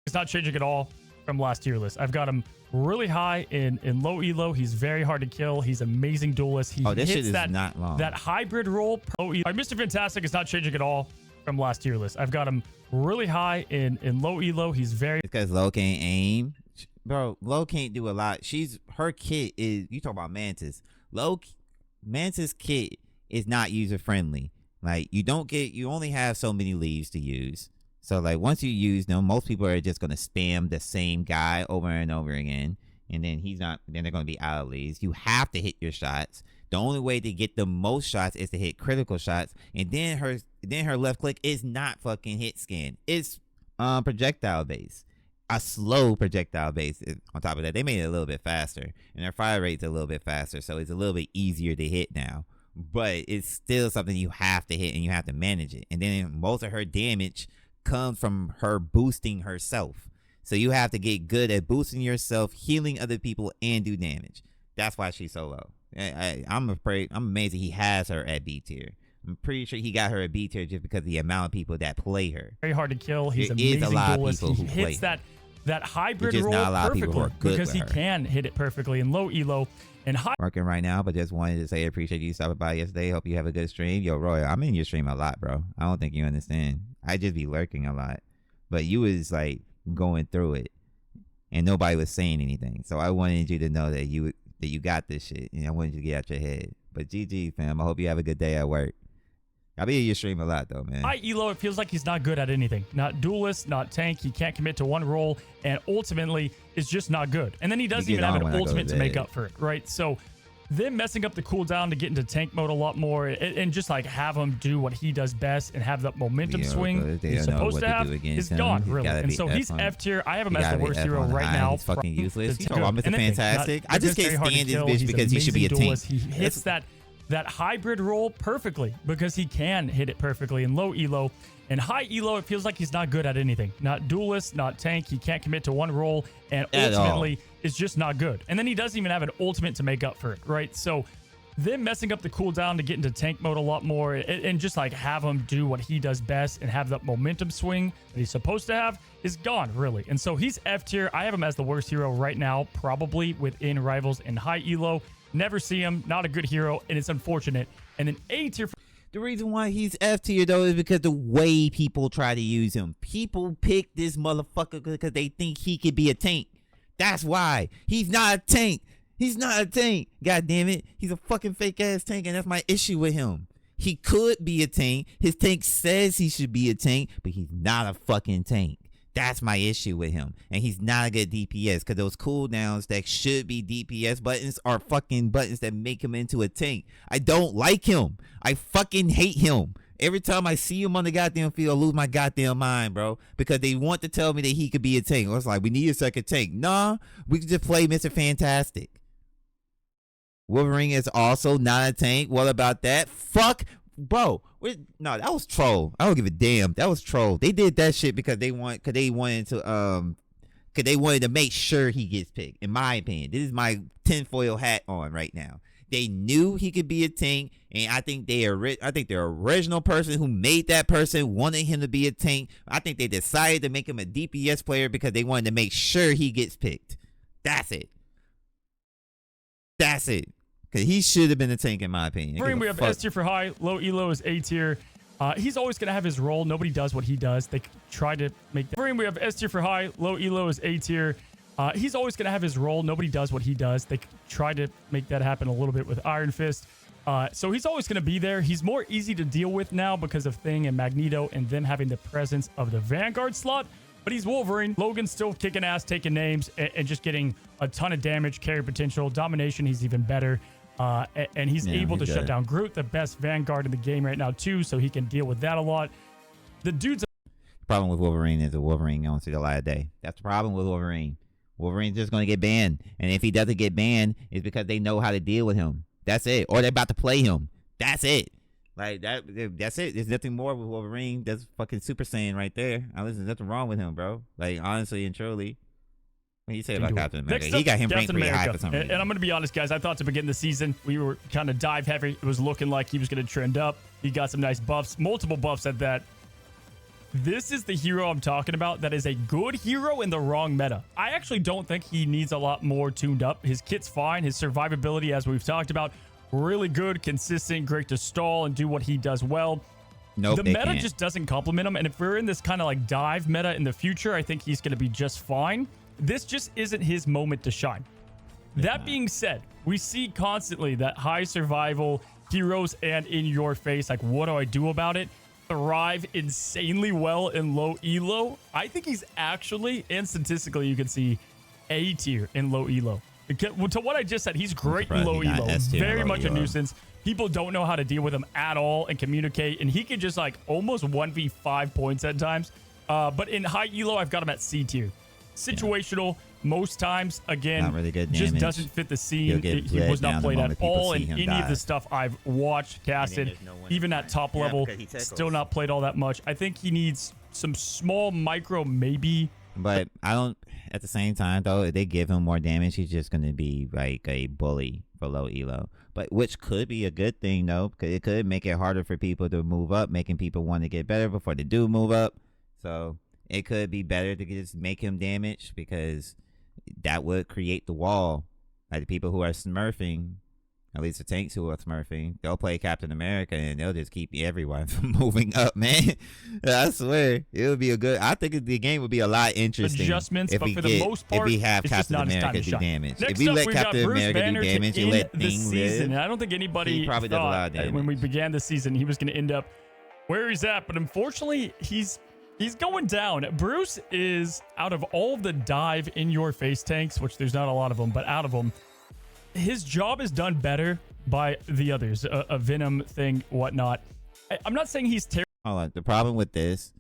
It's not changing at all. from last tier list. I've got him really high in low elo. He's very hard to kill. He's amazing duelist. He this shit hits is that, not long. that hybrid role. All right, Mr. Fantastic is not changing at all from last tier list. I've got him really high in low elo. He's very because Lo can't aim. Bro, Lo can't do a lot. Her kit is, you talk about Mantis. Mantis kit is not user friendly. Like, you only have so many leaves to use. So like once you use them, most people are just gonna spam the same guy over and over again, and then then they're gonna be out of leads. You have to hit your shots. The only way to get the most shots is to hit critical shots, and then her left click is not fucking hit scan. It's projectile base, a slow projectile base. On top of that, they made it a little bit faster, and their fire rate's a little bit faster, so it's a little bit easier to hit now. But it's still something you have to hit, and you have to manage it. And then most of her damage comes from her boosting herself. So you have to get good at boosting yourself, healing other people, and do damage. That's why she's so low. I'm amazed that he has her at B tier. I'm pretty sure he got her at B tier just because of the amount of people that play her. very hard to kill. He's There amazing is a lot of duelist. people He who play hits her. that hybrid There's just role not a lot of people who perfectly are good because with he her. can hit it perfectly in low elo and high. Working right now, but just wanted to say I appreciate you stopping by yesterday. Hope you have a good stream. Yo, Roy, I'm in your stream a lot, bro. I don't think you understand. I just be lurking a lot. But you was like going through it, and nobody was saying anything. So I wanted you to know that you got this shit, and I wanted you to get out your head. But GG, fam. I hope you have a good day at work. I'll be in your stream a lot, though, man. High elo, it feels like he's not good at anything. Not duelist, not tank. He can't commit to one role, and ultimately is just not good. And then he doesn't even have an ultimate to make up for it, right? So them messing up the cooldown to get into tank mode a lot more, and just like have him do what he does best and have that momentum swing he's supposed to have is gone, really. And so he's F tier. I have him as the worst hero right now. He's fucking useless. You talking Good. about Mr. And then think, Fantastic? not I just very can't hard to stand this kill. bitch He's because he should be a amazing tank. duelist. He hits that hybrid role perfectly because he can hit it perfectly in low elo. And high elo, it feels like he's not good at anything. Not duelist, not tank. He can't commit to one role, and ultimately is just not good. And then he doesn't even have an ultimate to make up for it, right? So them messing up the cooldown to get into tank mode a lot more, and just like have him do what he does best and have that momentum swing that he's supposed to have is gone, really. And so he's F tier. I have him as the worst hero right now, probably within Rivals and high elo. Never see him, not a good hero, and it's unfortunate. And then A tier. The reason why he's F tier though is because the way people try to use him. People pick this motherfucker because they think he could be a tank. That's why. He's not a tank. He's not a tank. God damn it. He's a fucking fake ass tank, and that's my issue with him. He could be a tank. His tank says he should be a tank, but he's not a fucking tank. That's my issue with him. And he's not a good DPS because those cooldowns that should be DPS buttons are fucking buttons that make him into a tank. I don't like him. I fucking hate him. Every time I see him on the goddamn field, I lose my goddamn mind, bro. Because they want to tell me that he could be a tank. Or it's like, we need a second tank. Nah, we can just play Mr. Fantastic. Wolverine is also not a tank. What about that? Fuck. Bro, no, that was troll. I don't give a damn. That was troll. They did that shit because they wanted to make sure he gets picked. In my opinion, this is my tinfoil hat on right now. They knew he could be a tank, and I think the original person who made that person wanted him to be a tank. I think they decided to make him a DPS player because they wanted to make sure he gets picked. That's it. That's it. Because he should have been a tank, in my opinion. We have S tier for high. Low elo is A tier. He's always going to have his role. Nobody does what he does. They try to make that. We have S tier for high. Low elo is A tier. He's always going to have his role. Nobody does what he does. They try to make that happen a little bit with Iron Fist. So he's always going to be there. He's more easy to deal with now because of Thing and Magneto and them having the presence of the Vanguard slot. But he's Wolverine. Logan's still kicking ass, taking names, and just getting a ton of damage, carry potential. Domination, he's even better. And he's able to shut down Groot, the best Vanguard in the game right now, too, so he can deal with that a lot. The dude's... The problem with Wolverine is that Wolverine don't see the light of day. That's the problem with Wolverine. Wolverine's just going to get banned. And if he doesn't get banned, it's because they know how to deal with him. That's it. Or they're about to play him. That's it. Like, that's it. There's nothing more with Wolverine. That's fucking Super Saiyan right there. There's nothing wrong with him, bro. Like, honestly and truly. What do you say about Captain America? He got him ranked pretty high for some reason. And I'm going to be honest, guys. I thought to begin the season, we were kind of dive heavy. It was looking like he was going to trend up. He got some nice buffs, multiple buffs at that. This is the hero I'm talking about that is a good hero in the wrong meta. I actually don't think he needs a lot more tuned up. His kit's fine. His survivability, as we've talked about, really good, consistent, great to stall and do what he does well. Nope, the they meta can't. just doesn't complement him. And if we're in this kind of like dive meta in the future, I think he's going to be just fine. This just isn't his moment to shine. That being said, we see constantly that high survival heroes and in your face, like, what do I do about it? Thrive insanely well in low elo. I think he's actually, and statistically, you can see A tier in low elo. To what I just said, he's great in low elo. Very much a nuisance. People don't know how to deal with him at all and communicate, and he can just like almost 1v5 points at times. But in high elo, I've got him at C tier. Situational. Most times, again, Not really good just damage. doesn't fit the He'll scene. get He was bled not down the played at moment people all see in him any of die. the stuff I've watched, casted, there's no winner even at point. top Yeah, level. because he tickles. Still not played all that much. I think he needs some small micro, maybe. But I don't. At the same time, though, if they give him more damage, he's just gonna be like a bully for low elo. But which could be a good thing, though, because it could make it harder for people to move up, making people want to get better before they do move up. So it could be better to just make him damage, because that would create the wall. Like the people who are smurfing, at least the tanks who are smurfing, they'll play Captain America and they'll just keep everyone from moving up, man. I swear, it would be a good. I think the game would be a lot interesting. Adjustments, if but we for get, the most part, if we have it's just Captain not his time America to do shine. damage. Next If we up, let we've got Captain Bruce America Banner do to damage and end let the Thing season. live, I don't think anybody he probably does a thought lot of that when damage. we began the season he was going to end up where he's at, but unfortunately he's going down. Bruce is, out of all of the dive in your face tanks, which there's not a lot of them, but out of them, his job is done better by the others. A Venom thing, whatnot. I'm not saying he's terrible. Hold on. The problem with this,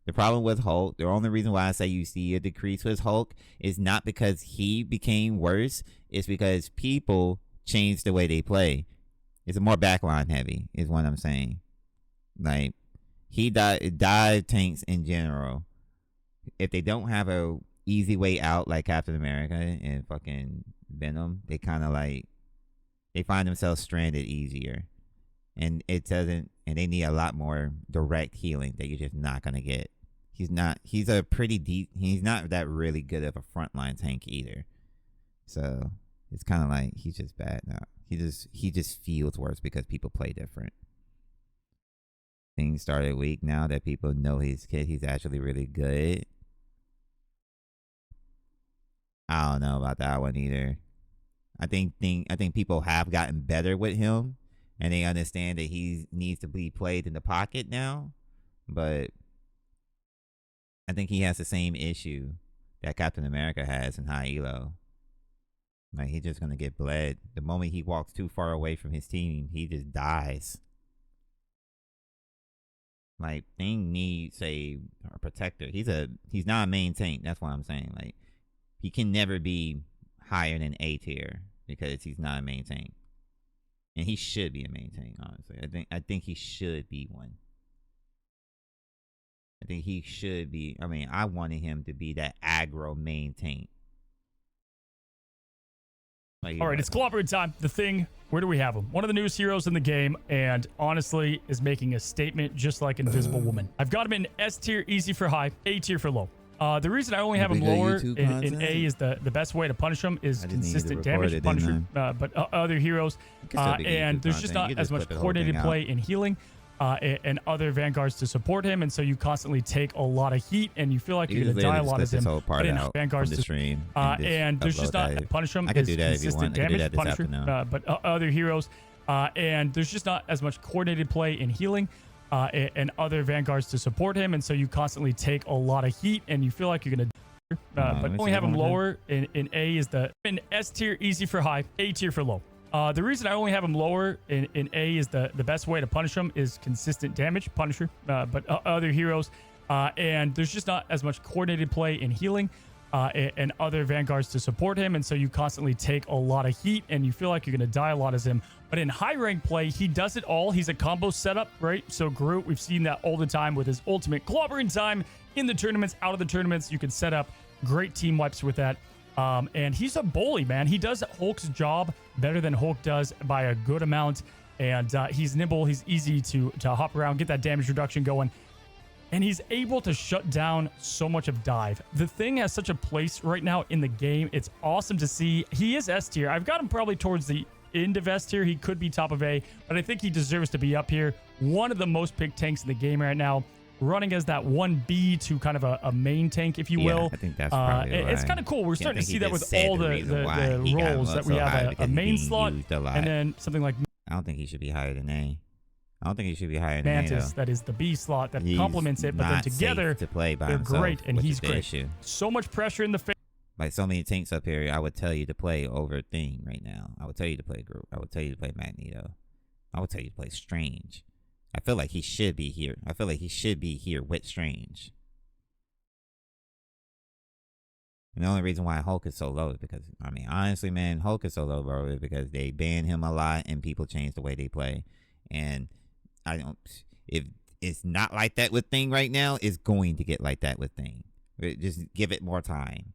the problem with Hulk, the only reason why I say you see a decrease with Hulk is not because he became worse. It's because people changed the way they play. It's more backline heavy, is what I'm saying. Like, he dive tanks in general, if they don't have a easy way out like Captain America and fucking Venom, they kind of like, they find themselves stranded easier. And it doesn't, and they need a lot more direct healing that you're just not going to get. He's a pretty deep, he's not that really good of a frontline tank either. So it's kind of like, he's just bad now. He just feels worse because people play different. Things started weak now that people know he's actually really good. I don't know about that one either. I think people have gotten better with him, and they understand that he needs to be played in the pocket now. But I think he has the same issue that Captain America has in high elo. Like, he's just gonna get bled. The moment he walks too far away from his team, he just dies. Like, Thing needs a protector. He's not a main tank. That's what I'm saying. Like, he can never be higher than A tier because he's not a main tank, and he should be a main tank. Honestly, I think he should be one. I think he should be. I mean, I wanted him to be that aggro main tank. Like, All right, it's cooperate time. The Thing, where do we have him? One of the newest heroes in the game, and honestly is making a statement just like Invisible Woman. I've got him in S tier, easy for high, A tier for low. The reason I only have him Bigger lower YouTube in content? A is the best way to punish him is I didn't need to consistent record damage, it, Punisher, didn't but other heroes, can still be good and YouTube there's just content. You not as just much clip the whole coordinated thing play out. in healing. And other Vanguards to support him, and so you constantly take a lot of heat, and you feel like you're You going to die a literally lot just as clip him. this whole part But in out Vanguards from the to stream, and there's just just upload not that. punish him. I could is do that if you consistent want. I could do damage, that this Punisher, afternoon. but other heroes, and there's just not as much coordinated play in healing. And other Vanguards to support him, and so you constantly take a lot of heat, and you feel like you're going to let but me only see have him one more lower in A is in S tier, easy for high, A tier for low. The reason I only have him lower in A is the best way to punish him is consistent damage, Punisher, but other heroes, and there's just not as much coordinated play in healing, and other Vanguards to support him, and so you constantly take a lot of heat, and you feel like you're going to die a lot as him. But in high rank play, he does it all. He's a combo setup, right? So Groot, we've seen that all the time with his ultimate clobbering time in the tournaments, out of the tournaments. You can set up great team wipes with that. And he's a bully, man. He does Hulk's job better than Hulk does by a good amount. And he's nimble. He's easy to hop around, get that damage reduction going. and he's able to shut down so much of dive. The thing has such a place right now in the game. It's awesome to see. He is S tier. I've got him probably towards the end of S tier. He could be top of A, but I think he deserves to be up here. One of the most picked tanks in the game right now, running as that 1B to kind of a main tank, if you will. I think that's probably it's why. kind of cool. We're Yeah, I starting to think see he that just with said all the the reason why he got roles him that up we so high have a because main he's being slot used a lot. and then something like I don't think he should be higher than A. I don't think he should be higher than A. Mantis, though. that is the B slot that He's complements it, but then not safe together to play by they're himself, great, and which he's is the great. issue. So much pressure in the face. Like so many tanks up here, I would tell you to play over Thing right now. I would tell you to play Groot. I would tell you to play Magneto. I would tell you to play Strange. I feel like he should be here. I feel like he should be here with Strange. And the only reason why Hulk is so low is because, I mean, honestly, man, Hulk is so low, bro, is because they ban him a lot and people change the way they play. And I don't, if it's not like that with Thing right now, it's going to get like that with Thing. Just give it more time,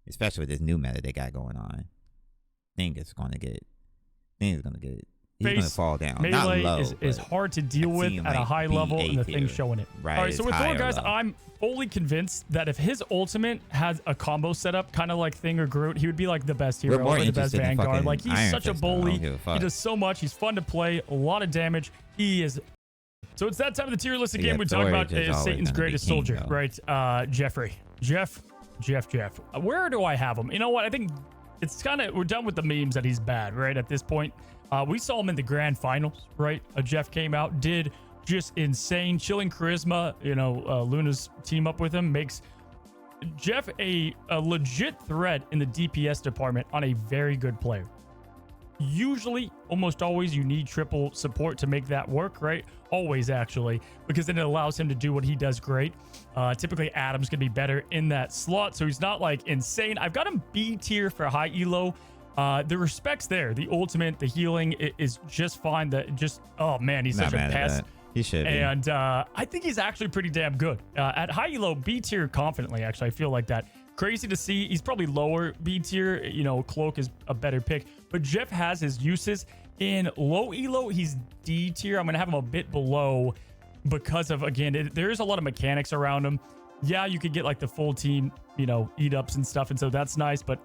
especially with this new meta they got going on. Thing is going to get, he's going to fall down. Not Melee low, is but hard to deal I've with seen him, at a like, high be level, and the A thing's tier. showing it. Right, All right, it's so with high Thor, or guys, low. I'm fully convinced that if his ultimate has a combo setup, kind of like Thing or Groot, he would be like the best hero more or the best interested in Vanguard. fucking Like, he's Iron such a Fist, though. I don't bully. give a He fuck. does so much. He's fun to play. A lot of damage. He is. So it's that time of the tier list again. Yeah, We talk Thor about is always Satan's gonna be greatest king, soldier, though. right? Jeffrey. Jeff. Where do I have him? You know what? I think it's kind of, we're done with the memes that he's bad, right? At this point, we saw him in the grand finals, right? Jeff came out, did just insane, chilling charisma. You know, Luna's team up with him makes Jeff a legit threat in the DPS department on a very good player. Usually, almost always, you need triple support to make that work, right? Always, actually, because then it allows him to do what he does great. Typically, Adam's going to be better in that slot, so he's not, like, insane. I've got him B tier for high elo. The respect's there. The ultimate, the healing is just fine. Oh, man, he's Not such a mad at pest. that. He should be. And I think he's actually pretty damn good. At high elo, B tier confidently, actually. I feel like that. Crazy to see. He's probably lower B tier. You know, Cloak is a better pick. But Jeff has his uses. In low elo, he's D tier. I'm going to have him a bit below because of, again, there's a lot of mechanics around him. Yeah, you could get like the full team, you know, eat ups and stuff. And so that's nice. But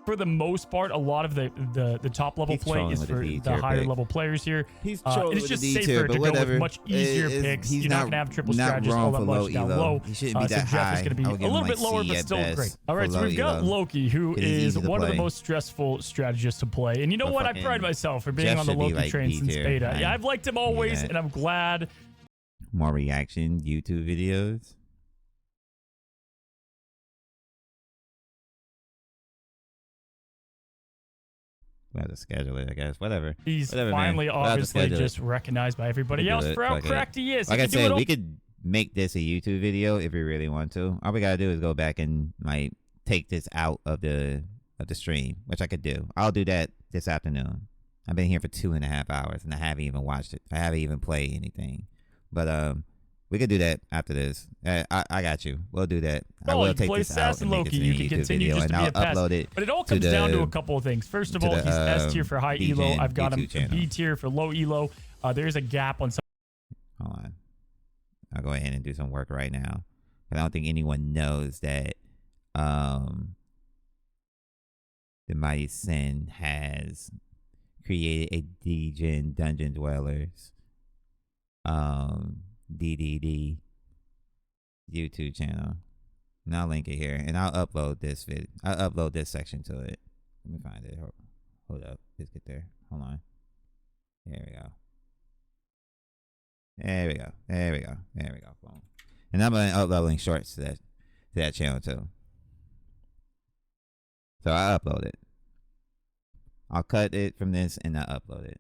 for the most part, a lot of the top level He's play trolling is with for the D the tier higher pick. level players here. He's And trolling it's with just the D safer tier, to but go with whatever. much easier picks. He's You're not not going to have triple not strategists wrong all that for much low down elo. low. He shouldn't be So that Jeff high. is going to be I a would give him, little bit like, lower, C but at still best great. All right, for so low we've got elo. Loki, who 'Cause he's is easy to one of the play. most stressful strategists to play. And you know But what? I fucking pride myself for being Jeff on the should be, Loki like, train B since tier, beta. man. Yeah, I've liked him always, that. and I'm glad. More reaction YouTube videos. We have to schedule it, I guess. Whatever. He's Whatever, man. finally We'll have to obviously schedule it. just recognized by everybody We'll else do it. for how Fuck it. cracked he is. Like He I can do it said, all. we could make this a YouTube video if we really want to. All we gotta do is go back and like take this out of the stream, which I could do. I'll do that this afternoon. I've been here for 2.5 hours and I haven't even watched it. I haven't even played anything. But we could do that after this. I got you. We'll do that. I Oh, will you take play this out Assassin and make Loki. it You a can YouTube continue video, just to and be a I'll pest. upload it. But it all to comes down to the- a couple of things. First of to all, the, he's S tier for high elo. DGen I've got him YouTube channel. B tier for low elo. There's a gap on some. Hold on. I'll go ahead and do some work right now. I don't think anyone knows that the Mighty Sin has created a DGen Dungeon Dwellers DDD YouTube channel. And I'll link it here. And I'll upload this I'll upload this section to it. Let me find it. Hold up. Let's get there. Hold on. There we go. There we go. There we go. There we go. Boom. And I'm uploading shorts to that channel too. So I upload it. I'll cut it from this and I'll upload it.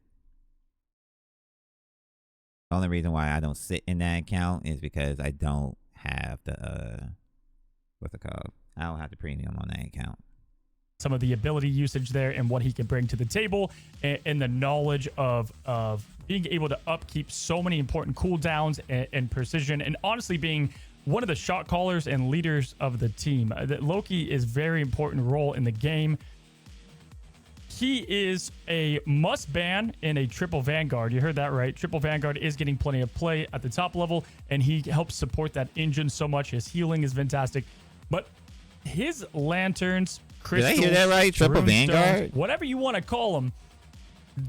The only reason why I don't sit in that account is because I don't have the what's it called? I don't have the premium on that account. Some of the ability usage there and what he can bring to the table, and the knowledge of being able to upkeep so many important cooldowns and precision, and honestly being one of the shot callers and leaders of the team. That Loki is very important role in the game. he is a must ban in a triple Vanguard. You heard that right. Triple Vanguard is getting plenty of play at the top level, and he helps support that engine so much. His healing is fantastic. But his lanterns, crystals, Did I hear that right? Triple runestones, Vanguard? whatever you want to call them,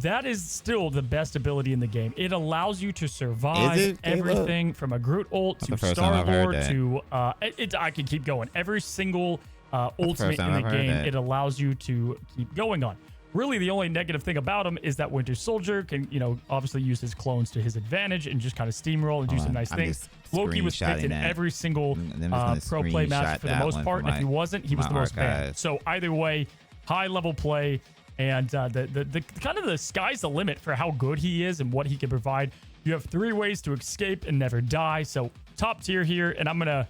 that is still the best ability in the game. It allows you to survive Is it, Caleb? everything from a Groot ult That's to the first time I've heard Star-Lord that. to I can keep going. Every single ultimate time in the I've heard game, that. it allows you to keep going on. Really, the only negative thing about him is that Winter Soldier can, obviously use his clones to his advantage and just kind of steamroll and do Hold some on, nice I'm things. just Loki was picked in screenshotting that. every single I'm just gonna pro play match screenshot for the that most one part. for And if he my- wasn't, he was my the most banned. archives. So either way, high level play. And the kind of the sky's the limit for how good he is and what he can provide. You have 3 ways to escape and never die. So top tier here. And I'm going to,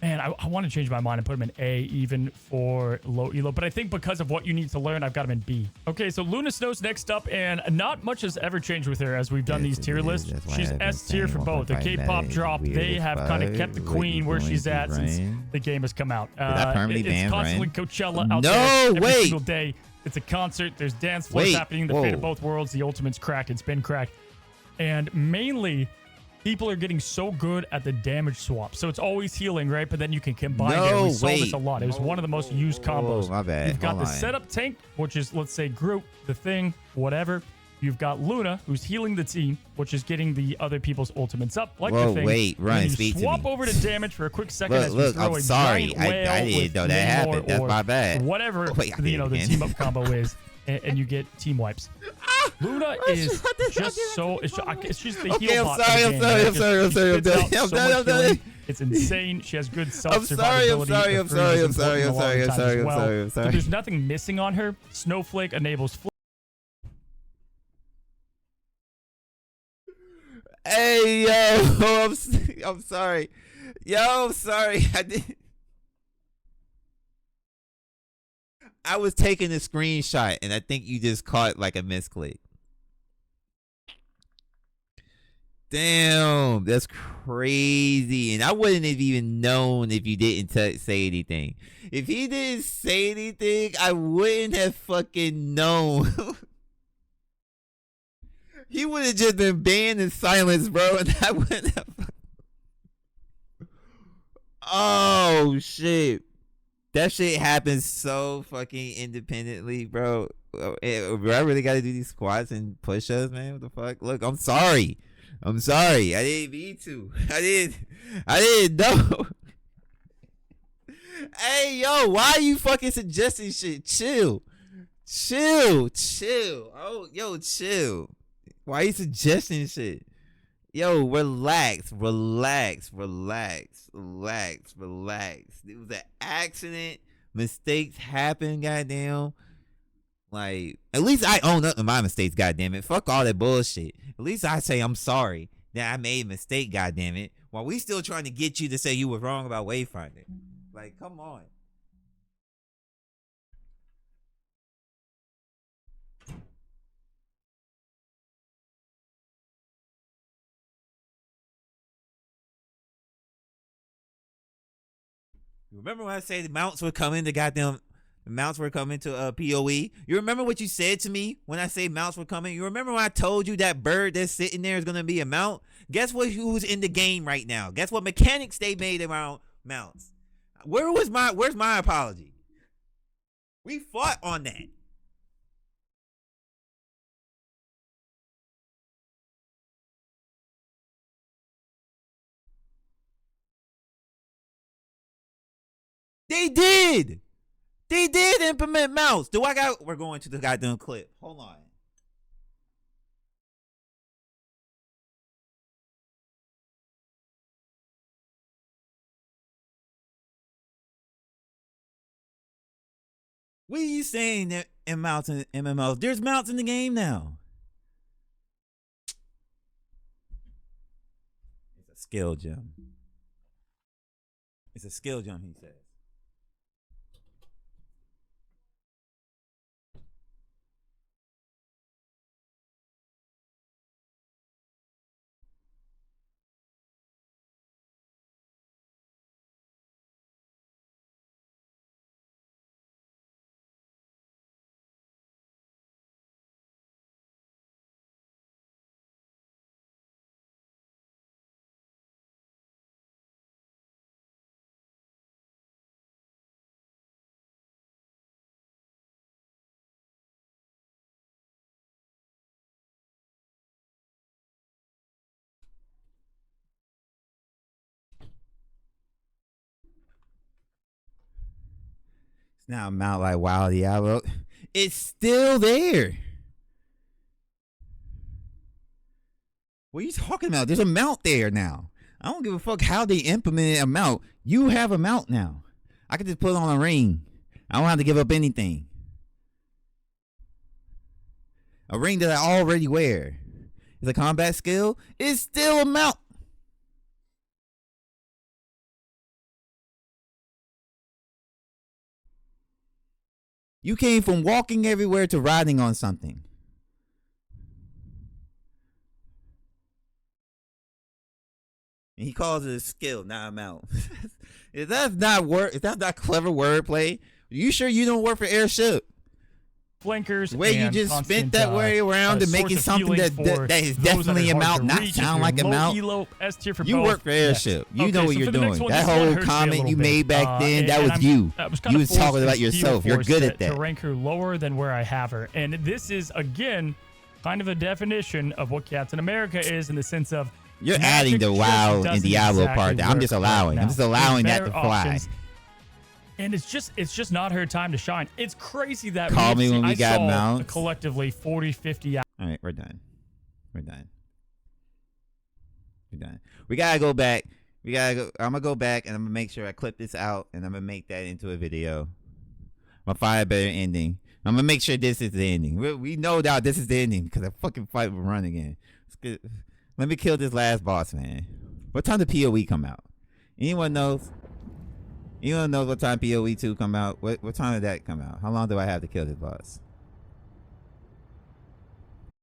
man, I want to change my mind and put him in A even for low elo. But I think because of what you need to learn, I've got him in B. Okay, so Luna Snow's next up. And not much has ever changed with her as we've done Yes, these it tier is. lists. That's why She's I've been S tier saying for both. The 1.5 K-pop is drop, weird they as have kind of fuck. kept the What queen you where doing, she's at since Brian? the game has come out. I permanently It's ban constantly Brian? Coachella out No, there every wait. single day. It's a concert. There's dance floors Wait, happening. The fate of whoa. both worlds. The ultimate's crack and spin crack. And mainly, people are getting so good at the damage swap. So it's always healing, right? But then you can combine it. No, We saw this wait. a lot. It was one of the most used combos. my bad. You've got Hold the on. setup tank, which is, let's say, Groot, the Thing, whatever. You've got Luna, who's healing the team, which is getting the other people's ultimates up, like Whoa, the Thing. wait, And Ryan, then you speak to swap me. over to damage for a quick second as we Look, throw I'm a sorry. giant I whale didn't with know that Namor happened. That's or my bad. Whatever Wait, I the did it again. team up combo is, and you get team wipes. Luna is just so she's the Okay, heel I'm bot of sorry, the I'm game, sorry, right? I'm sorry, I'm She sorry, I'm spits done. out I'm so done, much I'm done. healing. It's insane. She has good I'm self-survivability. sorry, I'm sorry, Her I'm freeze sorry, is I'm sorry, important I'm a lot sorry, of I'm times sorry, as I'm well. sorry, I'm So sorry. there's nothing missing on her. Snowflake enables Hey, yo, I'm sorry. Yo, I'm sorry. I was taking a screenshot, and I think you just caught like a misclick. Damn, that's crazy. And I wouldn't have even known if you didn't say anything. If he didn't say anything, I wouldn't have fucking known. He would have just been banned in silence, bro, and I wouldn't have. Oh, shit. That shit happens so fucking independently, bro. Do I really got to do these squats and push-ups, man? What the fuck? Look, I'm sorry. I didn't mean to. I didn't know. Hey, yo, why are you fucking suggesting shit? Chill. Oh, yo, chill. Why are you suggesting shit? Yo, relax. It was an accident. Mistakes happen, goddamn. Like, at least I own up to my mistakes, goddamn it. Fuck all that bullshit. At least I say I'm sorry that I made a mistake, goddamn it. While we still trying to get you to say you were wrong about Wayfinder. Like, come on. You remember when I said the mounts were coming to goddamn mounts were coming to PoE? You remember what you said to me when I say mounts were coming? You remember when I told you that bird that's sitting there is gonna be a mount? Guess what? Who's in the game right now? Guess what mechanics they made around mounts? Where's my apology? We fought on that. They did. They did implement mounts. We're going to the goddamn clip. Hold on. What are you saying that in mounts and MMOs? There's mounts in the game now. It's a skill gem. It's a skill gem, he says. It's not a mount like Wild Diablo. It's still there. What are you talking about? There's a mount there now. I don't give a fuck how they implemented a mount. You have a mount now. I can just put on a ring. I don't have to give up anything. A ring that I already wear. It's a combat skill. It's still a mount. You came from walking everywhere to riding on something. And he calls it a skill, not a mount. If that's not clever wordplay, you sure you don't work for Airship? Flankers. The way you just spent that way around to make it something that is definitely a mount, not sound like a mount. You work for Airship. You know what you're doing. That whole comment you made back then, that was you. You was talking about yourself. You're good at that. To rank her lower than where I have her. And this is, again, kind of a definition of what Captain America is in the sense of you're adding the WoW and Diablo part. I'm just allowing. I'm just allowing that to fly. And it's just not her time to shine. It's crazy that call me when we got mounts. Collectively 40, 50 hours. All right, we're done. We're done. We're done. We gotta go back. We gotta go. I'm gonna go back and I'm gonna make sure I clip this out and I'm gonna make that into a video. I'm gonna find a better ending. I'm gonna make sure this is the ending. We know that this is the ending because the fucking fight will run again. Let me kill this last boss, man. What time did PoE come out? Anyone knows? Anyone knows what time PoE 2 come out? What time did that come out? How long do I have to kill this boss?